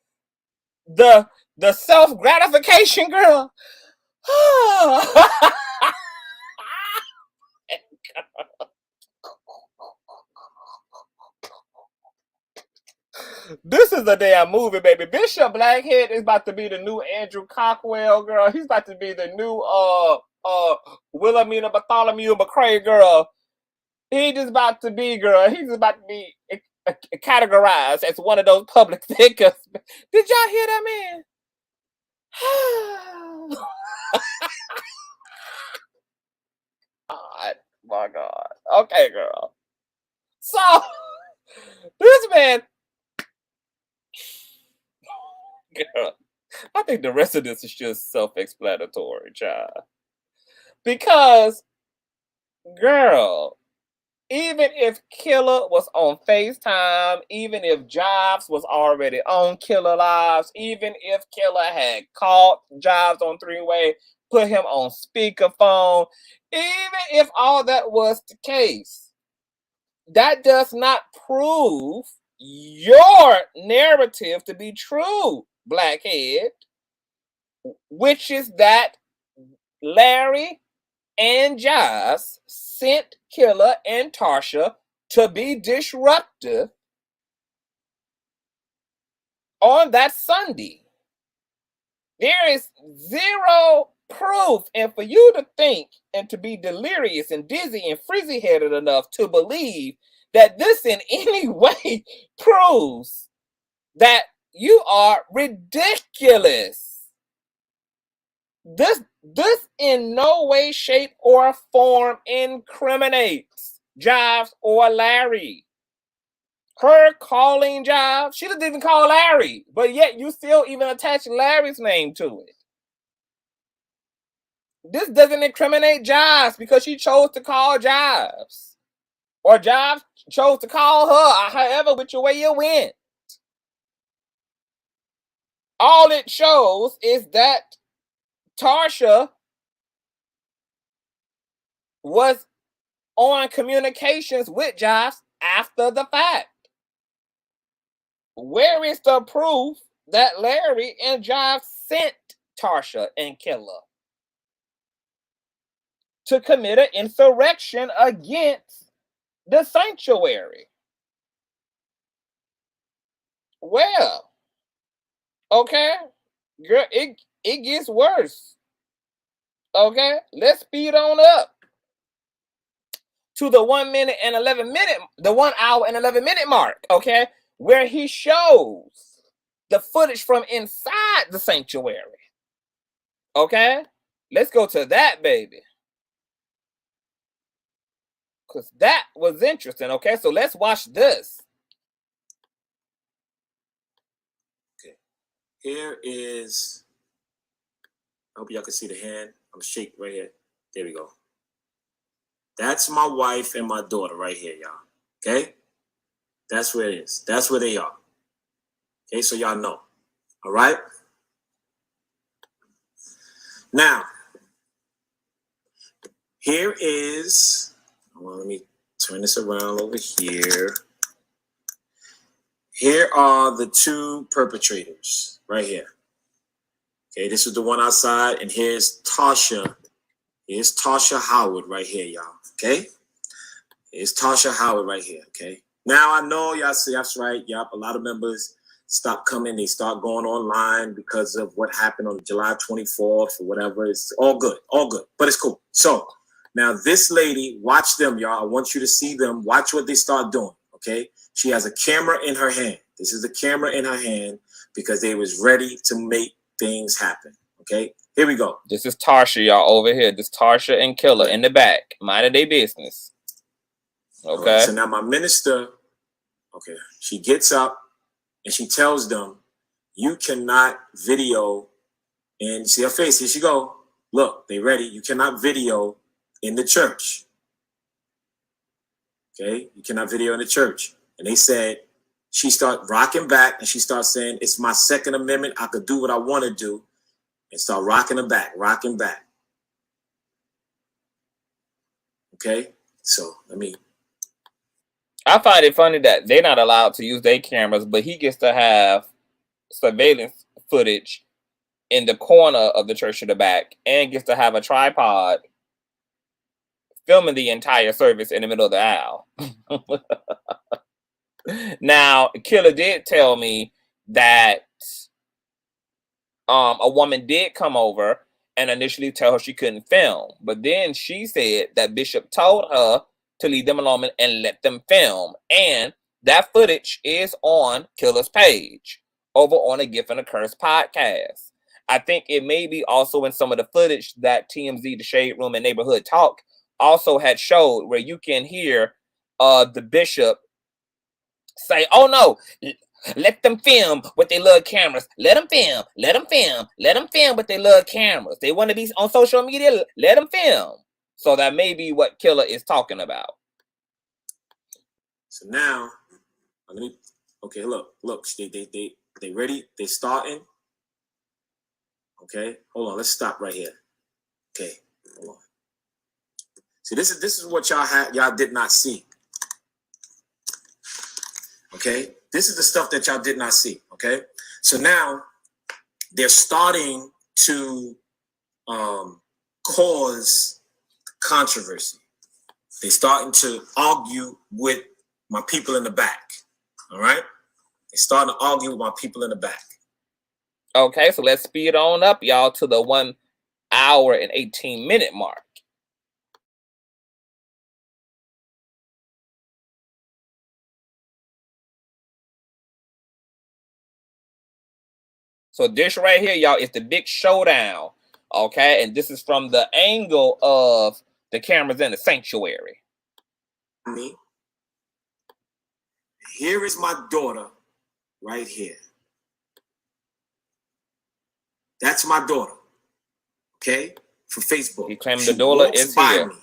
the self-gratification, girl? This is a damn movie, baby. Bishop Blackhead is about to be the new Andrew Cockwell, girl. He's about to be the new Wilhelmina Bartholomew McCrae, girl. He just about to be, girl. He's about to be categorized as one of those public thinkers. Did y'all hear that man? God, my God. Okay, girl. So this man, girl, I think the rest of this is just self-explanatory, child. Because, girl, even if Killer was on FaceTime, even if Jives was already on Killer Lives, even if Killer had called Jives on three-way, put him on speakerphone, even if all that was the case, that does not prove your narrative to be true, Blackhead, which is that Larry and Jives sent Killer and Tarsha to be disruptive on that Sunday. There is zero proof, and for you to think and to be delirious and dizzy and frizzy-headed enough to believe that this in any way proves that you are ridiculous. This in no way, shape, or form incriminates Jives or Larry. Her calling Jives, she doesn't even call Larry, but yet you still even attach Larry's name to it. This doesn't incriminate Jives because she chose to call Jives. Or Jives chose to call her, or however, which way you went. All it shows is that Tarsha was on communications with Jives after the fact. Where is the proof that Larry and Jives sent Tarsha and Killer to commit an insurrection against the sanctuary? Well, okay, girl, it gets worse. Okay, let's speed on up to the 1 minute and 11 minute, the 1 hour and 11 minute mark, okay, where he shows the footage from inside the sanctuary. Okay, let's go to that, baby, because that was interesting. Okay, so let's watch this. Okay, here is, I hope y'all can see the hand. I'm shaking right here. There we go. That's my wife and my daughter right here, y'all. Okay? That's where it is. That's where they are. Okay, so y'all know. All right? Now, here is, well, let me turn this around over here. Here are the two perpetrators right here. Okay, this is the one outside, and here's Tasha. Here's Tasha Howard right here, y'all. Okay? Here's Tasha Howard right here, okay? Now, I know y'all see, that's right. Yep, a lot of members stop coming. They start going online because of what happened on July 24th or whatever. It's all good, but it's cool. So, now this lady, watch them, y'all. I want you to see them. Watch what they start doing, okay? She has a camera in her hand. This is the camera in her hand because they was ready to make things happen. Okay, here we go. This is Tarsha, y'all, over here. This Tarsha and Killer in the back, minding their business. Okay. Right, so now my minister, okay, she gets up and she tells them, you cannot video, and see her face, here she go. Look, they ready. You cannot video in the church. Okay, you cannot video in the church. And they said, she start rocking back and she starts saying, it's my Second Amendment. I could do what I want to do. And start rocking her back, rocking back. Okay, so I find it funny that they're not allowed to use their cameras, but he gets to have surveillance footage in the corner of the church in the back and gets to have a tripod filming the entire service in the middle of the aisle. Now, Killer did tell me that a woman did come over and initially tell her she couldn't film, but then she said that Bishop told her to leave them alone and let them film, and that footage is on Killer's page over on a Gift and a Curse podcast. I think it may be also in some of the footage that TMZ, The Shade Room, and Neighborhood Talk also had showed, where you can hear the bishop say, oh no, let them film with their little cameras. Let them film. Let them film. Let them film with their little cameras. They want to be on social media. Let them film. So that may be what Killer is talking about. So now, okay, look, they ready. They starting. Okay, hold on. Let's stop right here. Okay, hold on. See, this is what y'all did not see. Okay, this is the stuff that y'all did not see. Okay, so now they're starting to cause controversy. They're starting to argue with my people in the back. All right, they're starting to argue with my people in the back. Okay, so let's speed on up, y'all, to the 1 hour and 18-minute mark. So this right here, y'all, is the big showdown. Okay, and this is from the angle of the cameras in the sanctuary. Me. Here is my daughter right here. That's my daughter. Okay? For Facebook. He claimed the daughter is here. Me.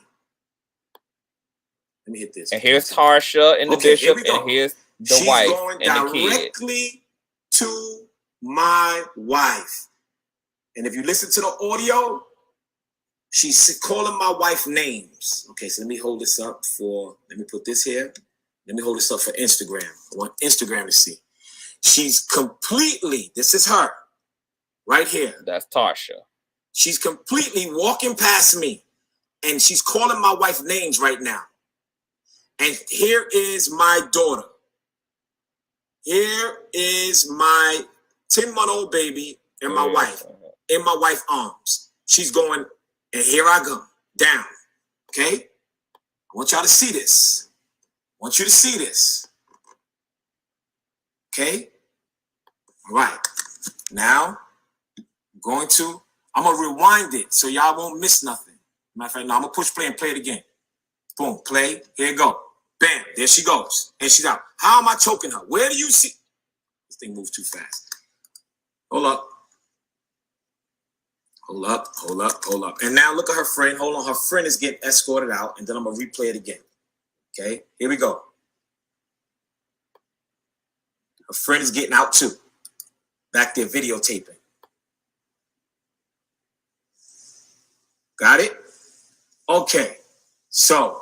Let me hit this. And here's Tarsha and the bishop, and here's the wife going and the kid. Directly to my wife. And if you listen to the audio, she's calling my wife names. Okay, so let me hold this up let me put this here. Let me hold this up for Instagram. I want Instagram to see. She's completely, this is her, right here. That's Tarsha. She's completely walking past me, and she's calling my wife names right now. And here is my daughter. Here is my 10-month-old baby and my wife in my wife's arms. She's going, and here I go, down. Okay? I want y'all to see this. I want you to see this. Okay? All right. Now, I'm going to rewind it so y'all won't miss nothing. Matter of fact, no, I'm going to push play and play it again. Boom, play. Here you go. Bam, there she goes. And she's out. How am I choking her? Where do you see? This thing moves too fast. Hold up. Hold up, hold up, hold up. And now look at her friend. Hold on, her friend is getting escorted out, and then I'm going to replay it again. Okay, here we go. Her friend is getting out too. Back there videotaping. Got it? Okay, so.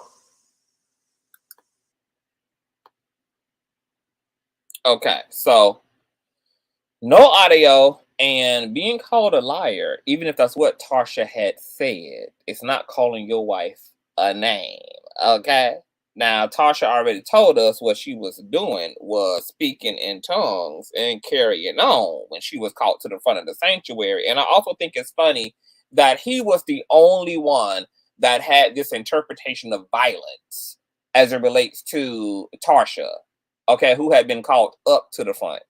Okay, so no audio and being called a liar, even if that's what Tarsha had said, it's not calling your wife a name. Okay? Now, Tarsha already told us what she was doing was speaking in tongues and carrying on when she was called to the front of the sanctuary. And I also think it's funny that he was the only one that had this interpretation of violence as it relates to Tarsha. okay, who had been called up to the front.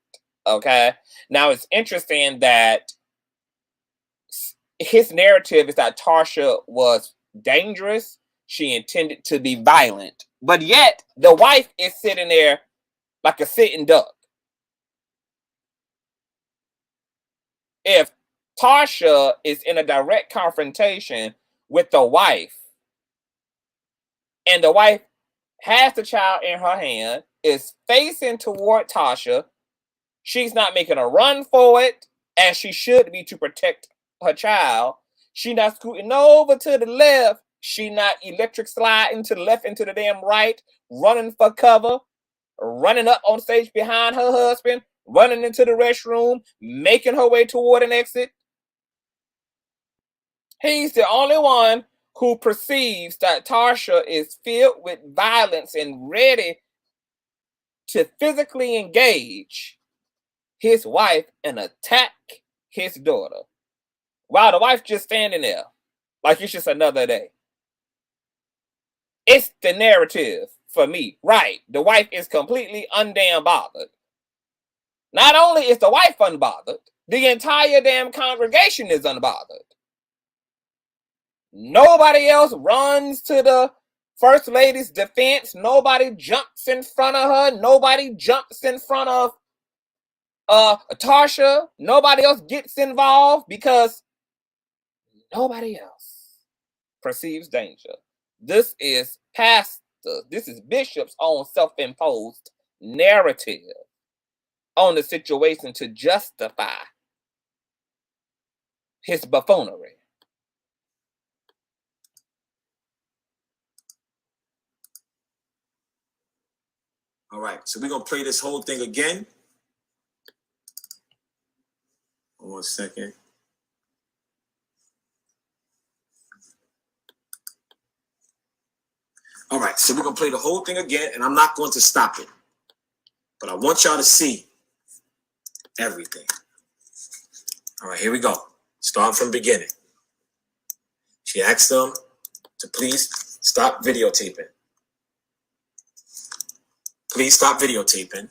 Okay. Now it's interesting that his narrative is that Tarsha was dangerous. She intended to be violent, but yet the wife is sitting there like a sitting duck. If Tarsha is in a direct confrontation with the wife, and the wife has the child in her hand, is facing toward Tarsha, she's not making a run for it, as she should be to protect her child. She not scooting over to the left. She not electric sliding to the left and to the damn right, running for cover, running up on stage behind her husband, running into the restroom, making her way toward an exit. He's the only one who perceives that Tarsha is filled with violence and ready to physically engage his wife and attack his daughter, while the wife just standing there like it's just another day. It's the narrative for me, right? The wife is completely undamn bothered. Not only is the wife unbothered, the entire damn congregation is unbothered. Nobody else runs to the First Lady's defense. Nobody jumps in front of her. Nobody jumps in front of Tarsha. Nobody else gets involved because nobody else perceives danger. This is Bishop's own self-imposed narrative on the situation to justify his buffoonery. All right, so we're going to play this whole thing again. 1 second. All right, so we're going to play the whole thing again, and I'm not going to stop it. But I want y'all to see everything. All right, here we go. Start from the beginning. She asked them to please stop videotaping. Please stop videotaping.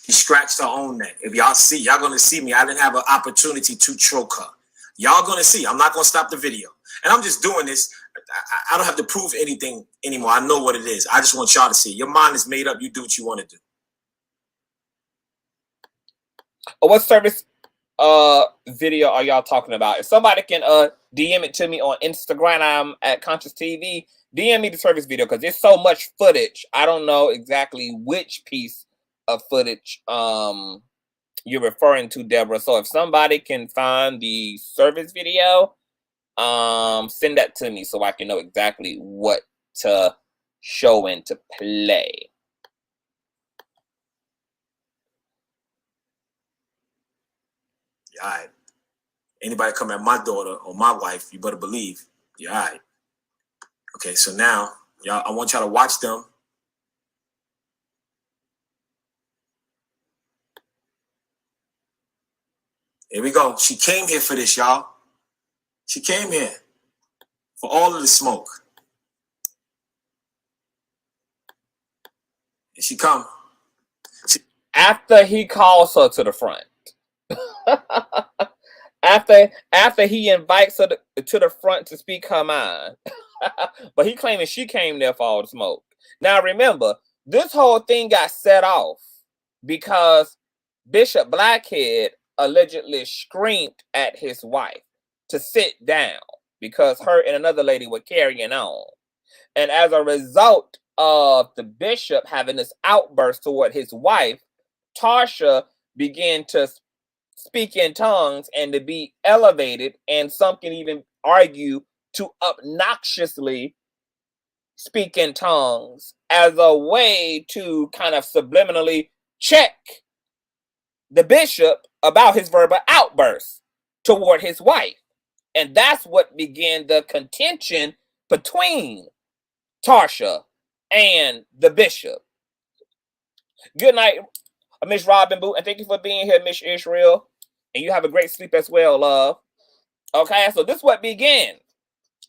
She scratched her own neck. If y'all see, y'all going to see me. I didn't have an opportunity to choke her. Y'all going to see. I'm not going to stop the video. And I'm just doing this. I don't have to prove anything anymore. I know what it is. I just want y'all to see. Your mind is made up. You do what you want to do. What service video are y'all talking about? If somebody can DM it to me on Instagram at Consciouztv, DM me the service video, because there's so much footage. I don't know exactly which piece of footage you're referring to, Deborah. So if somebody can find the service video, send that to me so I can know exactly what to show and to play. All right. Anybody come at my daughter or my wife, you better believe you're all right. Okay, so now, y'all, I want y'all to watch them. Here we go. She came here for this, y'all. She came here for all of the smoke. And she come. After he calls her to the front. after he invites her to the front to speak her mind. But he claiming she came there for all the smoke. Now remember, this whole thing got set off because Bishop Blackhead allegedly screamed at his wife to sit down because her and another lady were carrying on. And as a result of the bishop having this outburst toward his wife, Tarsha began to speak in tongues and to be elevated, and some can even argue to obnoxiously speak in tongues as a way to kind of subliminally check the bishop about his verbal outbursts toward his wife. And that's what began the contention between Tarsha and the bishop. Good night, Miss Robin Boo, and thank you for being here, Miss Israel. And you have a great sleep as well, love. Okay, so this is what began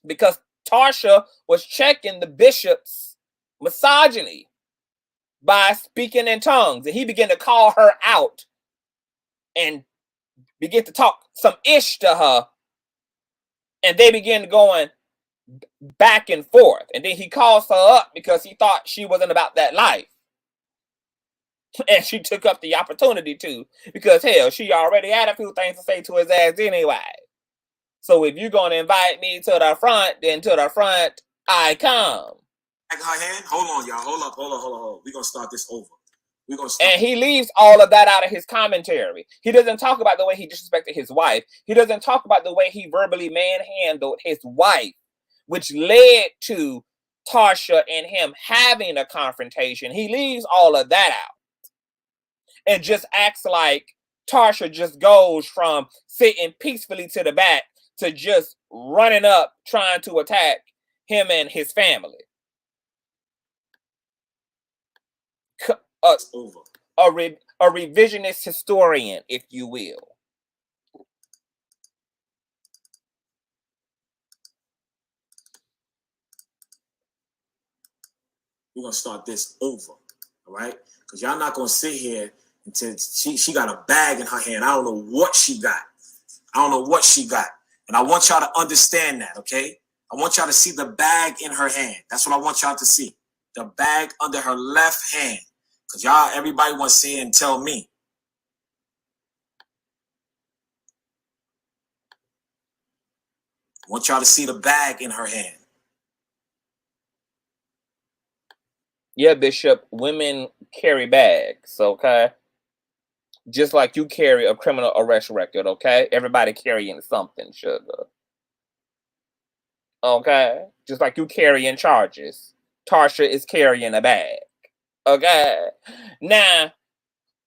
because Tarsha was checking the bishop's misogyny by speaking in tongues, and he began to call her out and begin to talk some ish to her, and they began going back and forth. And then he calls her up because he thought she wasn't about that life. And she took up the opportunity to, because hell, she already had a few things to say to his ass anyway. So if you're going to invite me to the front, then to the front I come. Her hand? Hold on, y'all. Hold up. We're going to start this over. And he leaves all of that out of his commentary. He doesn't talk about the way he disrespected his wife. He doesn't talk about the way he verbally manhandled his wife, which led to Tarsha and him having a confrontation. He leaves all of that out and just acts like Tarsha just goes from sitting peacefully to the back to just running up trying to attack him and his family. A revisionist historian, if you will. We're going to start this over, all right? Because y'all not going to sit here until she got a bag in her hand. I don't know what she got. And I want y'all to understand that, okay? I want y'all to see the bag in her hand. That's what I want y'all to see. The bag under her left hand. Because y'all, everybody wants to see and tell me. I want y'all to see the bag in her hand. Yeah, Bishop, women carry bags, okay? Just like you carry a criminal arrest record, okay? Everybody carrying something, sugar. Okay? Just like you carrying charges. Tarsha is carrying a bag. Okay? Now,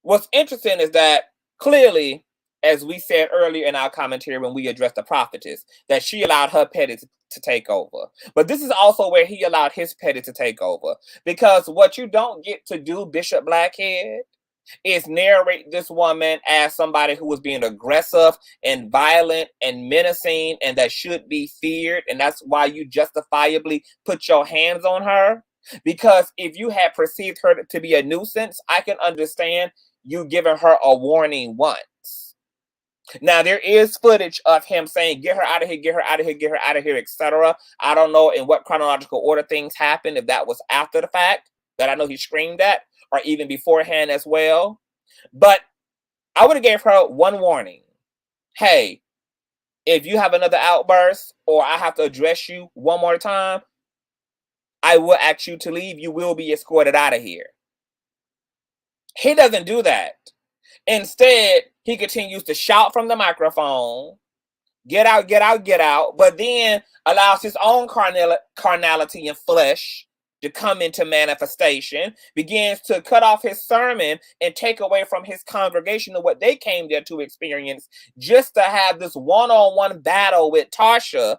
what's interesting is that clearly, as we said earlier in our commentary when we addressed the prophetess, that she allowed her petty to take over. But this is also where he allowed his petty to take over. Because what you don't get to do, Bishop Blackhead, is narrate this woman as somebody who was being aggressive and violent and menacing and that should be feared. And that's why you justifiably put your hands on her. Because if you had perceived her to be a nuisance, I can understand you giving her a warning once. Now, there is footage of him saying, get her out of here, get her out of here, get her out of here, etc. I don't know in what chronological order things happened, if that was after the fact, that I know he screamed at, or even beforehand as well. But I would have gave her one warning. Hey, if you have another outburst or I have to address you one more time, I will ask you to leave. You will be escorted out of here. He doesn't do that. Instead, he continues to shout from the microphone, get out, get out, get out, but then allows his own carnality and flesh to come into manifestation, begins to cut off his sermon and take away from his congregation of what they came there to experience, just to have this one-on-one battle with Tarsha.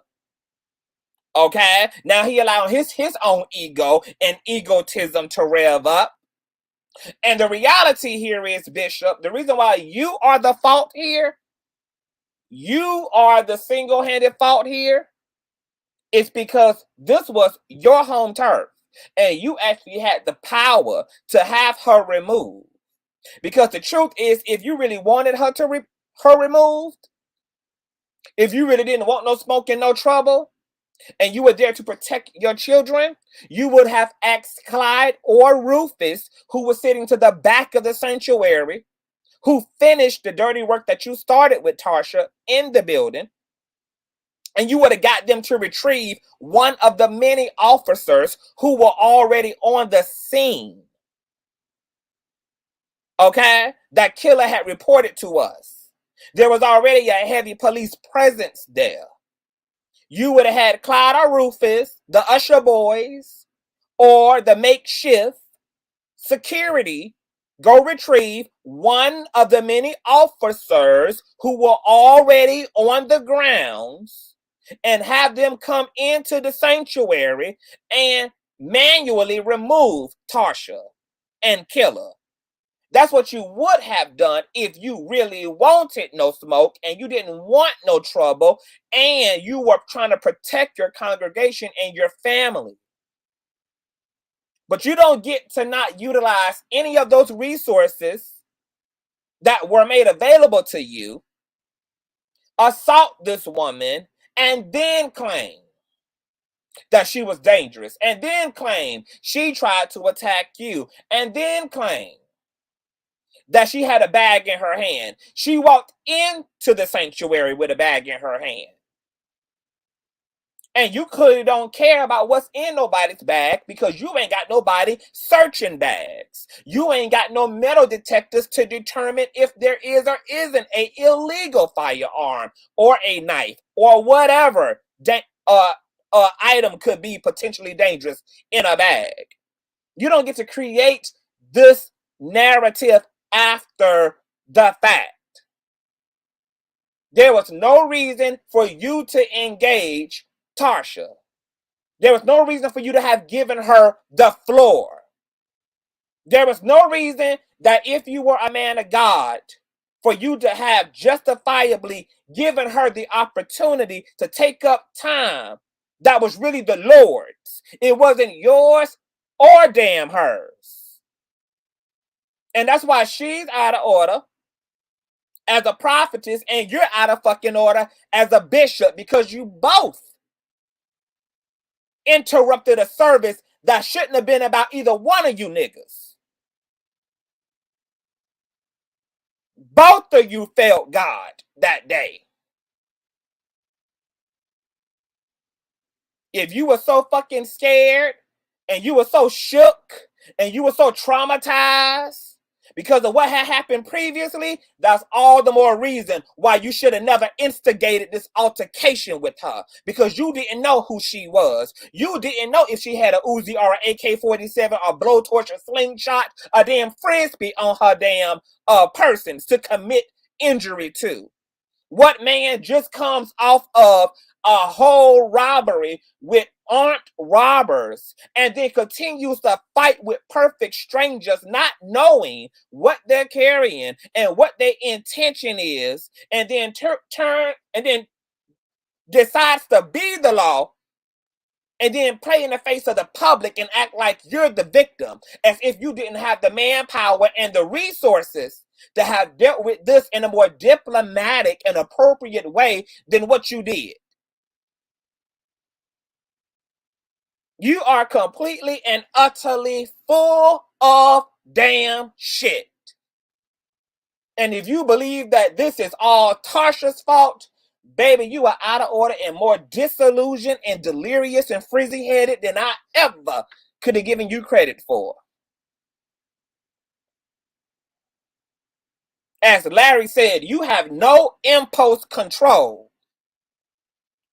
Okay, now he allowed his own ego and egotism to rev up. And the reality here is, Bishop, the reason why you are the fault here, you are the single-handed fault here, is because this was your home turf. And you actually had the power to have her removed. Because the truth is, if you really wanted her to her removed, if you really didn't want no smoke and no trouble, and you were there to protect your children, you would have asked Clyde or Rufus, who was sitting to the back of the sanctuary, who finished the dirty work that you started with Tarsha in the building, and you would have got them to retrieve one of the many officers who were already on the scene. Okay? That killer had reported to us. There was already a heavy police presence there. You would have had Clyde or Rufus, the usher boys, or the makeshift security go retrieve one of the many officers who were already on the grounds and have them come into the sanctuary and manually remove Tarsha and kill her. That's what you would have done if you really wanted no smoke and you didn't want no trouble and you were trying to protect your congregation and your family. But you don't get to not utilize any of those resources that were made available to you, assault this woman, and then claim that she was dangerous, and then claim she tried to attack you, and then claim that she had a bag in her hand. She walked into the sanctuary with a bag in her hand. And you clearly don't care about what's in nobody's bag because you ain't got nobody searching bags. You ain't got no metal detectors to determine if there is or isn't an illegal firearm or a knife or whatever item could be potentially dangerous in a bag. You don't get to create this narrative after the fact. There was no reason for you to engage Tarsha. There was no reason for you to have given her the floor. There was no reason that if you were a man of God, for you to have justifiably given her the opportunity to take up time that was really the Lord's. It wasn't yours or damn hers. And that's why she's out of order as a prophetess and you're out of fucking order as a bishop because you both interrupted a service that shouldn't have been about either one of you niggas. Both of you failed God that day. If you were so fucking scared and you were so shook and you were so traumatized because of what had happened previously, that's all the more reason why you should have never instigated this altercation with her, because you didn't know who she was. You didn't know if she had a Uzi or an AK-47 or blowtorch or slingshot, a damn frisbee on her damn persons to commit injury to. What man just comes off of a whole robbery with armed robbers and then continues to fight with perfect strangers, not knowing what they're carrying and what their intention is, and then turn and then decides to be the law and then play in the face of the public and act like you're the victim, as if you didn't have the manpower and the resources to have dealt with this in a more diplomatic and appropriate way than what you did. You are completely and utterly full of damn shit. And if you believe that this is all Tarsha's fault, baby, you are out of order and more disillusioned and delirious and frizzy-headed than I ever could have given you credit for. As Larry said, you have no impulse control.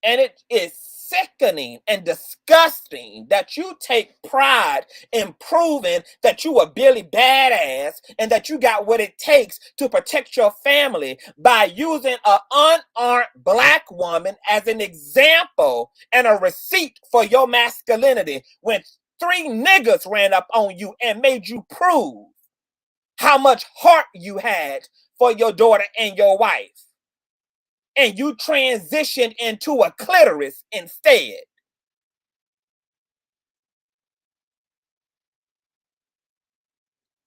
And it is sickening and disgusting that you take pride in proving that you a Billy Badass and that you got what it takes to protect your family by using an unarmed black woman as an example and a receipt for your masculinity when 3 niggas ran up on you and made you prove how much heart you had for your daughter and your wife. And you transitioned into a clitoris instead.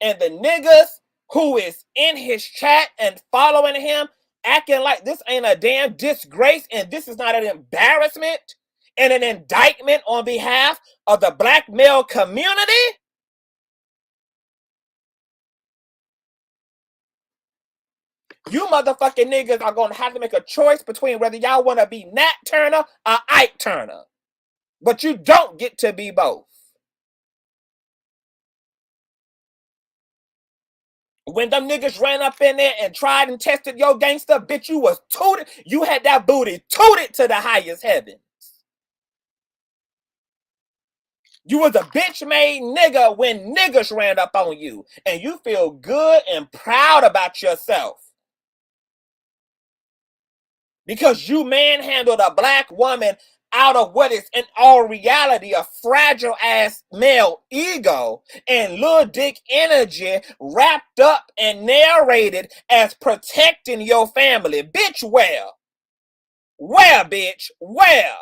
And the niggas who is in his chat and following him, acting like this ain't a damn disgrace and this is not an embarrassment and an indictment on behalf of the black male community. You motherfucking niggas are going to have to make a choice between whether y'all want to be Nat Turner or Ike Turner. But you don't get to be both. When them niggas ran up in there and tried and tested your gangster, bitch, you was tooted. You had that booty tooted to the highest heavens. You was a bitch-made nigga when niggas ran up on you. And you feel good and proud about yourself. Because you manhandled a black woman out of what is in all reality a fragile ass male ego and little dick energy wrapped up and narrated as protecting your family. Bitch, where? Where, bitch? Where?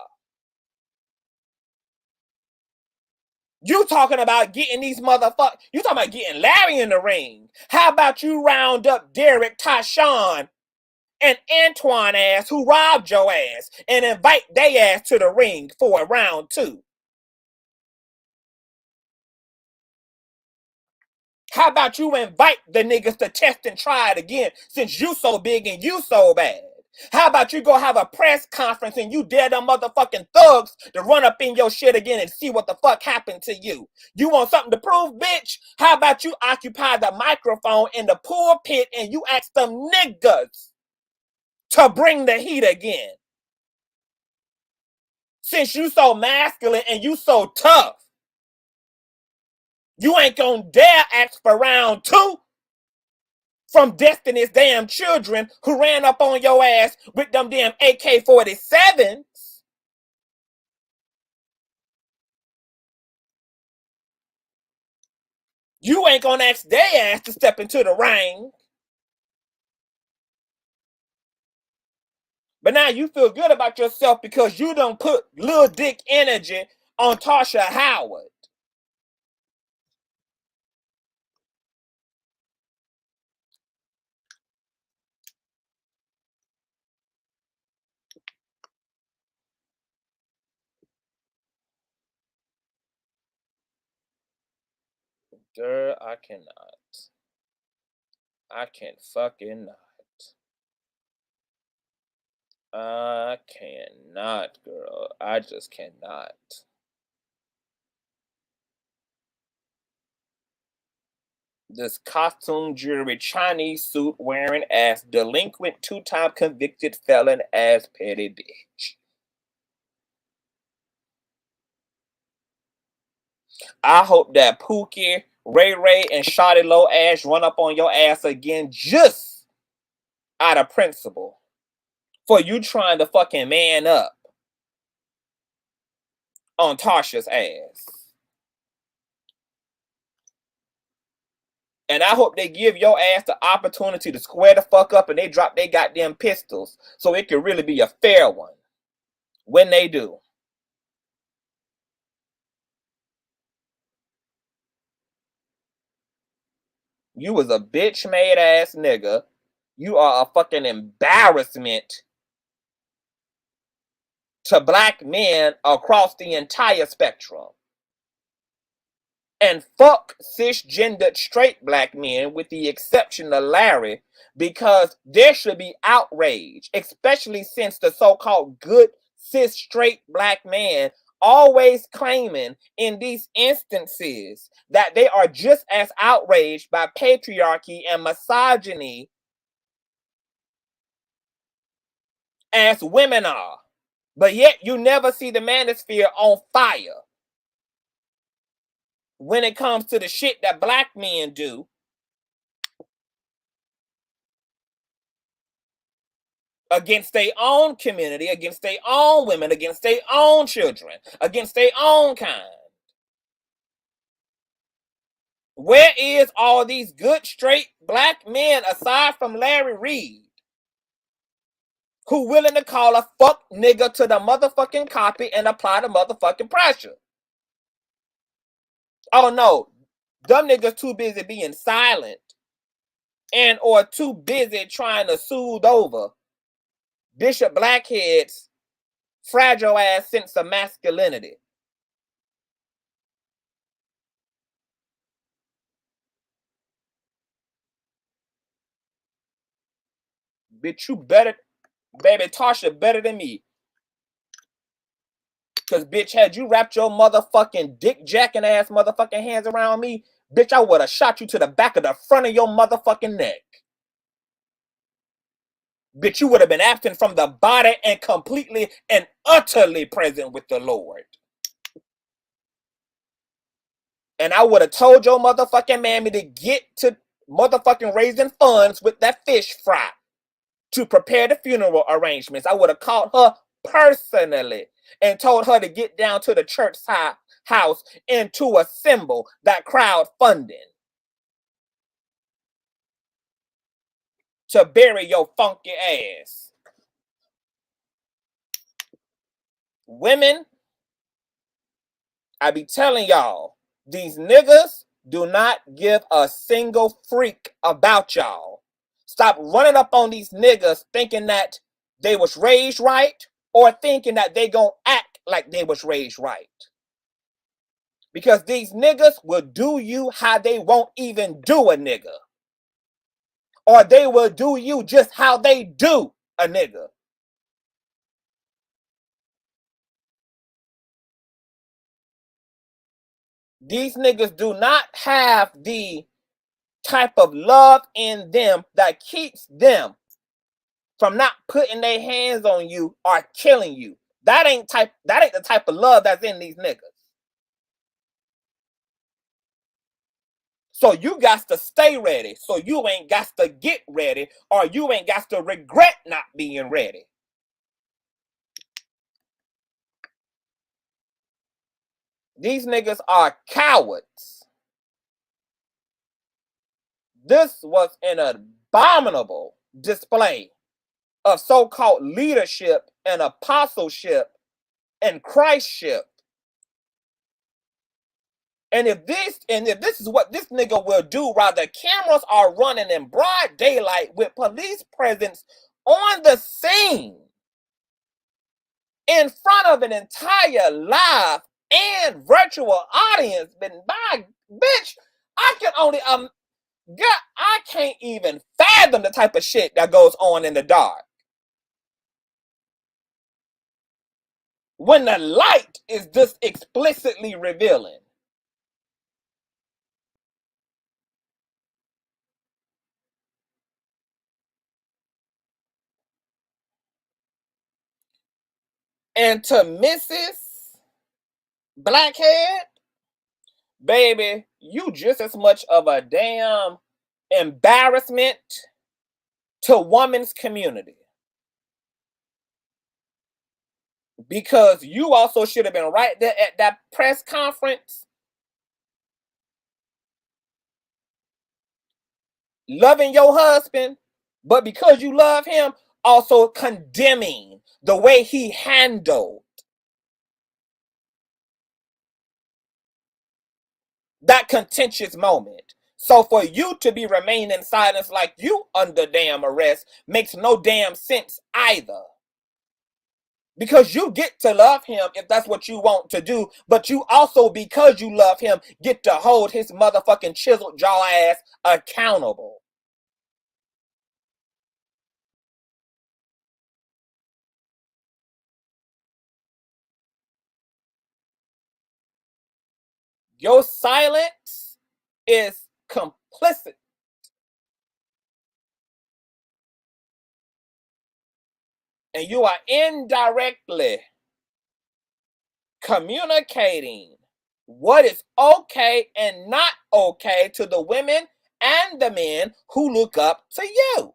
You talking about getting these motherfuckers, you talking about getting Larry in the ring. How about you round up Derek, Tyshawn, and Antoine ass who robbed your ass and invite they ass to the ring for a round 2? How about you invite the niggas to test and try it again since you so big and you so bad? How about you go have a press conference and you dare them motherfucking thugs to run up in your shit again and see what the fuck happened to you? You want something to prove, bitch? How about you occupy the microphone in the pulpit and you ask them niggas to bring the heat again? Since you so masculine and you so tough, you ain't gonna dare ask for round 2 from Destiny's damn children who ran up on your ass with them damn AK-47s. You ain't gonna ask their ass to step into the ring. But now you feel good about yourself because you done put little dick energy on Tarsha Howard. Girl, I cannot. I can't fucking not. I cannot, girl. I just cannot. This costume jewelry Chinese suit wearing ass delinquent 2-time convicted felon ass petty bitch. I hope that Pookie, Ray, and Shawty Low ass run up on your ass again just out of principle for you trying to fucking man up on Tasha's ass. And I hope they give your ass the opportunity to square the fuck up and they drop their goddamn pistols so it can really be a fair one when they do. You was a bitch-made ass nigga. You are a fucking embarrassment to black men across the entire spectrum. And fuck cisgendered straight black men with the exception of Larry, because there should be outrage, especially since the so-called good cis straight black man always claiming in these instances that they are just as outraged by patriarchy and misogyny as women are. But yet you never see the manosphere on fire when it comes to the shit that black men do. Against their own community, against their own women, against their own children, against their own kind. Where is all these good straight black men aside from Larry Reid who willing to call a fuck nigga to the motherfucking copy and apply the motherfucking pressure? Oh no, them niggas too busy being silent and or too busy trying to soothe over Bishop Blackhead's fragile ass sense of masculinity. Bitch, you better, baby, Tarsha better than me. Because, bitch, had you wrapped your motherfucking dick jacking ass motherfucking hands around me, bitch, I would have shot you to the back of the front of your motherfucking neck. Bitch, you would have been absent from the body and completely and utterly present with the Lord. And I would have told your motherfucking mammy to get to motherfucking raising funds with that fish fry to prepare the funeral arrangements. I would have called her personally and told her to get down to the church house and to assemble that crowdfunding to bury your funky ass. Women, I be telling y'all, these niggas do not give a single freak about y'all. Stop running up on these niggas thinking that they was raised right or thinking that they gonna act like they was raised right. Because these niggas will do you how they won't even do a nigga. Or they will do you just how they do a nigga. These niggas do not have the type of love in them that keeps them from not putting their hands on you or killing you. That ain't the type of love that's in these niggas. So you got to stay ready. So you ain't got to get ready, or you ain't got to regret not being ready. These niggas are cowards. This was an abominable display of so-called leadership and apostleship and Christship. And if this is what this nigga will do while the cameras are running in broad daylight with police presence on the scene in front of an entire live and virtual audience, then by bitch, I can only I can't even fathom the type of shit that goes on in the dark. When the light is just explicitly revealing. And to Mrs. Blackhead, baby, you just as much of a damn embarrassment to women's community. Because you also should have been right there at that press conference, loving your husband, but because you love him, also condemning the way he handled that contentious moment. So for you to be remaining in silence like you under damn arrest makes no damn sense either. Because you get to love him if that's what you want to do, but you also, because you love him, get to hold his motherfucking chiseled jaw ass accountable. Your silence is complicit. And you are indirectly communicating what is okay and not okay to the women and the men who look up to you.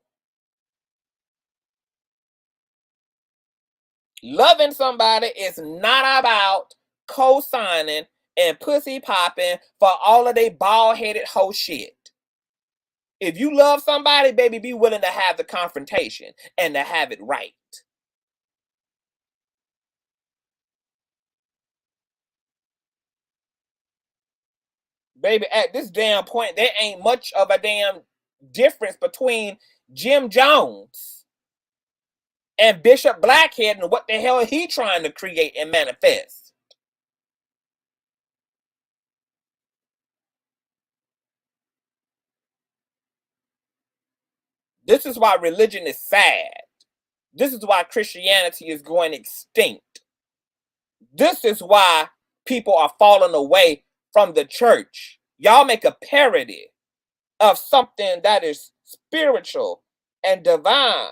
Loving somebody is not about co-signing and pussy popping for all of they bald-headed hoe shit. If you love somebody, baby, be willing to have the confrontation and to have it right. Baby, at this damn point, there ain't much of a damn difference between Jim Jones and Bishop Blackhead and what the hell he trying to create and manifest. This is why religion is sad. This is why Christianity is going extinct. This is why people are falling away from the church. Y'all make a parody of something that is spiritual and divine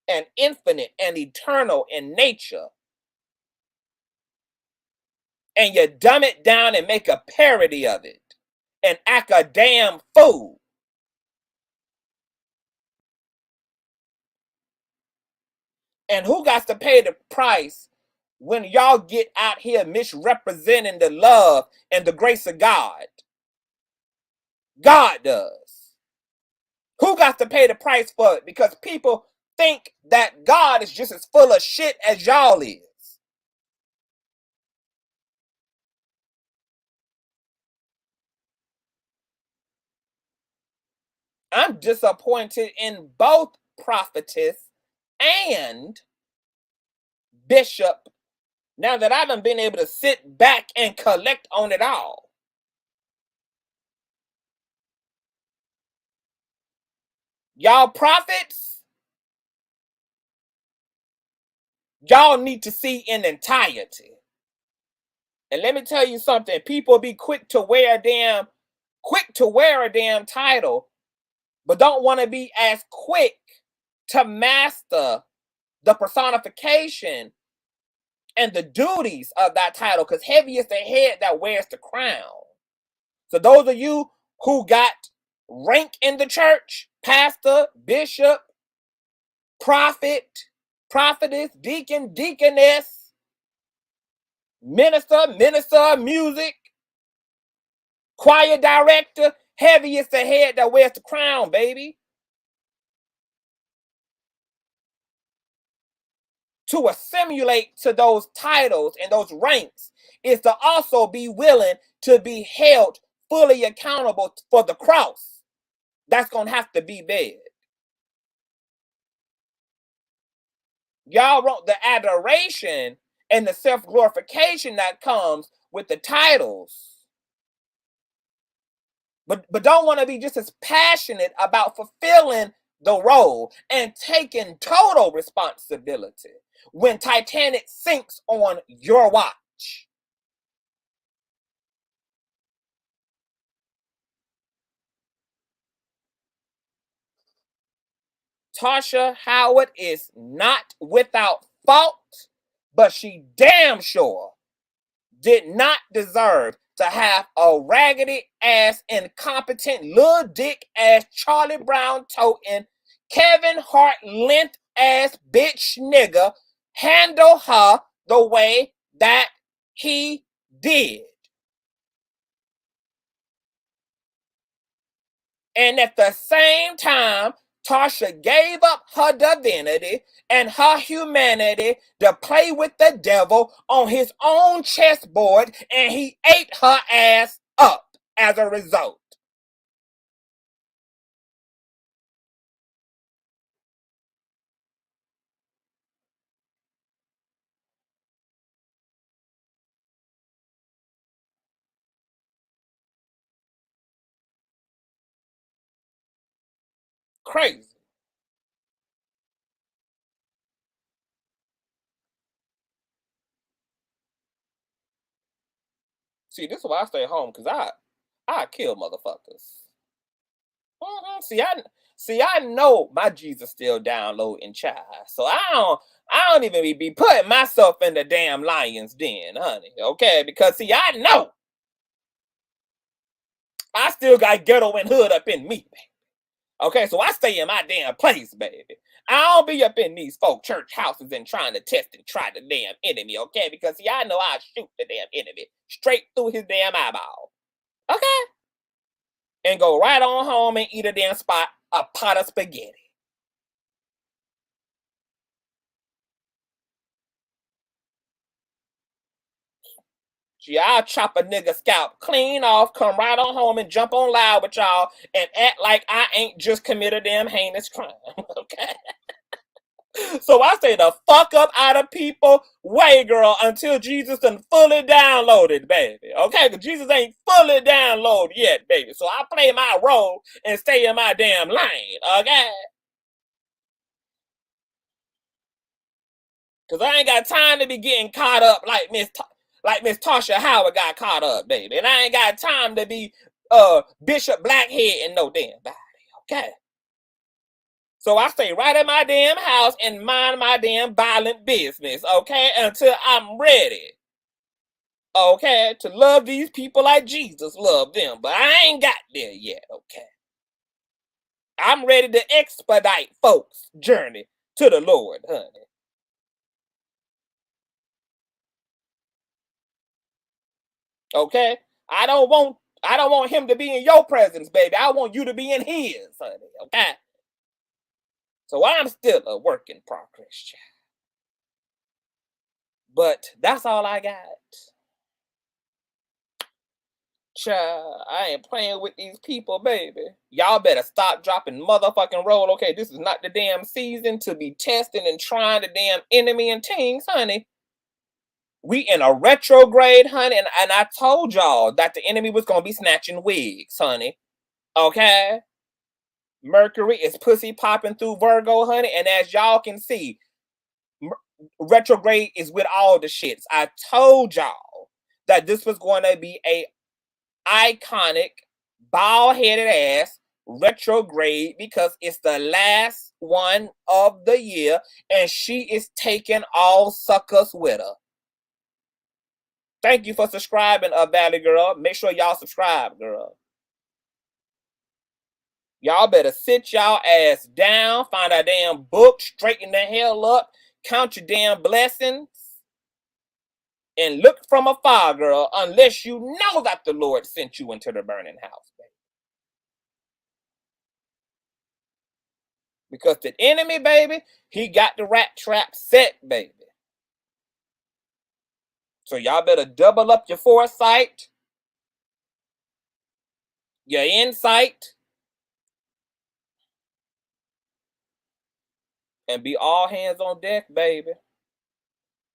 and infinite and eternal in nature. And you dumb it down and make a parody of it and act a damn fool. And who got to pay the price when y'all get out here misrepresenting the love and the grace of God. God does. Who got to pay the price for it? Because people think that God is just as full of shit as y'all is. I'm disappointed in both prophetess and bishop now that I done been able to sit back and collect on it all. Y'all prophets, y'all need to see in entirety. And let me tell you something, people be quick to wear a damn title, but don't want to be as quick to master the personification and the duties of that title, because heavy is the head that wears the crown. So those of you who got rank in the church, pastor, bishop, prophet, prophetess, deacon, deaconess, minister of music, choir director, heavy is the head that wears the crown, baby. To assimilate to those titles and those ranks is to also be willing to be held fully accountable for the cross. That's going to have to be big. Y'all want the adoration and the self-glorification that comes with the titles. But don't want to be just as passionate about fulfilling the role and taking total responsibility when Titanic sinks on your watch. Tarsha Howard is not without fault, but she damn sure did not deserve to have a raggedy ass, incompetent, little dick ass, Charlie Brown toting, Kevin Hart length ass bitch nigga handle her the way that he did. And at the same time, Tarsha gave up her divinity and her humanity to play with the devil on his own chessboard, and he ate her ass up as a result. Crazy. See, this is why I stay home, because I kill motherfuckers. See, I know my Jesus still downloading child, so I don't even be putting myself in the damn lion's den, honey. Okay, because see, I know I still got ghetto and hood up in me, baby. Okay, so I stay in my damn place, baby. I don't be up in these folk church houses and trying to test and try the damn enemy, okay? Because see, I know I shoot the damn enemy straight through his damn eyeball. Okay? And go right on home and eat a damn a pot of spaghetti. Gee, I'll chop a nigga scalp clean off, come right on home and jump on loud with y'all and act like I ain't just committed a damn heinous crime, okay? So I say the fuck up out of people way, girl, until Jesus done fully downloaded, baby. Okay, because Jesus ain't fully downloaded yet, baby. So I play my role and stay in my damn lane, okay? Because I ain't got time to be getting caught up like Miss Tasha Howard got caught up, baby. And I ain't got time to be Bishop Blackhead and no damn body, okay? So I stay right in my damn house and mind my damn violent business, okay? Until I'm ready, okay, to love these people like Jesus loved them. But I ain't got there yet, okay? I'm ready to expedite folks' journey to the Lord, honey. Okay? I don't want him to be in your presence, baby. I want you to be in his, honey. Okay? So I'm still a work in progress, child. But that's all I got. Child, I ain't playing with these people, baby. Y'all better stop dropping motherfucking roll. Okay, this is not the damn season to be testing and trying the damn enemy and things, honey. We in a retrograde, honey, and I told y'all that the enemy was going to be snatching wigs, honey. Okay? Mercury is pussy popping through Virgo, honey, and as y'all can see, retrograde is with all the shits. I told y'all that this was going to be a iconic, bald-headed ass retrograde because it's the last one of the year and she is taking all suckers with her. Thank you for subscribing, Valley Girl. Make sure y'all subscribe, girl. Y'all better sit y'all ass down, find a damn book, straighten the hell up, count your damn blessings, and look from afar, girl, unless you know that the Lord sent you into the burning house, baby. Because the enemy, baby, he got the rat trap set, baby. So y'all better double up your foresight, your insight, and be all hands on deck, baby.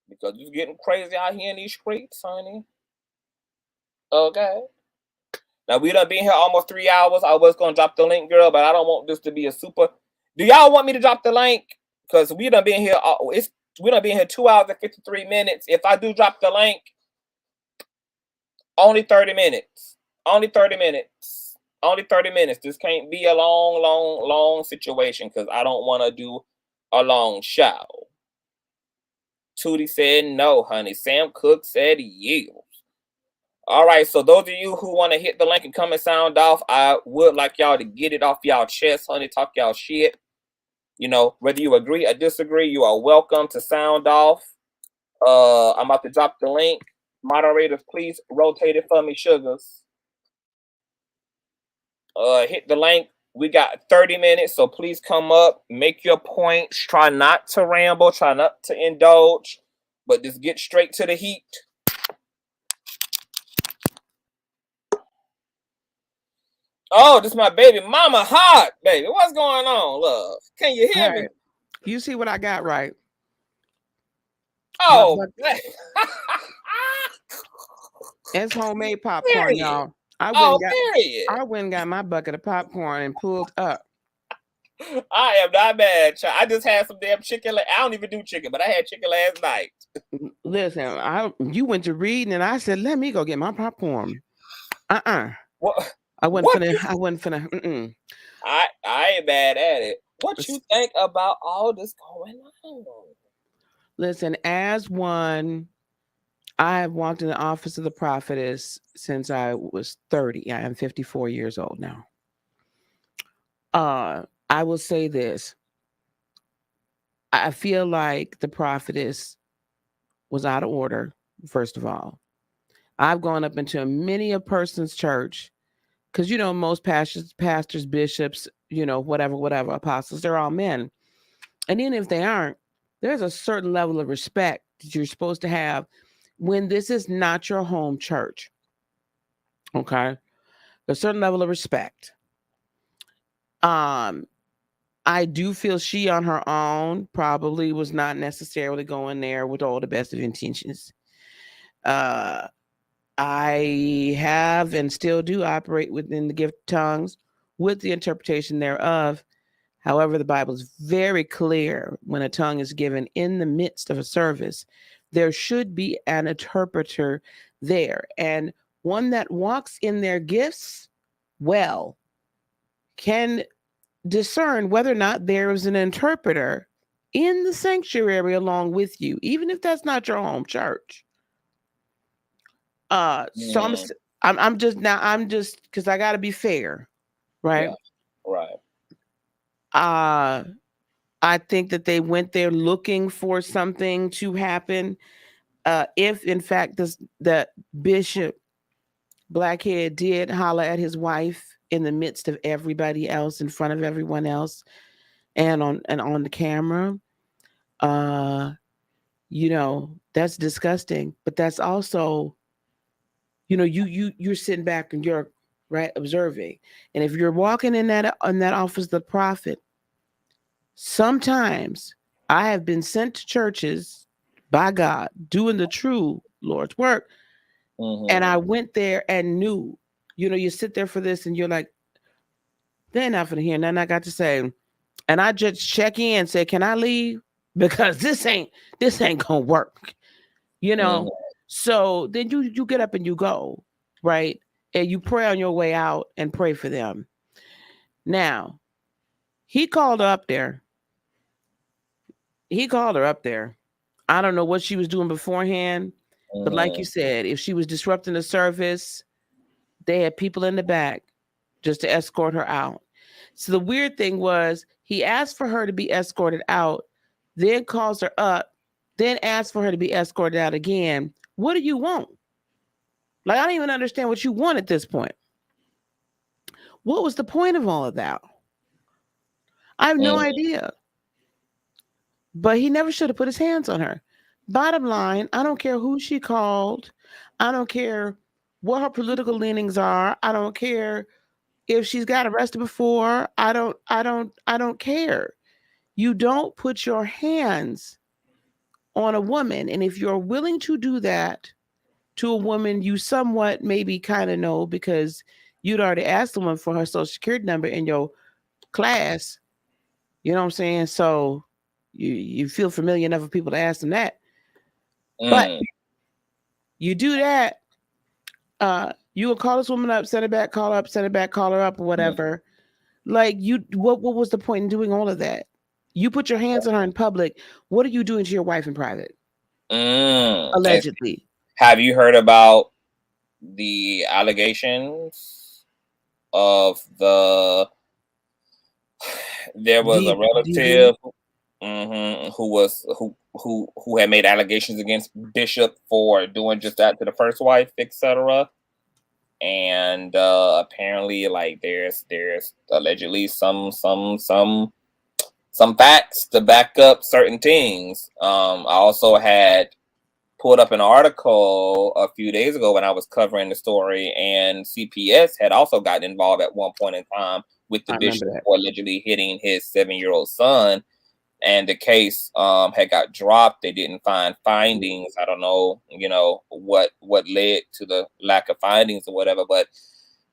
Because it's getting crazy out here in these streets, honey. Okay. Now, we done been here almost 3 hours. I was going to drop the link, girl, but I don't want this to be a super... Do y'all want me to drop the link? Because we done been here... We done been here 2 hours and 53 minutes. If I do drop the link, only 30 minutes. Only 30 minutes. Only 30 minutes. This can't be a long situation because I don't want to do a long show. Tootie said no, honey. Sam Cooke said yield. All right, so those of you who want to hit the link and come and sound off, I would like y'all to get it off y'all chest, honey. Talk y'all shit. You know, whether you agree or disagree, you are welcome to sound off. I'm about to drop the link. Moderators, please rotate it for me, sugars. Hit the link. We got 30 minutes, so please come up, make your points. Try not to ramble, try not to indulge, but just get straight to the heat. Oh, this is my baby mama hot, baby. What's going on, love? Can you hear me? You see what I got right? Oh, it's homemade popcorn, y'all. I went and got my bucket of popcorn and pulled up. I am not mad, child. I just had some damn chicken. I don't even do chicken, but I had chicken last night. Listen, you went to Reid and I said, let me go get my popcorn. What? I wasn't finna. I ain't mad at it. What you think about all this going on? Listen, as one, I have walked in the office of the prophetess since I was 30. I am 54 years old now. I will say this. I feel like the prophetess was out of order, first of all. I've gone up into many a person's church because, you know, most pastors, bishops, you know, whatever, apostles, they're all men. And even if they aren't, there's a certain level of respect that you're supposed to have when this is not your home church. Okay? A certain level of respect. I do feel she on her own probably was not necessarily going there with all the best of intentions. I have and still do operate within the gift of tongues with the interpretation thereof. However, the Bible is very clear when a tongue is given in the midst of a service, there should be an interpreter there. And one that walks in their gifts well can discern whether or not there is an interpreter in the sanctuary along with you, even if that's not your home church. So I'm just because I got to be fair, right? Yeah, right. I think that they went there looking for something to happen. If in fact the bishop Blackhead did holler at his wife in the midst of everybody else, in front of everyone else, and on the camera. You know, that's disgusting. But that's also, you know, you're sitting back and you're right observing. And if you're walking in that office of the prophet, sometimes I have been sent to churches by God doing the true Lord's work. And I went there and knew, you know, you sit there for this and you're like, they're not going to hear nothing I got to say. And I just check in and say, can I leave? Because this ain't gonna work, you know? So then you get up and you go, right? And you pray on your way out and pray for them. Now, he called her up there. I don't know what she was doing beforehand, but like you said, if she was disrupting the service, they had people in the back just to escort her out. So the weird thing was, he asked for her to be escorted out, then calls her up, then asks for her to be escorted out again. What do you want? Like, I don't even understand what you want at this point. What was the point of all of that? I have no idea. But he never should have put his hands on her. Bottom line, I don't care who she called. I don't care what her political leanings are. I don't care if she's got arrested before. I don't care. You don't put your hands on a woman. And if you're willing to do that to a woman you somewhat maybe kind of know, because you'd already asked the woman for her social security number in your class, you know what I'm saying? So you feel familiar enough with people to ask them that. But you do that, you will call this woman up, send her back, call her up, send her back, call her up, or whatever. Like, what was the point in doing all of that? You put your hands on her in public. What are you doing to your wife in private? Allegedly. Have you heard about the allegations of there was a relative who had made allegations against Bishop for doing just that to the first wife, etc. And apparently, like, there's allegedly some facts to back up certain things. I also had pulled up an article a few days ago when I was covering the story, and CPS had also gotten involved at one point in time with the bishop for allegedly hitting his 7-year-old son. And the case had got dropped. They didn't find findings. I don't know, you know, what led to the lack of findings or whatever. But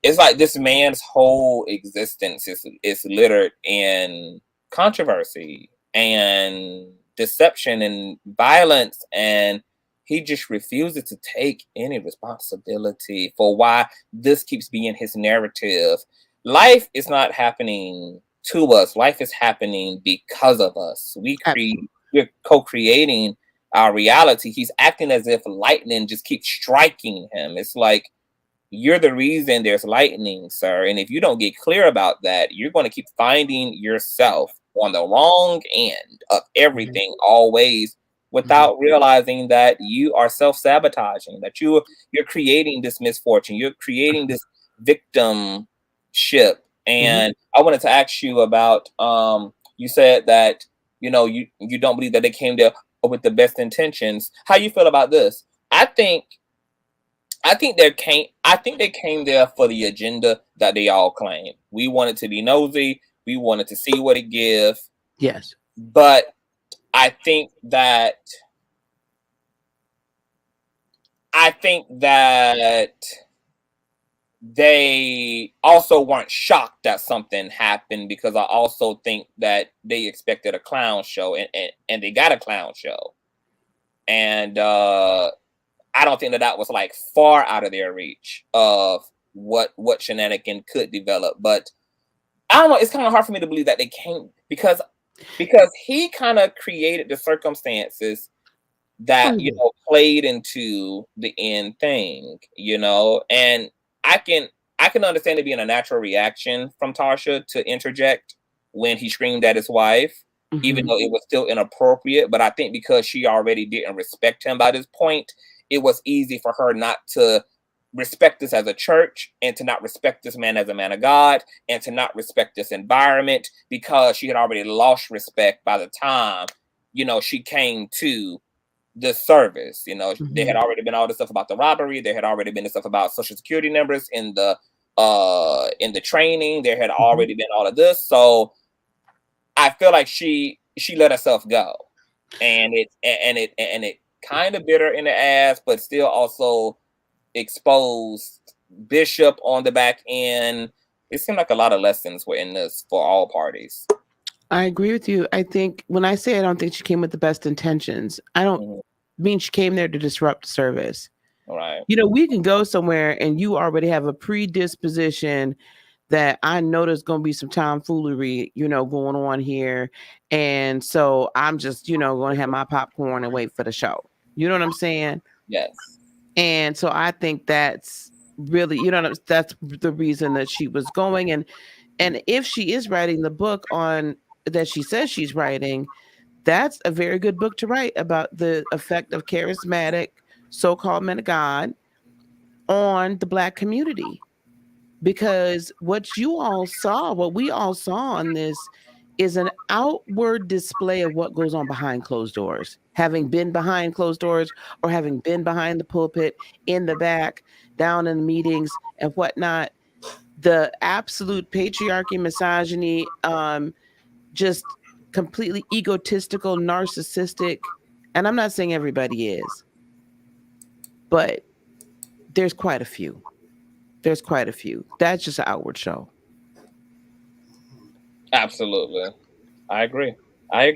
it's like this man's whole existence is littered in controversy and deception and violence, and he just refuses to take any responsibility for why this keeps being his narrative. Life is not happening to us. Life is happening because of us. We're co-creating our reality. He's acting as if lightning just keeps striking him. It's like, you're the reason there's lightning, sir. And if you don't get clear about that, you're going to keep finding yourself on the wrong end of everything always, without realizing that you are self-sabotaging, that you're creating this misfortune, you're creating this victimship. And I wanted to ask you about, you said that, you know, you don't believe that they came there with the best intentions. How you feel about this? I think they came there for the agenda that they all claim. We wanted to be nosy. We wanted to see what it gives. Yes. But I think that they also weren't shocked that something happened, because I also think that they expected a clown show, and they got a clown show. And I don't think that was like far out of their reach of what shenanigan could develop. But I don't know, it's kind of hard for me to believe that they came because he kind of created the circumstances that, you know, played into the end thing, you know. And I can understand it being a natural reaction from Tarsha to interject when he screamed at his wife, even though it was still inappropriate. But I think because she already didn't respect him by this point, it was easy for her not to respect us as a church, and to not respect this man as a man of God, and to not respect this environment, because she had already lost respect by the time, you know, she came to the service. You know, there had already been all this stuff about the robbery. There had already been the stuff about Social Security numbers in the training. There had already been all of this. So I feel like she let herself go, and it kind of bit her in the ass, but still also exposed Bishop on the back end. It seemed like a lot of lessons were in this for all parties. I agree with you. I think when I say I don't think she came with the best intentions, I don't mean she came there to disrupt the service. Right. You know, we can go somewhere and you already have a predisposition that I know there's going to be some tomfoolery, you know, going on here. And so I'm just, you know, going to have my popcorn and wait for the show. You know what I'm saying? Yes. And so I think that's really, you know, that's the reason that she was going. And if she is writing the book on that she says she's writing, that's a very good book to write about the effect of charismatic so-called men of God on the Black community. Because what we all saw on this is an outward display of what goes on behind closed doors. Having been behind closed doors or having been behind the pulpit, in the back, down in the meetings and whatnot, the absolute patriarchy, misogyny, just completely egotistical, narcissistic. And I'm not saying everybody is, but there's quite a few. There's quite a few. That's just an outward show. Absolutely. I agree. I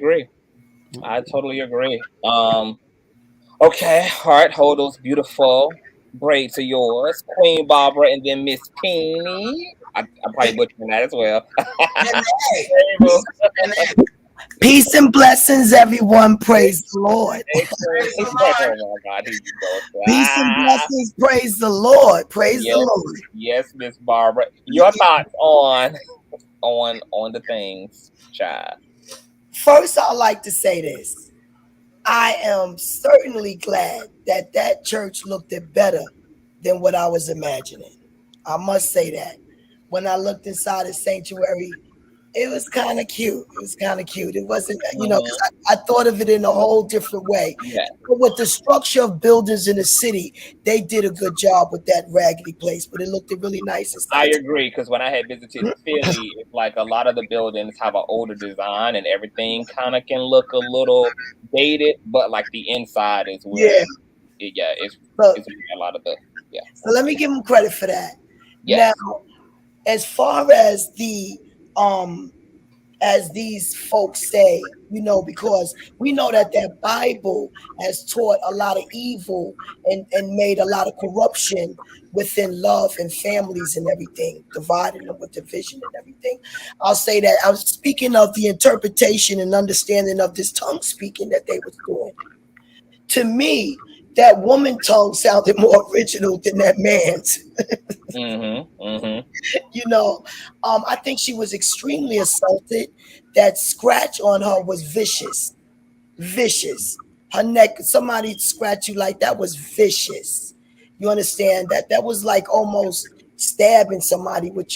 totally agree. Okay. All right. Hold those beautiful braids of yours, Queen Barbara, and then Miss Peony. I'm probably butchering that as well. Peace and blessings, everyone. Praise the Lord. Peace and blessings. Praise the Lord. Praise the Lord. Yes, Miss Barbara. Your thoughts on the things, child? First, I'd like to say this. I am certainly glad that church looked it better than what I was imagining. I must say that. When I looked inside the sanctuary, it was kind of cute. It wasn't, you know, because I thought of it in a whole different way. Yeah. But with the structure of buildings in the city, they did a good job with that raggedy place, but it looked really nice inside. I agree, because when I had visited Philly, it's like a lot of the buildings have an older design and everything kind of can look a little dated, but like the inside is where it's a lot of the So let me give them credit for that. Yeah. Now, as far as as these folks say, you know, because we know that Bible has taught a lot of evil and made a lot of corruption within love and families and everything, dividing them with division and everything. I'll say that I was speaking of the interpretation and understanding of this tongue speaking that they was doing. To me, that woman tongue sounded more original than that man's. You know, I think she was extremely assaulted. That scratch on her was vicious. Her neck, somebody scratch you like that was vicious. You understand that was like almost stabbing somebody with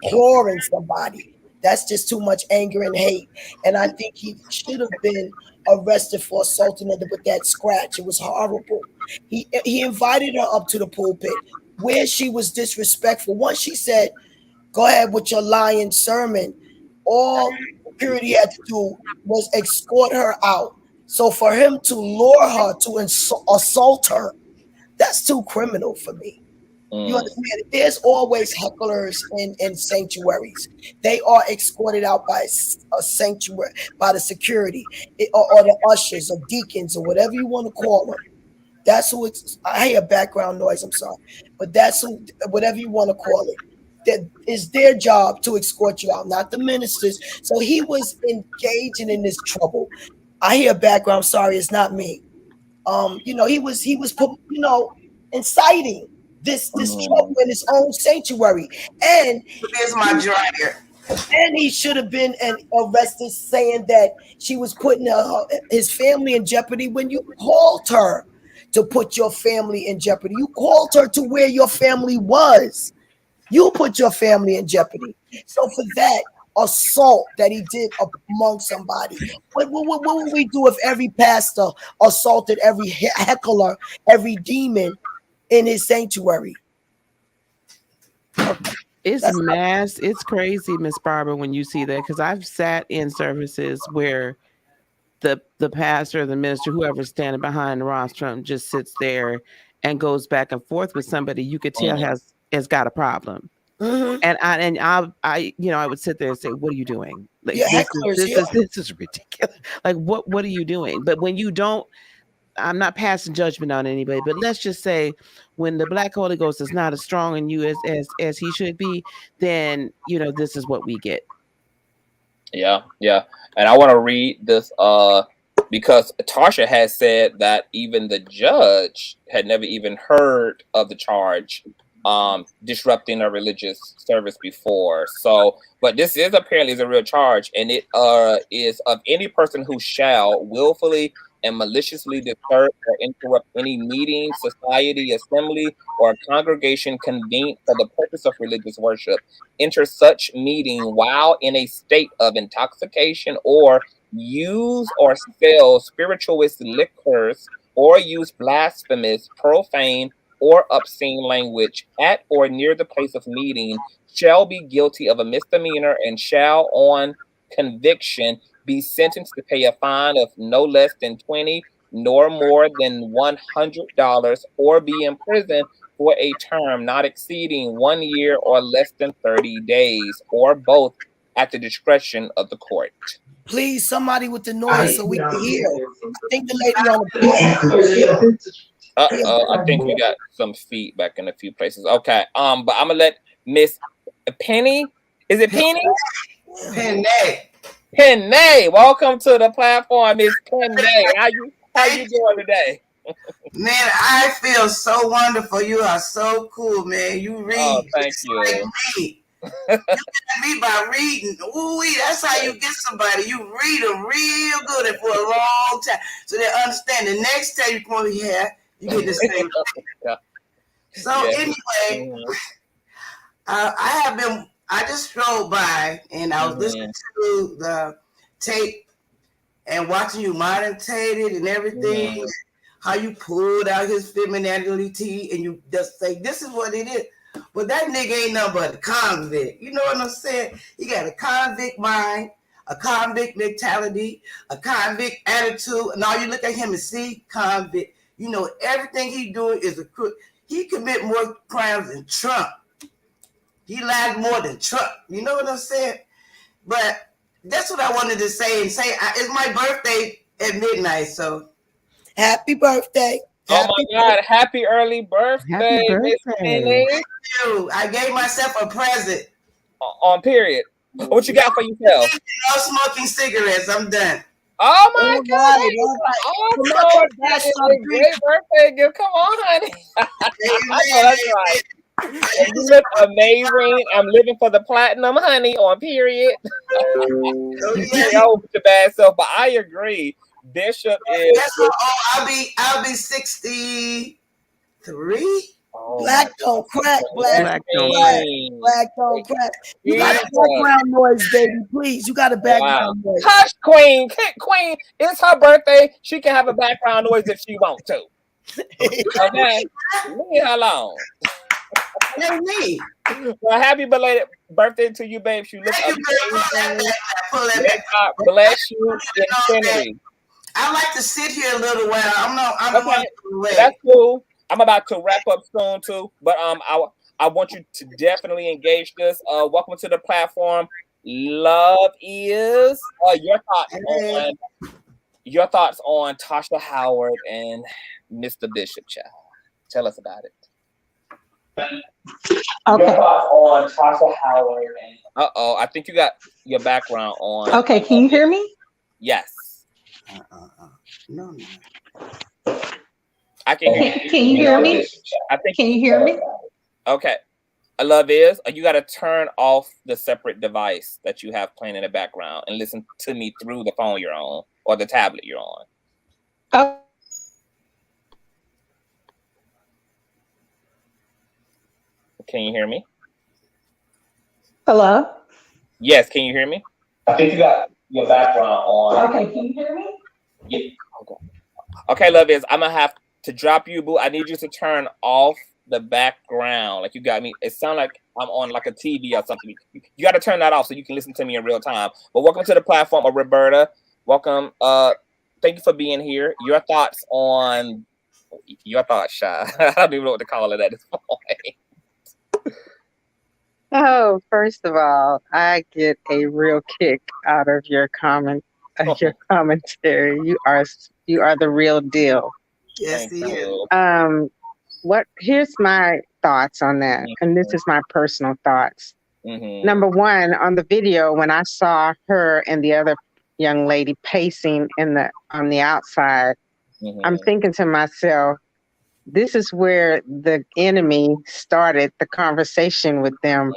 clawing somebody. That's just too much anger and hate. And I think he should have been arrested for assaulting her with that scratch. It was horrible. He invited her up to the pulpit where she was disrespectful. Once she said, "Go ahead with your lying sermon," all security had to do was escort her out. So for him to lure her to assault her, that's too criminal for me. You understand? There's always hecklers in sanctuaries. They are escorted out by a sanctuary, by the security or the ushers or deacons or whatever you want to call them. That's who it's. I hear background noise. I'm sorry, but that's who, whatever you want to call it. That is their job to escort you out, not the ministers. So he was engaging in this trouble. I hear background. Sorry, it's not me. You know, he was inciting this trouble in his own sanctuary, and there's my dryer. And he should have been arrested, saying that she was putting his family in jeopardy when you called her to put your family in jeopardy. You called her to where your family was. You put your family in jeopardy. So for that assault that he did among somebody, what would we do if every pastor assaulted every heckler, every demon in his sanctuary? It's crazy, Miss Barbara, when you see that, because I've sat in services where the pastor, the minister, whoever's standing behind the rostrum just sits there and goes back and forth with somebody you could tell has got a problem. Mm-hmm. And I I would sit there and say, what are you doing? Like, this is ridiculous. Like, what are you doing? But when you don't, I'm not passing judgment on anybody, but let's just say when the Black Holy Ghost is not as strong in you as he should be, then this is what we get. Yeah. And I want to read this because Tarsha has said that even the judge had never even heard of the charge disrupting a religious service before. So, but this is apparently a real charge, and it is of any person who shall willfully and maliciously disturb or interrupt any meeting, society, assembly, or congregation convened for the purpose of religious worship, enter such meeting while in a state of intoxication, or use or sell spirituous liquors, or use blasphemous, profane, or obscene language at or near the place of meeting, shall be guilty of a misdemeanor and shall, on conviction, be sentenced to pay a fine of no less than $20 nor more than $100, or be imprisoned for a term not exceeding 1 year or less than 30 days, or both, at the discretion of the court. Please, somebody with the noise so we can hear. I think the lady on the I think we got some feedback in a few places. Okay. But I'm gonna let Miss Penny. Is it Penny? Penny, welcome to the platform, Miss Penny. How you doing today? Man, I feel so wonderful. You are so cool, man. You read. Oh, thank you. Like me. You get me by reading. Ooh, that's how you get somebody. You read them real good and for a long time, so they understand. The next time you come over here, you get the same thing. Yeah. So anyway, I just strolled by and I was listening to the tape and watching you meditated and everything, how you pulled out his femininity and you just say, this is what it is. But that nigga ain't nothing but a convict. You know what I'm saying? He got a convict mind, a convict mentality, a convict attitude, and all you look at him and see convict. You know, everything he doing is a crook. He commit more crimes than Trump. He lied more than Trump. You know what I'm saying? But that's what I wanted to say. And say it's my birthday at midnight, so happy birthday. Oh my God! Happy early birthday, Happy birthday. Miss Penny. Thank you. I gave myself a present. On period. What you got for yourself? No smoking cigarettes. I'm done. Oh my God! That's a great birthday gift. Come on, honey. That's right. You look amazing. I'm living for the platinum, honey. On period. Over the bad self, but I agree. Bishop is. I'll be 63. Oh, black don't crack. Black don't crack. You got a background noise, baby. Please, you got a background noise. Hush, Queen. Queen, it's her birthday. She can have a background noise if she wants to. Okay, leave her alone. Me. Well, happy belated birthday to you, babe. You look amazing. God bless you, infinity. I like to sit here a little while. I'm okay. That's cool. I'm about to wrap up soon too, but I want you to definitely engage this. Welcome to the platform. Love is your thoughts on Tasha Howard and Mr. Bishop Child. Tell us about it. Okay. Your thoughts on Tasha Howard and I think you got your background on. Okay, can you hear me? Yes. No. I can hear you. Can you hear me? Can you hear me? Okay. I love is you got to turn off the separate device that you have playing in the background and listen to me through the phone you're on or the tablet you're on. Oh. Can you hear me? Hello? Yes, can you hear me? I think you got your background on. Okay, can you hear me? Yeah. Okay, love is. I'm gonna have to drop you, boo. I need you to turn off the background. Like you got me. It sounds like I'm on like a TV or something. You got to turn that off so you can listen to me in real time. But welcome to the platform, Roberta. Welcome. Thank you for being here. Your thoughts, Shy. I don't even know what to call it at this point. Oh, first of all, I get a real kick out of your your commentary. You are the real deal. Yes, he is. Here's my thoughts on that, and this is my personal thoughts. Number one, on the video, when I saw her and the other young lady pacing on the outside, I'm thinking to myself, this is where the enemy started the conversation with them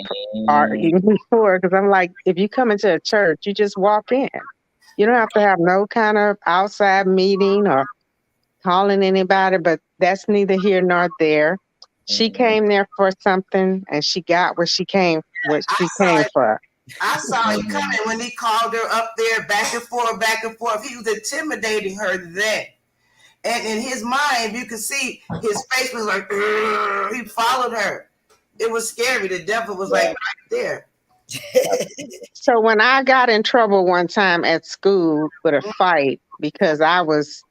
even before. Because I'm like, if you come into a church, you just walk in. You don't have to have no kind of outside meeting or calling anybody, but that's neither here nor there. She came there for something, and she got what she came for. I saw it coming when he called her up there back and forth. He was intimidating her then. And in his mind, you could see his face was like, he followed her. It was scary. The devil was like right there. So when I got in trouble one time at school with a fight because I was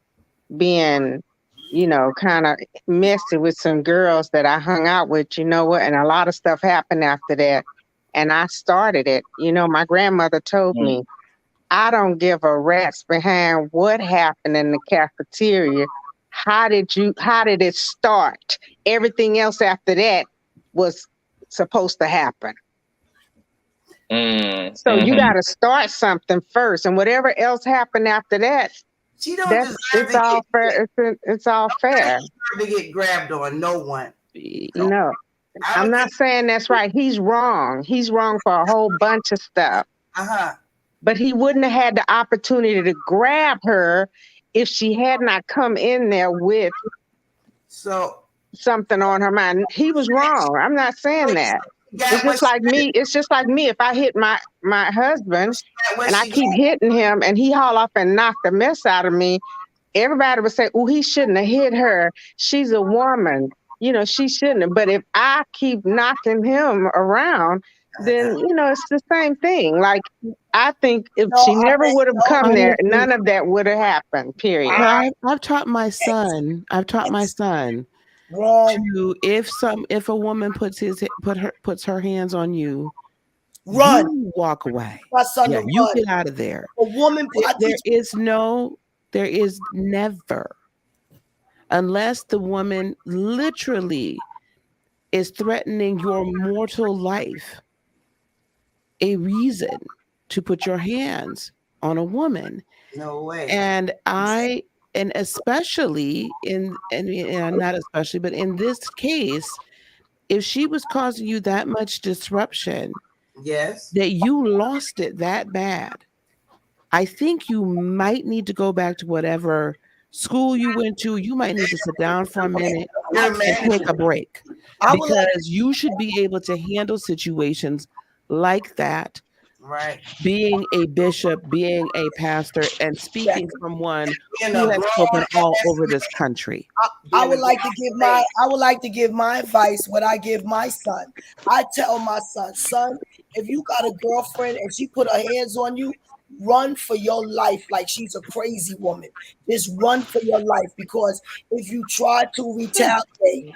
being, kind of messy with some girls that I hung out with, and a lot of stuff happened after that. And I started it. My grandmother told me, I don't give a rat's behind what happened in the cafeteria. How did it start? Everything else after that was supposed to happen. So you got to start something first, and whatever else happened after that, it's all fair. It's all fair. To get grabbed on, no one. No, I'm not saying that's right. He's wrong. He's wrong for a whole bunch of stuff. But he wouldn't have had the opportunity to grab her if she had not come in there with something on her mind. He was wrong. I'm not saying that. It's just like me. It's just like me. If I hit my husband and I keep hitting him and he haul off and knock the mess out of me, everybody would say, "Oh, he shouldn't have hit her. She's a woman. She shouldn't have." But if I keep knocking him around, then, it's the same thing. Like, I think if she never would have come there, none of that would have happened, period. I've taught my son to, if a woman puts her hands on you, run, you walk away. My son, you get out of there. A woman, there is never, unless the woman literally is threatening your mortal life, a reason to put your hands on a woman. No way. And especially not especially, but in this case, if she was causing you that much disruption, that you lost it that bad, I think you might need to go back to whatever school you went to. You might need to sit down for a minute and take a break, because you should be able to handle situations like that. Right. Being a bishop, being a pastor, and speaking from one who has spoken all over this country. I would like to give my advice, what I give my son. I tell my son, if you got a girlfriend and she put her hands on you, run for your life like she's a crazy woman. Just run for your life, because if you try to retaliate,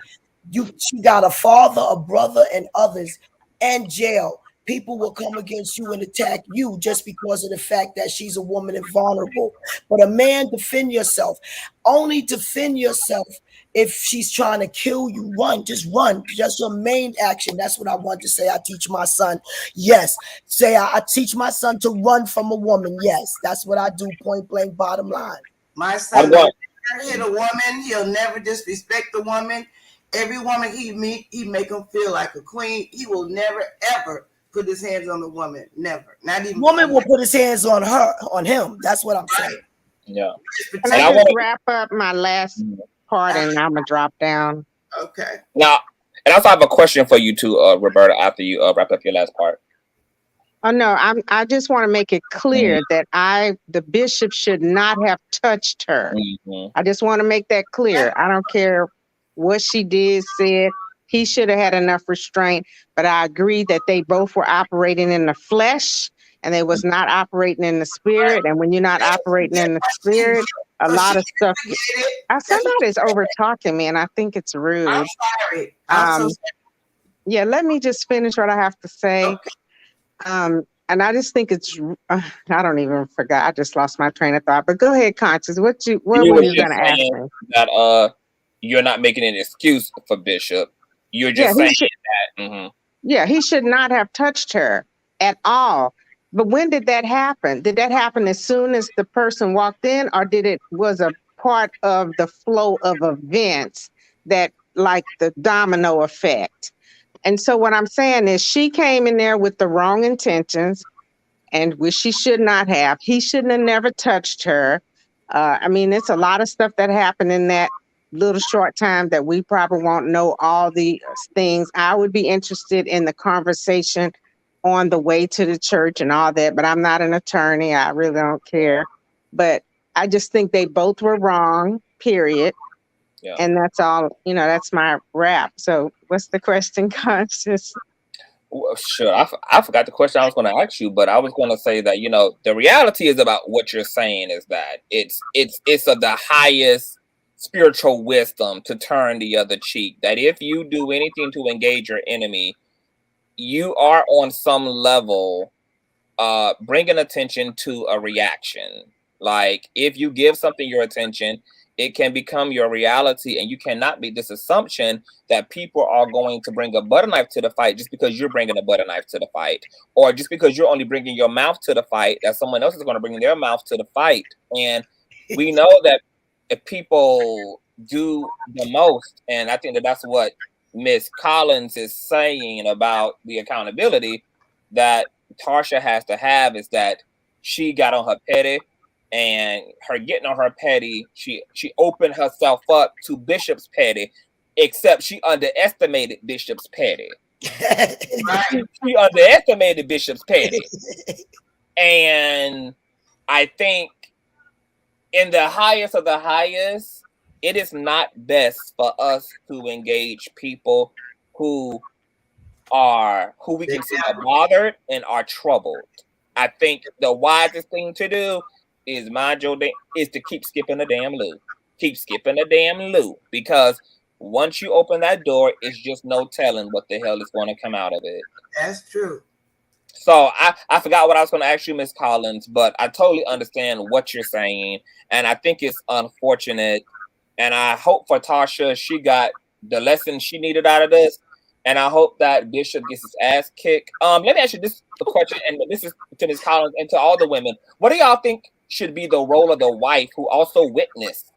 she got a father, a brother, and others, and jail. People will come against you and attack you just because of the fact that she's a woman and vulnerable. But a man, defend yourself. Only defend yourself if she's trying to kill you. Run, just run. Just your main action. That's what I want to say. I teach my son. Yes. I teach my son to run from a woman. Yes. That's what I do, point blank, bottom line. My son will never hit a woman. He'll never disrespect a woman. Every woman he meet, he make him feel like a queen. He will never, ever put his hands on a woman. Never. Not even. Woman will put his hands on him. That's what I'm saying. Yeah. Can I just wrap up my last part and I'm gonna drop down? Okay. Now, And I also have a question for you too, Roberta, after you wrap up your last part. Oh no, I just want to make it clear that the bishop should not have touched her. I just want to make that clear. I don't care what she did, said. He should have had enough restraint, but I agree that they both were operating in the flesh and they was not operating in the spirit. And when you're not operating in the spirit, a lot of stuff. Somebody's over talking me, and I think it's rude. I'm sorry. I'm so sorry. Yeah, let me just finish what I have to say. Okay. And I just think it's, I don't even forgot. I just lost my train of thought. But go ahead, Conscious. What were you going to ask me? That you're not making an excuse for Bishop. You're just saying that. Yeah, he should not have touched her at all. But when did that happen? Did that happen as soon as the person walked in, or was a part of the flow of events that, like the domino effect? And so what I'm saying is she came in there with the wrong intentions, and which she should not have. He shouldn't have never touched her. I mean, it's a lot of stuff that happened in that little short time that we probably won't know all the things. I would be interested in the conversation on the way to the church and all that, but I'm not an attorney. I really don't care. But I just think they both were wrong, period. Yeah. And that's all, that's my wrap. So what's the question, Conscious? Well, sure. I forgot the question I was going to ask you, but I was going to say that, the reality is about what you're saying is that it's of the highest spiritual wisdom to turn the other cheek. That if you do anything to engage your enemy, you are on some level bringing attention to a reaction. Like if you give something your attention, it can become your reality, and you cannot make this assumption that people are going to bring a butter knife to the fight just because you're bringing a butter knife to the fight, or just because you're only bringing your mouth to the fight, that someone else is going to bring their mouth to the fight. And we know that if people do the most, and I think that's what Miss Collins is saying about the accountability that Tarsha has to have, is that she got on her petty. And her getting on her petty, she opened herself up to Bishop's petty, except she underestimated Bishop's petty. Right? She underestimated Bishop's petty. And I think in the highest of the highest, it is not best for us to engage people who we can see are bothered and are troubled. I think the wisest thing to do is is to keep skipping the damn loop. Keep skipping the damn loop, because once you open that door, it's just no telling what the hell is going to come out of it. That's true. So I forgot what I was going to ask you, Miss Collins, but I totally understand what you're saying, and I think it's unfortunate. And I hope for Tarsha, she got the lesson she needed out of this, and I hope that Bishop gets his ass kicked. Let me ask you this question, and this is to Miss Collins and to all the women. What do y'all think should be the role of the wife who also witnessed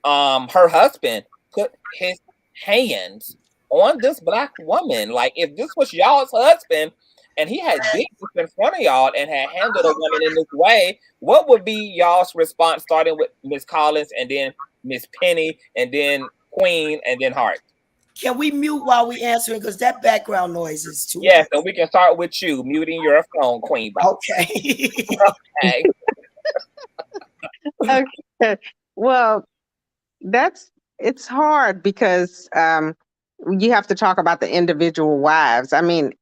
her husband put his hands on this Black woman? Like, if this was y'all's husband and he had business in front of y'all and had handled a woman in this way, what would be y'all's response, starting with Miss Collins and then Miss Penny and then Queen and then Hart? Can we mute while we answering? Because that background noise is too Yes, and we can start with you, muting your phone, Queen. Okay. Okay. Okay. Well, it's hard because you have to talk about the individual wives. I mean,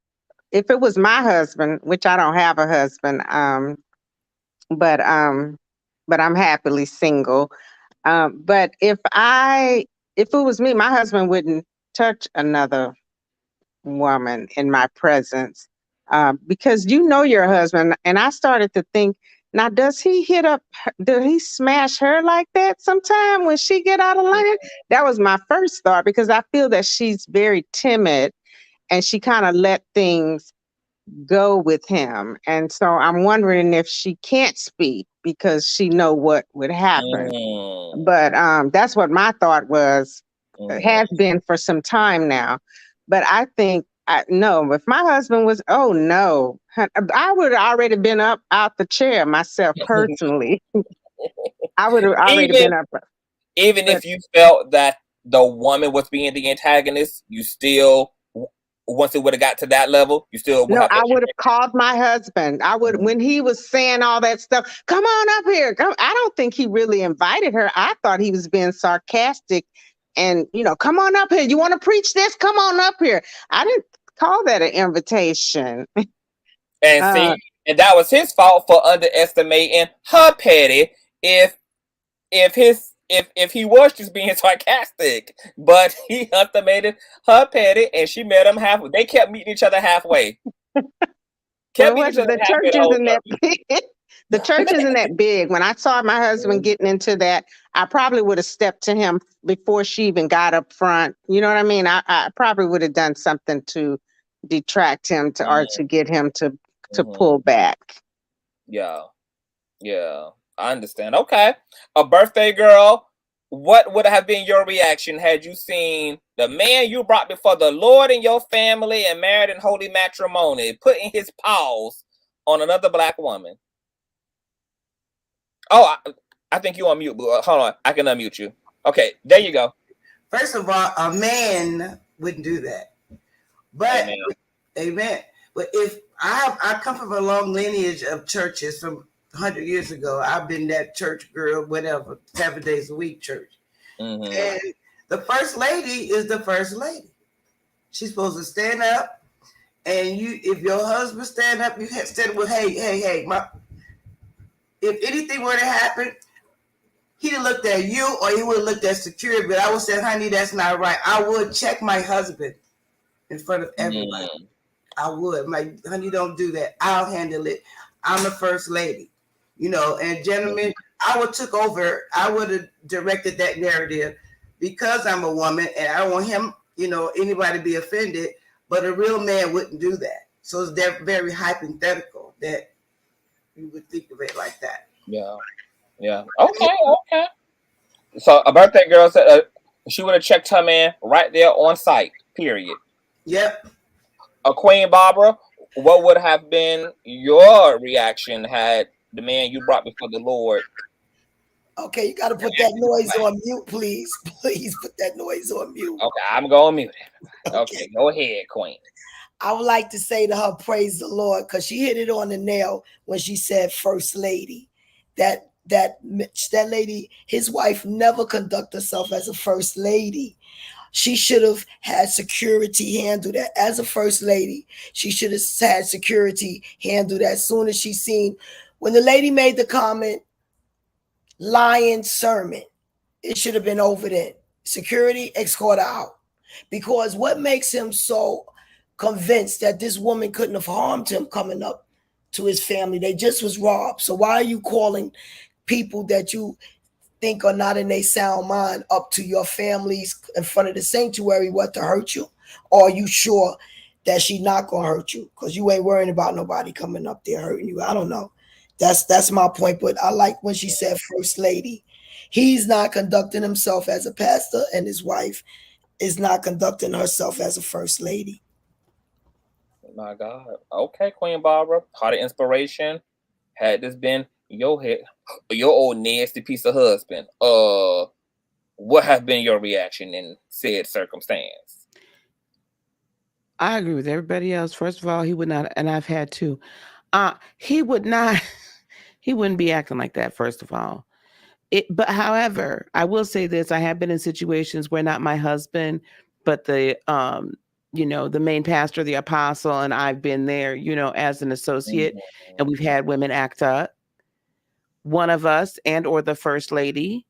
if it was my husband, which I don't have a husband, but I'm happily single. But if it was me, my husband wouldn't touch another woman in my presence, because your husband. And I started to think, now, does he smash her like that sometime when she get out of line? That was my first thought, because I feel that she's very timid and she kind of let things go with him. And so I'm wondering if she can't speak because she know what would happen. But that's what my thought was, has been for some time now. But I think, no, if my husband was, oh no, I would have already been up out the chair myself personally. I would have already been up. Even if you felt that the woman was being the antagonist, you still, once it would have got to that level, you still would No, have I to. would have called my husband. I would, when he was saying all that stuff, come on up here. Come. I don't think he really invited her. I thought he was being sarcastic and, come on up here. You want to preach this? Come on up here. I didn't call that an invitation. And see, and that was his fault for underestimating her petty. If he was just being sarcastic, but he underestimated her petty, and she met him halfway. They kept meeting each other halfway. The church isn't that big. The church isn't that big. When I saw my husband getting into that, I probably would have stepped to him before she even got up front. You know what I mean? I probably would have done something to detract him or to get him to pull back. Yeah. I understand. Okay. A birthday girl, what would have been your reaction had you seen the man you brought before the Lord and your family and married in holy matrimony putting his paws on another black woman? Oh, I think you on mute. Hold on. I can unmute you. Okay. There you go. First of all, a man wouldn't do that. But, amen. But if I come from a long lineage of churches from 100 years ago. I've been that church girl, whatever, 7 days a week church. Mm-hmm. And the first lady is the first lady. She's supposed to stand up, and if your husband stand up, you have to stand up with, hey, if anything were to happen, he'd have looked at you or he would have looked at security, but I would say, honey, that's not right. I would check my husband in front of everybody. Mm-hmm. I would. I'm like, honey, don't do that. I'll handle it. I'm the first lady. And gentlemen, I would took over. I would have directed that narrative because I'm a woman and I don't want him, anybody to be offended, but a real man wouldn't do that. So it's very hypothetical that you would think of it like that. Yeah. Okay. So a birthday girl said she would have checked her man right there on site, period. Yep. Queen Barbara, what would have been your reaction had the man you brought before the Lord? Okay, you got to put that noise on mute, please. Please put that noise on mute. Okay, I'm going to mute it. Okay, go ahead, Queen. I would like to say to her, praise the Lord, because she hit it on the nail when she said first lady. That lady, his wife never conducted herself as a first lady. She should have had security handle that. As a first lady, she should have had security handle that as soon as she seen. When the lady made the comment, lying sermon, it should have been over then. Security, escort her out. Because what makes him so convinced that this woman couldn't have harmed him coming up to his family? They just was robbed. So why are you calling people that you think are not in a sound mind up to your families in front of the sanctuary, what, to hurt you? Or are you sure that she not gonna hurt you? Because you ain't worrying about nobody coming up there hurting you. I don't know. That's my point. But I like when she said first lady. He's not conducting himself as a pastor, and his wife is not conducting herself as a first lady. My God. Okay, Queen Barbara, heart of inspiration. Had this been your old nasty piece of husband, what have been your reaction in said circumstance? I agree with everybody else. First of all, he would not, and I've had to. He would not. He wouldn't be acting like that. First of all, but however, I will say this: I have been in situations where not my husband, but the the main pastor, the apostle, and I've been there, as an associate, and we've had women act up. One of us and or the first lady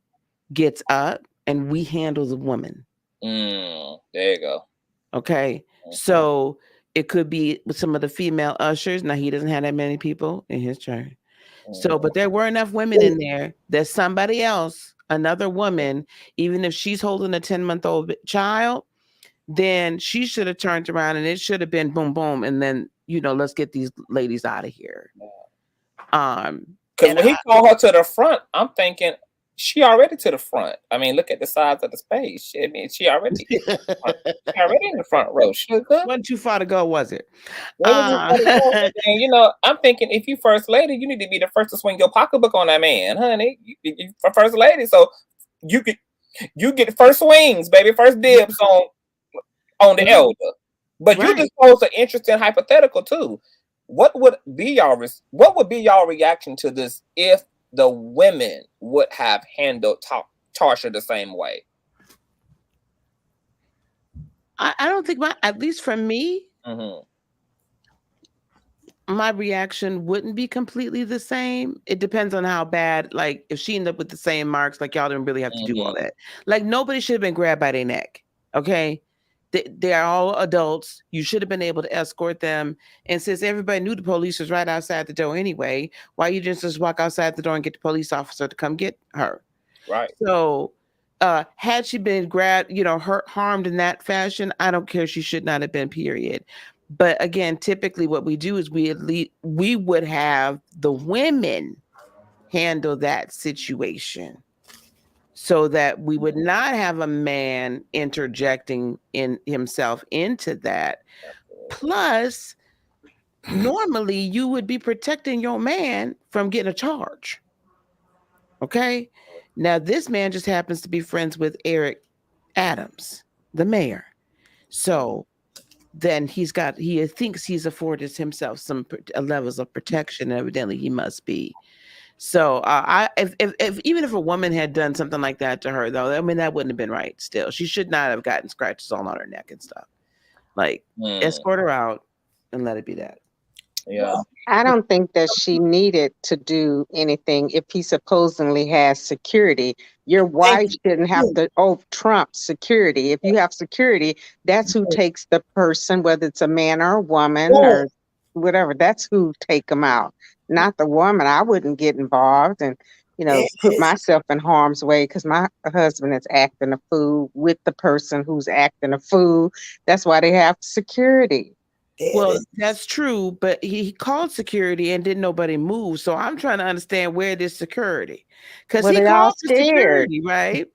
gets up and we handle the woman. There you go. Okay. So it could be some of the female ushers. Now, he doesn't have that many people in his church. So, but there were enough women in there that somebody else, another woman, even if she's holding a 10-month-old child, then she should have turned around and it should have been boom, boom. And then, let's get these ladies out of here. Because when he called her to the front, I'm thinking she already to the front. I mean, look at the size of the space. I mean, she already in the front row. Wasn't too far to go, was it? And, I'm thinking if you first lady, you need to be the first to swing your pocketbook on that man, honey. You first lady, so you could. You get first swings, baby, first dibs on the elder. But you just posed an interesting hypothetical too. What would be y'all reaction to this if the women would have handled Tarsha the same way? I don't think at least for me, my reaction wouldn't be completely the same. It depends on how bad, like if she ended up with the same marks, like y'all didn't really have to do all that. Like nobody should have been grabbed by their neck. Okay. They are all adults. You should have been able to escort them. And since everybody knew the police was right outside the door anyway, why you just walk outside the door and get the police officer to come get her? Right. So had she been grabbed, harmed in that fashion, I don't care. She should not have been, period. But again, typically what we do is we would have the women handle that situation so that we would not have a man interjecting in himself into that. Plus, normally you would be protecting your man from getting a charge. Okay. Now this man just happens to be friends with Eric Adams, the mayor. So then he thinks he's afforded himself some levels of protection. Evidently he must be. So if even if a woman had done something like that to her, though, I mean, that wouldn't have been right. Still, she should not have gotten scratches all on her neck and stuff. Like escort her out and let it be that. Yeah. I don't think that she needed to do anything if he supposedly has security. Your wife shouldn't have to trump security. If you have security, that's who takes the person, whether it's a man or a woman or whatever. That's who take them out, not the woman. I wouldn't get involved and put myself in harm's way because my husband is acting a fool with the person who's acting a fool. That's why they have security. Well, that's true, but he called security and didn't nobody move. So I'm trying to understand where this security, because he called the security, right?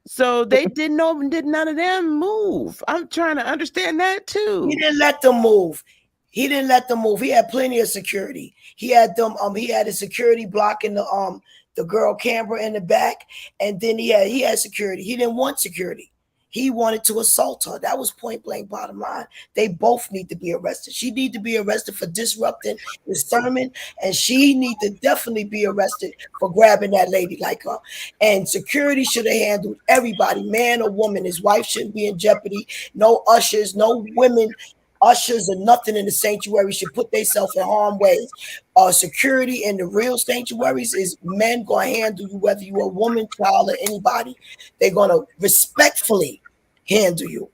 So they didn't know, did none of them move. I'm trying to understand that too. He didn't let them move. He had plenty of security. He had them. He had a security blocking the girl camera in the back, and then he had security. He didn't want security. He wanted to assault her. That was point blank bottom line. They both need to be arrested. She need to be arrested for disrupting his sermon, and she need to definitely be arrested for grabbing that lady like her. And security should have handled everybody, man or woman. His wife shouldn't be in jeopardy. No ushers, no women ushers or nothing in the sanctuary should put themselves in harm's way. Security in the real sanctuaries is men going to handle you, whether you're a woman, child, or anybody. They're going to respectfully handle you.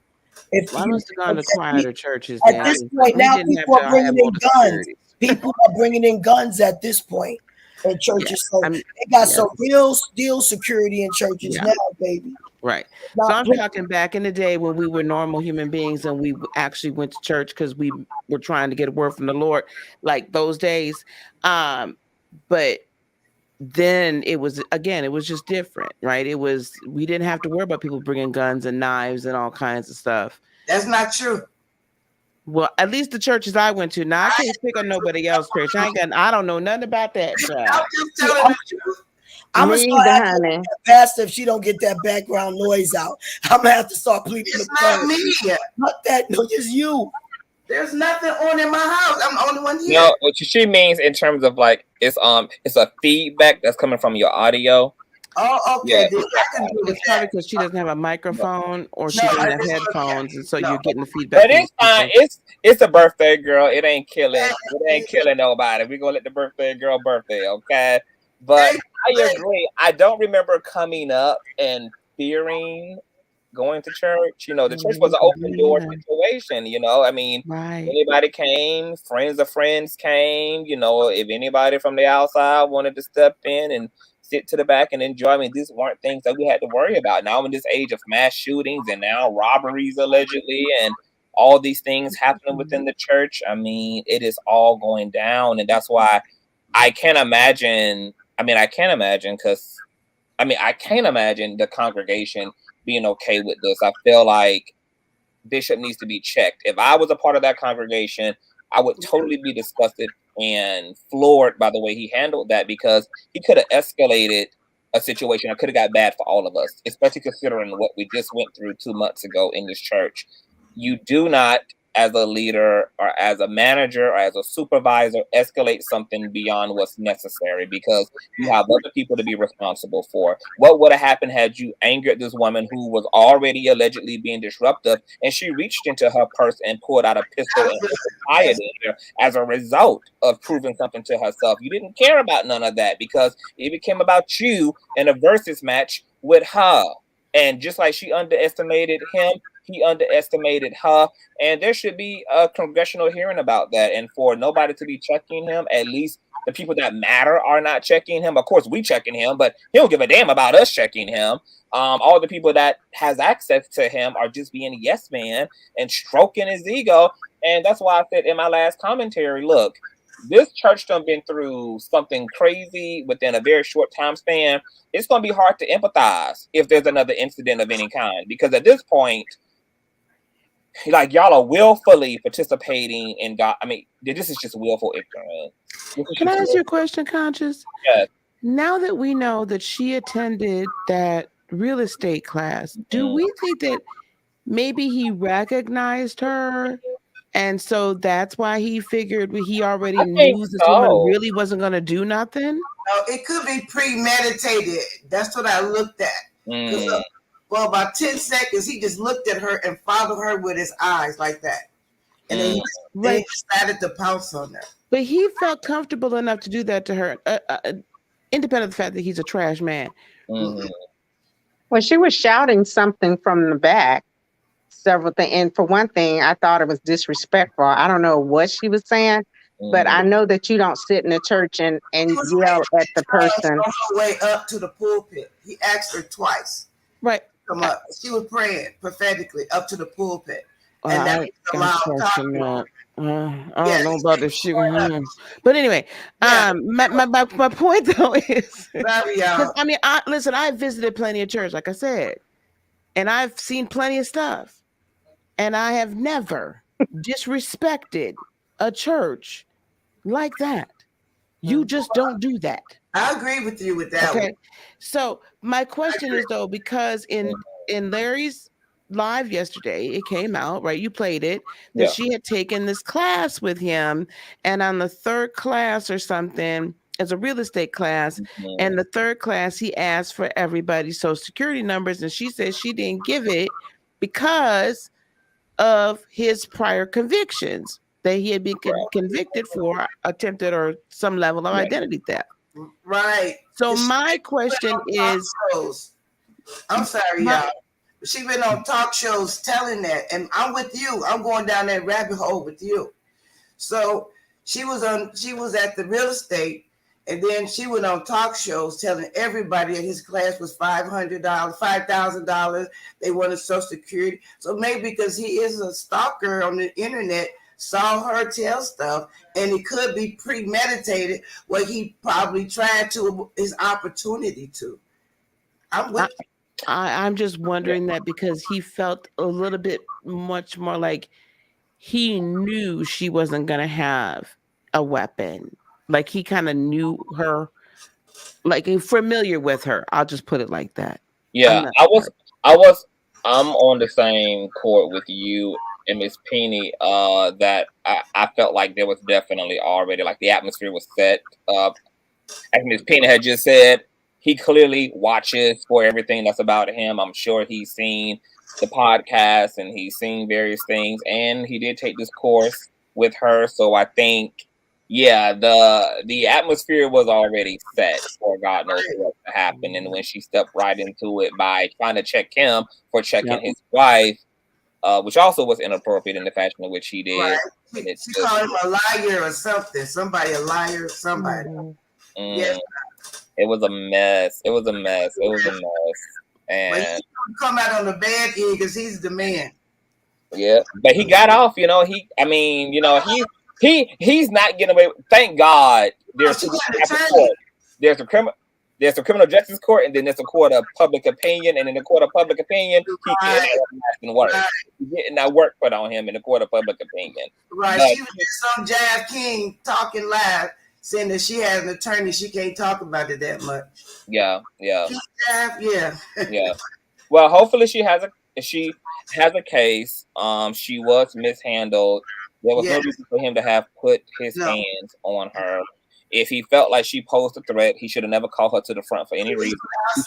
I must have gone to quieter churches. At this point, now people are bringing in guns. People are bringing in guns at this point in churches. So they got some real security in churches now, baby. Right. So I'm talking back in the day when we were normal human beings and we actually went to church because we were trying to get a word from the Lord, like those days. But then it was just different, right? We didn't have to worry about people bringing guns and knives and all kinds of stuff. That's not true. Well, at least the churches I went to. Now I can't pick on nobody else's church. I don't know nothing about that. I'm just telling you. I'm gonna start asking Pastor if she don't get that background noise out. I'm gonna have to start pleading. It's not me. Not that. No, just you. There's nothing on in my house. I'm the only one here. No, what she means in terms of like it's a feedback that's coming from your audio. Oh, okay. Yeah. It's probably because she doesn't have a microphone or she doesn't have headphones, and so you're getting the feedback. But it's fine. It's a birthday girl. It ain't killing. It ain't killing nobody. We're gonna let the birthday girl birthday, okay? But I agree. I don't remember coming up and fearing going to church. The church was an open door situation. I mean, anybody came, friends of friends came. If anybody from the outside wanted to step in and sit to the back and enjoy. I mean, these weren't things that we had to worry about. Now in this age of mass shootings and now robberies allegedly and all these things happening within the church, I mean, it is all going down. And that's why I can't imagine the congregation being okay with this. I feel like Bishop needs to be checked. If I was a part of that congregation, I would totally be disgusted and floored by the way he handled that, because he could have escalated a situation that could have got bad for all of us, especially considering what we just went through 2 months ago in this church. You do not, as a leader or as a manager or as a supervisor, escalate something beyond what's necessary, because you have other people to be responsible for. What would have happened had you angered this woman who was already allegedly being disruptive, and she reached into her purse and pulled out a pistol and fired her as a result of proving something to herself? You didn't care about none of that because it became about you in a versus match with her. And just like she underestimated him, he underestimated her, and there should be a congressional hearing about that. And for nobody to be checking him, at least the people that matter are not checking him. Of course, we checking him, but he don't give a damn about us checking him. All the people that has access to him are just being a yes man and stroking his ego. And that's why I said in my last commentary, look, this church done been through something crazy within a very short time span. It's going to be hard to empathize if there's another incident of any kind, because at this point, like, y'all are willfully participating in God. I mean, this is just willful ignorance. Can I ask you a question, Conscious? Yes. Now that we know that she attended that real estate class, do we think that maybe he recognized her, and so that's why he figured he already knew this woman really wasn't going to do nothing? No, it could be premeditated. That's what I looked at. For about 10 seconds, he just looked at her and followed her with his eyes like that. And then he decided to pounce on her. But he felt comfortable enough to do that to her, independent of the fact that he's a trash man. Well, she was shouting something from the back, several things. And for one thing, I thought it was disrespectful. I don't know what she was saying, but I know that you don't sit in a church and yell at the person. On her way up to the pulpit, he asked her twice. Right. Come up. She was praying prophetically up to the pulpit. And that was loud talking. I don't know about this shit. But anyway, my point though is, I mean, listen, I visited plenty of churches, like I said, and I've seen plenty of stuff, and I have never disrespected a church like that. You just don't do that. I agree with you with that. Okay. One. So my question is though, because in Larry's live yesterday, it came out, right? You played it, that she had taken this class with him, and on the third class or something, as a real estate class, and the third class, he asked for everybody's social security numbers, and she said she didn't give it because of his prior convictions that he had been convicted for attempted or some level of identity theft. Right. So my question is, I'm sorry, y'all. She been on talk shows telling that, and I'm with you. I'm going down that rabbit hole with you. So she was at the real estate, and then she went on talk shows telling everybody that his class was $500, $5,000. They wanted Social Security. So maybe because he is a stalker on the internet, saw her tell stuff, and it could be premeditated what he probably tried to his opportunity to. I'm just wondering that because he felt a little bit much more like he knew she wasn't going to have a weapon. Like he kind of knew her, like familiar with her. I'll just put it like that. Yeah, I'm on the same court with you and Miss Penny, that I felt like there was definitely already, like, the atmosphere was set up. As Miss Penny had just said, he clearly watches for everything that's about him. I'm sure he's seen the podcast and he's seen various things, and he did take this course with her. So I think, yeah, the atmosphere was already set for God knows what to happen. And when she stepped right into it by trying to check him for checking his wife, which also was inappropriate in the fashion in which he did. Right. She called him a liar or something. Somebody a liar, somebody. Yes. It was a mess. It was a mess. And but he come out on the bad end because he's the man. Yeah, but he got off. He's not getting away. Thank God. There's a criminal justice court, and then there's a court of public opinion, and in the court of public opinion, he can't work. He's getting that work put on him in the court of public opinion. Right. But, she was just some Jive King talking live, saying that she has an attorney, she can't talk about it that much. Yeah. Yeah. Yeah. Well, hopefully she has a case. She was mishandled. There was no reason for him to have put his hands on her. If he felt like she posed a threat, he should have never called her to the front for any reason. He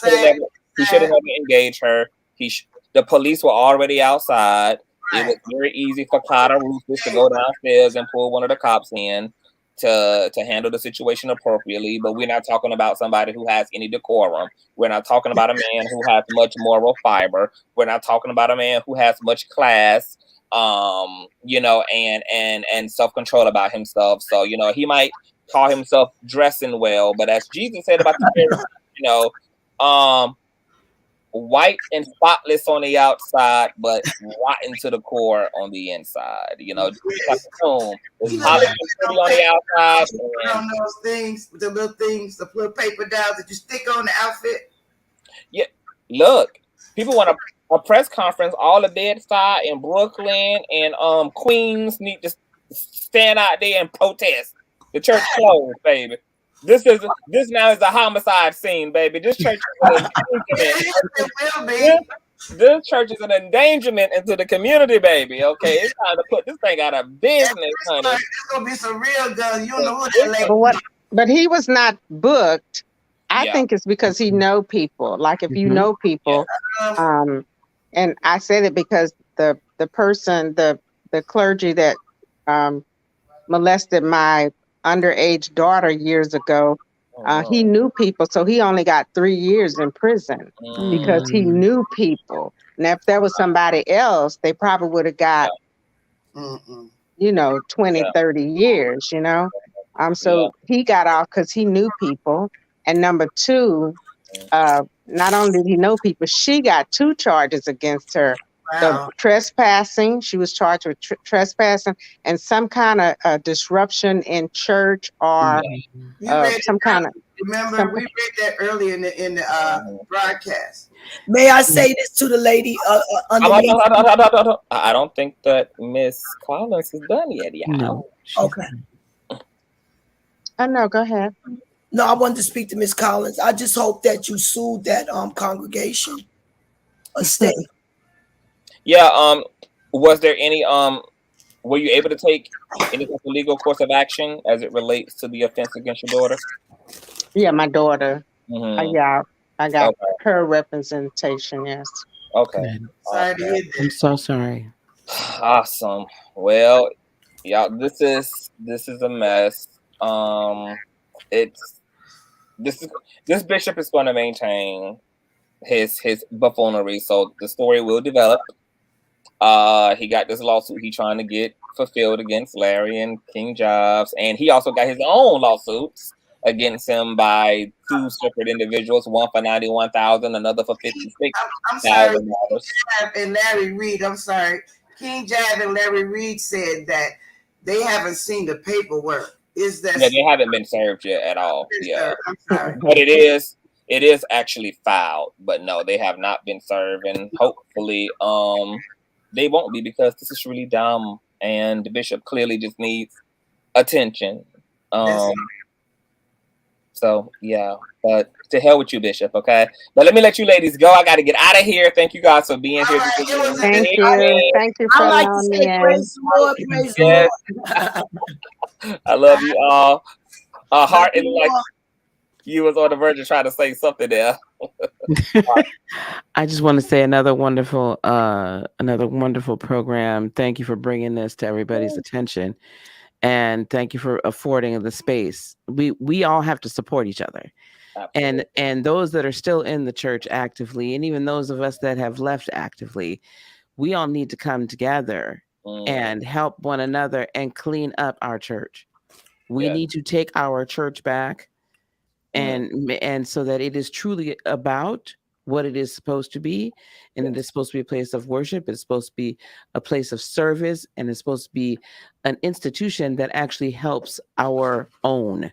should have never engaged her. The police were already outside. It was very easy for Clyde Rufus to go downstairs and pull one of the cops in to handle the situation appropriately. But we're not talking about somebody who has any decorum. We're not talking about a man who has much moral fiber. We're not talking about a man who has much class, you know, and self-control about himself. So, you know, he might call himself dressing well, but as Jesus said about the Pharisees, you know, white and spotless on the outside, but rotten to the core on the inside. You know, just like a tomb. It's polished and pretty on the outside. On those things, the little things, the little paper dolls that you stick on the outfit. Yeah, look, people want a press conference. All the Bed-Stuy in Brooklyn and Queens need to stand out there and protest. The church closed, baby. This now is a homicide scene, baby. This church is this church is an endangerment into the community, baby. Okay, it's time to put this thing out of business, honey. It's gonna be some real guns. You don't know who that lady. But he was not booked. I think it's because he know people. Like if you know people, and I said it because the person, the clergy that molested my underage daughter years ago, he knew people, so he only got 3 years in prison because he knew people. Now, if there was somebody else, they probably would have got, you know, 20, 30 years, you know. So he got off because he knew people. And number two, not only did he know people, she got 2 charges against her. The trespassing, she was charged with trespassing and some kind of disruption in church or some kind of. Remember, we read that earlier in the broadcast. May I say this to the lady underneath? I don't think that Miss Collins is done yet. No. Okay. Oh no, go ahead. No, I wanted to speak to Miss Collins. I just hope that you sued that congregation or state. Yeah, was there any were you able to take any type of legal course of action as it relates to the offense against your daughter? Yeah, my daughter. I got her representation, yes. Okay. I'm so sorry. Awesome. Well, yeah, this is a mess. This bishop is going to maintain his buffoonery, so the story will develop. He got this lawsuit he's trying to get fulfilled against Larry and King Jives, and he also got his own lawsuits against him by 2 separate individuals, one for $91,000, another for $56,000. I'm sorry, King Jive and Larry Reid. I'm sorry, King Jive and Larry Reid said that they haven't seen the paperwork. Is that? Yeah, they haven't been served yet at all. Yeah, I'm sorry, but it is actually filed. But no, they have not been served, and hopefully, they won't be because this is really dumb, and the bishop clearly just needs attention. So yeah, but to hell with you, Bishop. Okay, but let me let you ladies go. I got to get out of here. Thank you guys for being here. Thank you. Thank you for I like to say praise the Lord, praise the Lord. I love you all. Heart is like you was on the verge of trying to say something there. I just want to say another wonderful program. Thank you for bringing this to everybody's attention, and thank you for affording the space. We all have to support each other. Absolutely. And those that are still in the church actively, and even those of us that have left actively, we all need to come together and help one another and clean up our church. We need to take our church back, and so that it is truly about what it is supposed to be, and it is supposed to be a place of worship. It's supposed to be a place of service, and it's supposed to be an institution that actually helps our own.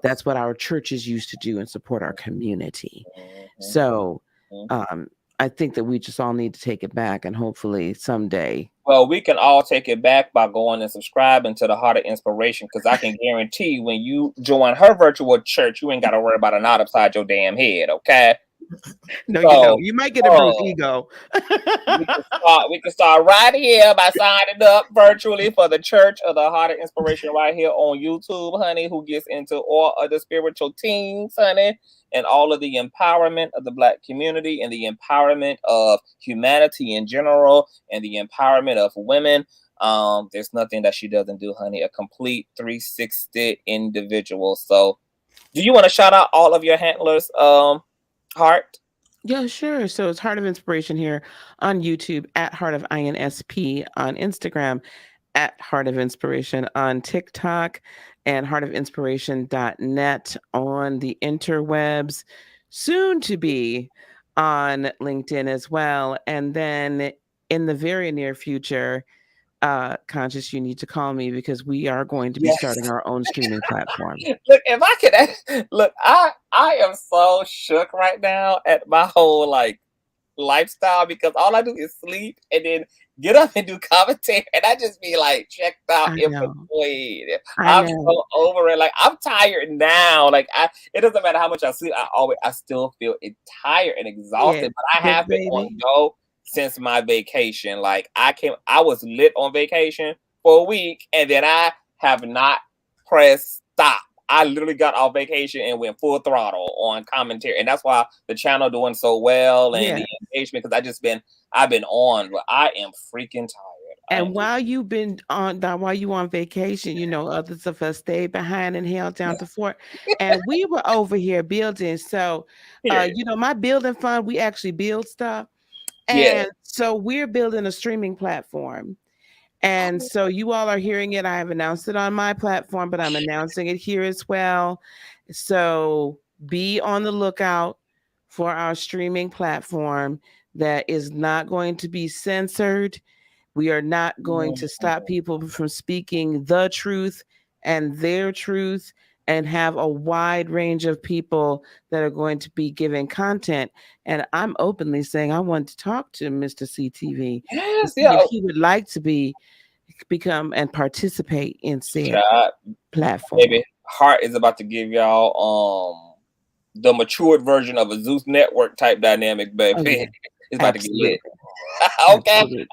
That's what our churches used to do and support our community. So I think that we just all need to take it back, and hopefully someday. Well, we can all take it back by going and subscribing to the Heart of Inspiration, because I can guarantee when you join her virtual church, you ain't got to worry about a knot upside your damn head, okay? No, you don't. You might get a bruised ego. we can start right here by signing up virtually for the Church of the Heart of Inspiration right here on YouTube, honey, who gets into all of the spiritual teams, honey, and all of the empowerment of the Black community and the empowerment of humanity in general and the empowerment of women. There's nothing that she doesn't do, honey. A complete 360 individual. So do you want to shout out all of your handlers, Heart? Yeah, sure. So it's Heart of Inspiration here on YouTube, at Heart of INSP, on Instagram, at Heart of Inspiration, on TikTok, and heartofinspiration.net on the interwebs, soon to be on LinkedIn as well. And then in the very near future, Conscious, you need to call me, because we are going to be starting our own streaming platform. Look, if I could look, I am so shook right now at my whole lifestyle, because all I do is sleep and then get up and do commentary, and I just be checked out in between. I'm so over it. I'm tired now. It doesn't matter how much I sleep, I still feel tired and exhausted. But I have been on go since my vacation. I was lit on vacation for a week, and then I have not pressed stop. I literally got off vacation and went full throttle on commentary, and that's why the channel doing so well and the engagement, because I've been on, but I am freaking tired. And while you on vacation, others of us stayed behind and held down the fort, and we were over here building. So, my building fund, we actually build stuff. And so we're building a streaming platform. And so you all are hearing it. I have announced it on my platform, but I'm announcing it here as well. So be on the lookout for our streaming platform that is not going to be censored. We are not going to stop people from speaking the truth and their truth, and have a wide range of people that are going to be giving content. And I'm openly saying I want to talk to Mr. CTV. Yes, if he would like to become and participate in said platform. Baby, Heart is about to give y'all the matured version of a Zeus Network type dynamic, baby. It's about to get lit. Okay, absolutely.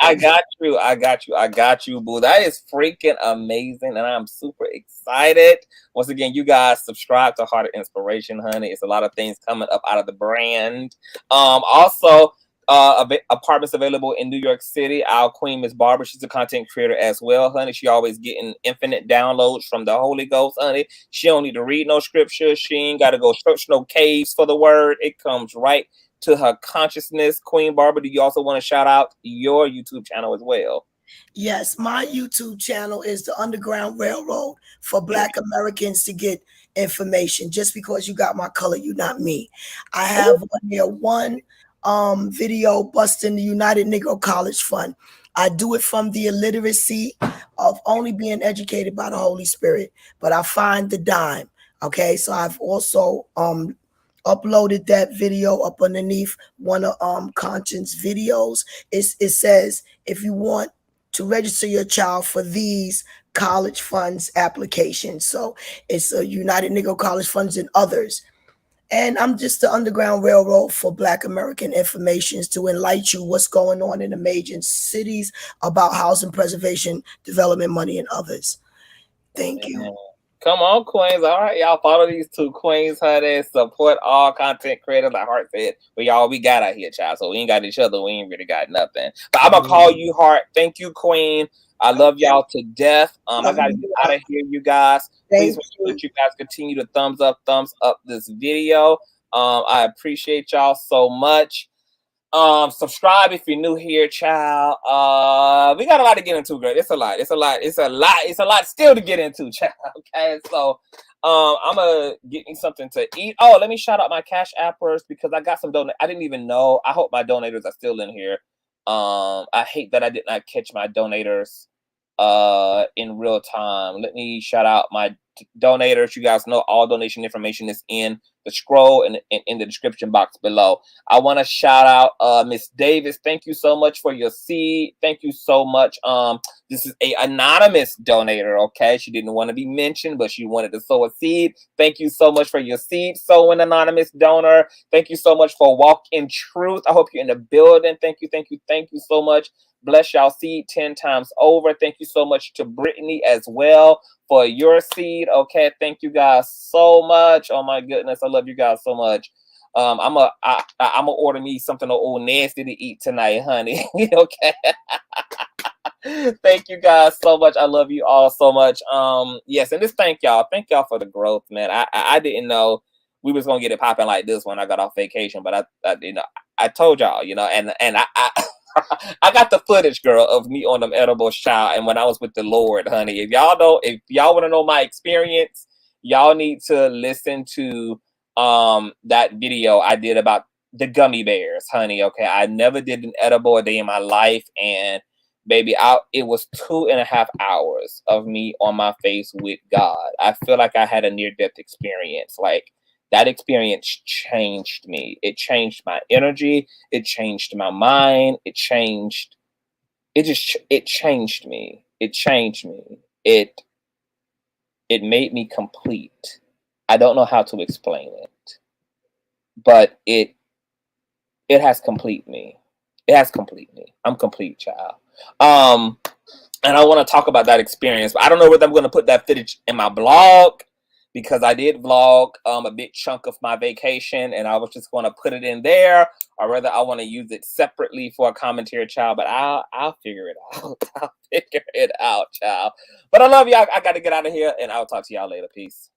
I got you, boo. That is freaking amazing, and I'm super excited. Once again, you guys subscribe to Heart of Inspiration, honey. It's a lot of things coming up out of the brand. Also, apartments available in New York City. Our queen, Miss Barbara, she's a content creator as well, honey. She always getting infinite downloads from the Holy Ghost, honey. She don't need to read no scripture. She ain't got to go search no caves for the word. It comes right to her consciousness. Queen Barbara, do you also want to shout out your YouTube channel as well? Yes, my YouTube channel is the Underground Railroad for Black Americans to get information. Just because you got my color, you not me. I have one video busting the United Negro College Fund. I do it from the illiteracy of only being educated by the Holy Spirit, but I find the dime. Okay, so I've also uploaded that video up underneath one of Conscience videos. It says, if you want to register your child for these college funds applications. So it's a United Negro College Funds and others. And I'm just the Underground Railroad for Black American informations to enlighten you what's going on in the major cities about housing preservation, development money, and others. Thank you. Come on, queens. All right, y'all follow these two queens, honey. Support all content creators, like Heart said. But y'all, we got out here, child. So we ain't got each other. We ain't really got nothing. But I'm going to call you Heart. Thank you, queen. I love y'all to death. I got to get out of here, you guys. Please make sure that you guys continue to thumbs up this video. I appreciate y'all so much. Subscribe if you're new here, child. We got a lot to get into, girl. It's a lot still to get into, child. Okay, so I'm gonna get me something to eat. Oh, let me shout out my Cash Appers, because I got some I didn't even know. I hope my donators are still in here. I hate that I did not catch my donators in real time. Let me shout out my donators. You guys know all donation information is in the scroll in the description box below. I want to shout out Miss Davis. Thank you so much for your seed. Thank you so much. This is a anonymous donator, okay? She didn't want to be mentioned, but she wanted to sow a seed. Thank you so much for your seed sowing, anonymous donor. Thank you so much for Walk in Truth. I hope you're in the building. Thank you, thank you, thank you so much. Bless y'all seed 10 times over. Thank you so much to Brittany as well for your seed. Okay, thank you guys so much. Oh my goodness, I love you guys so much. I'm gonna order me something old nasty to eat tonight, honey. Okay. Thank you guys so much. I love you all so much. Yes, and just thank y'all for the growth, man. I didn't know we was gonna get it popping like this when I got off vacation, but I told y'all, and I I got the footage, girl, of me on them edibles, child, and when I was with the Lord, honey. If y'all want to know my experience, y'all need to listen to that video I did about the gummy bears, honey. Okay, I never did an edible a day in my life, and baby, it was 2.5 hours of me on my face with God. I feel like I had a near-death experience. Like, that experience changed me. It changed my energy. It changed my mind. It changed me. It changed me. It made me complete. I don't know how to explain it, but it has complete me. It has complete me. I'm complete, child. And I want to talk about that experience, but I don't know whether I'm going to put that footage in my blog, because I did vlog a big chunk of my vacation, and I was just going to put it in there, or whether I want to use it separately for a commentary, child. But I'll figure it out. I'll figure it out, child. But I love y'all. I got to get out of here, and I'll talk to y'all later. Peace.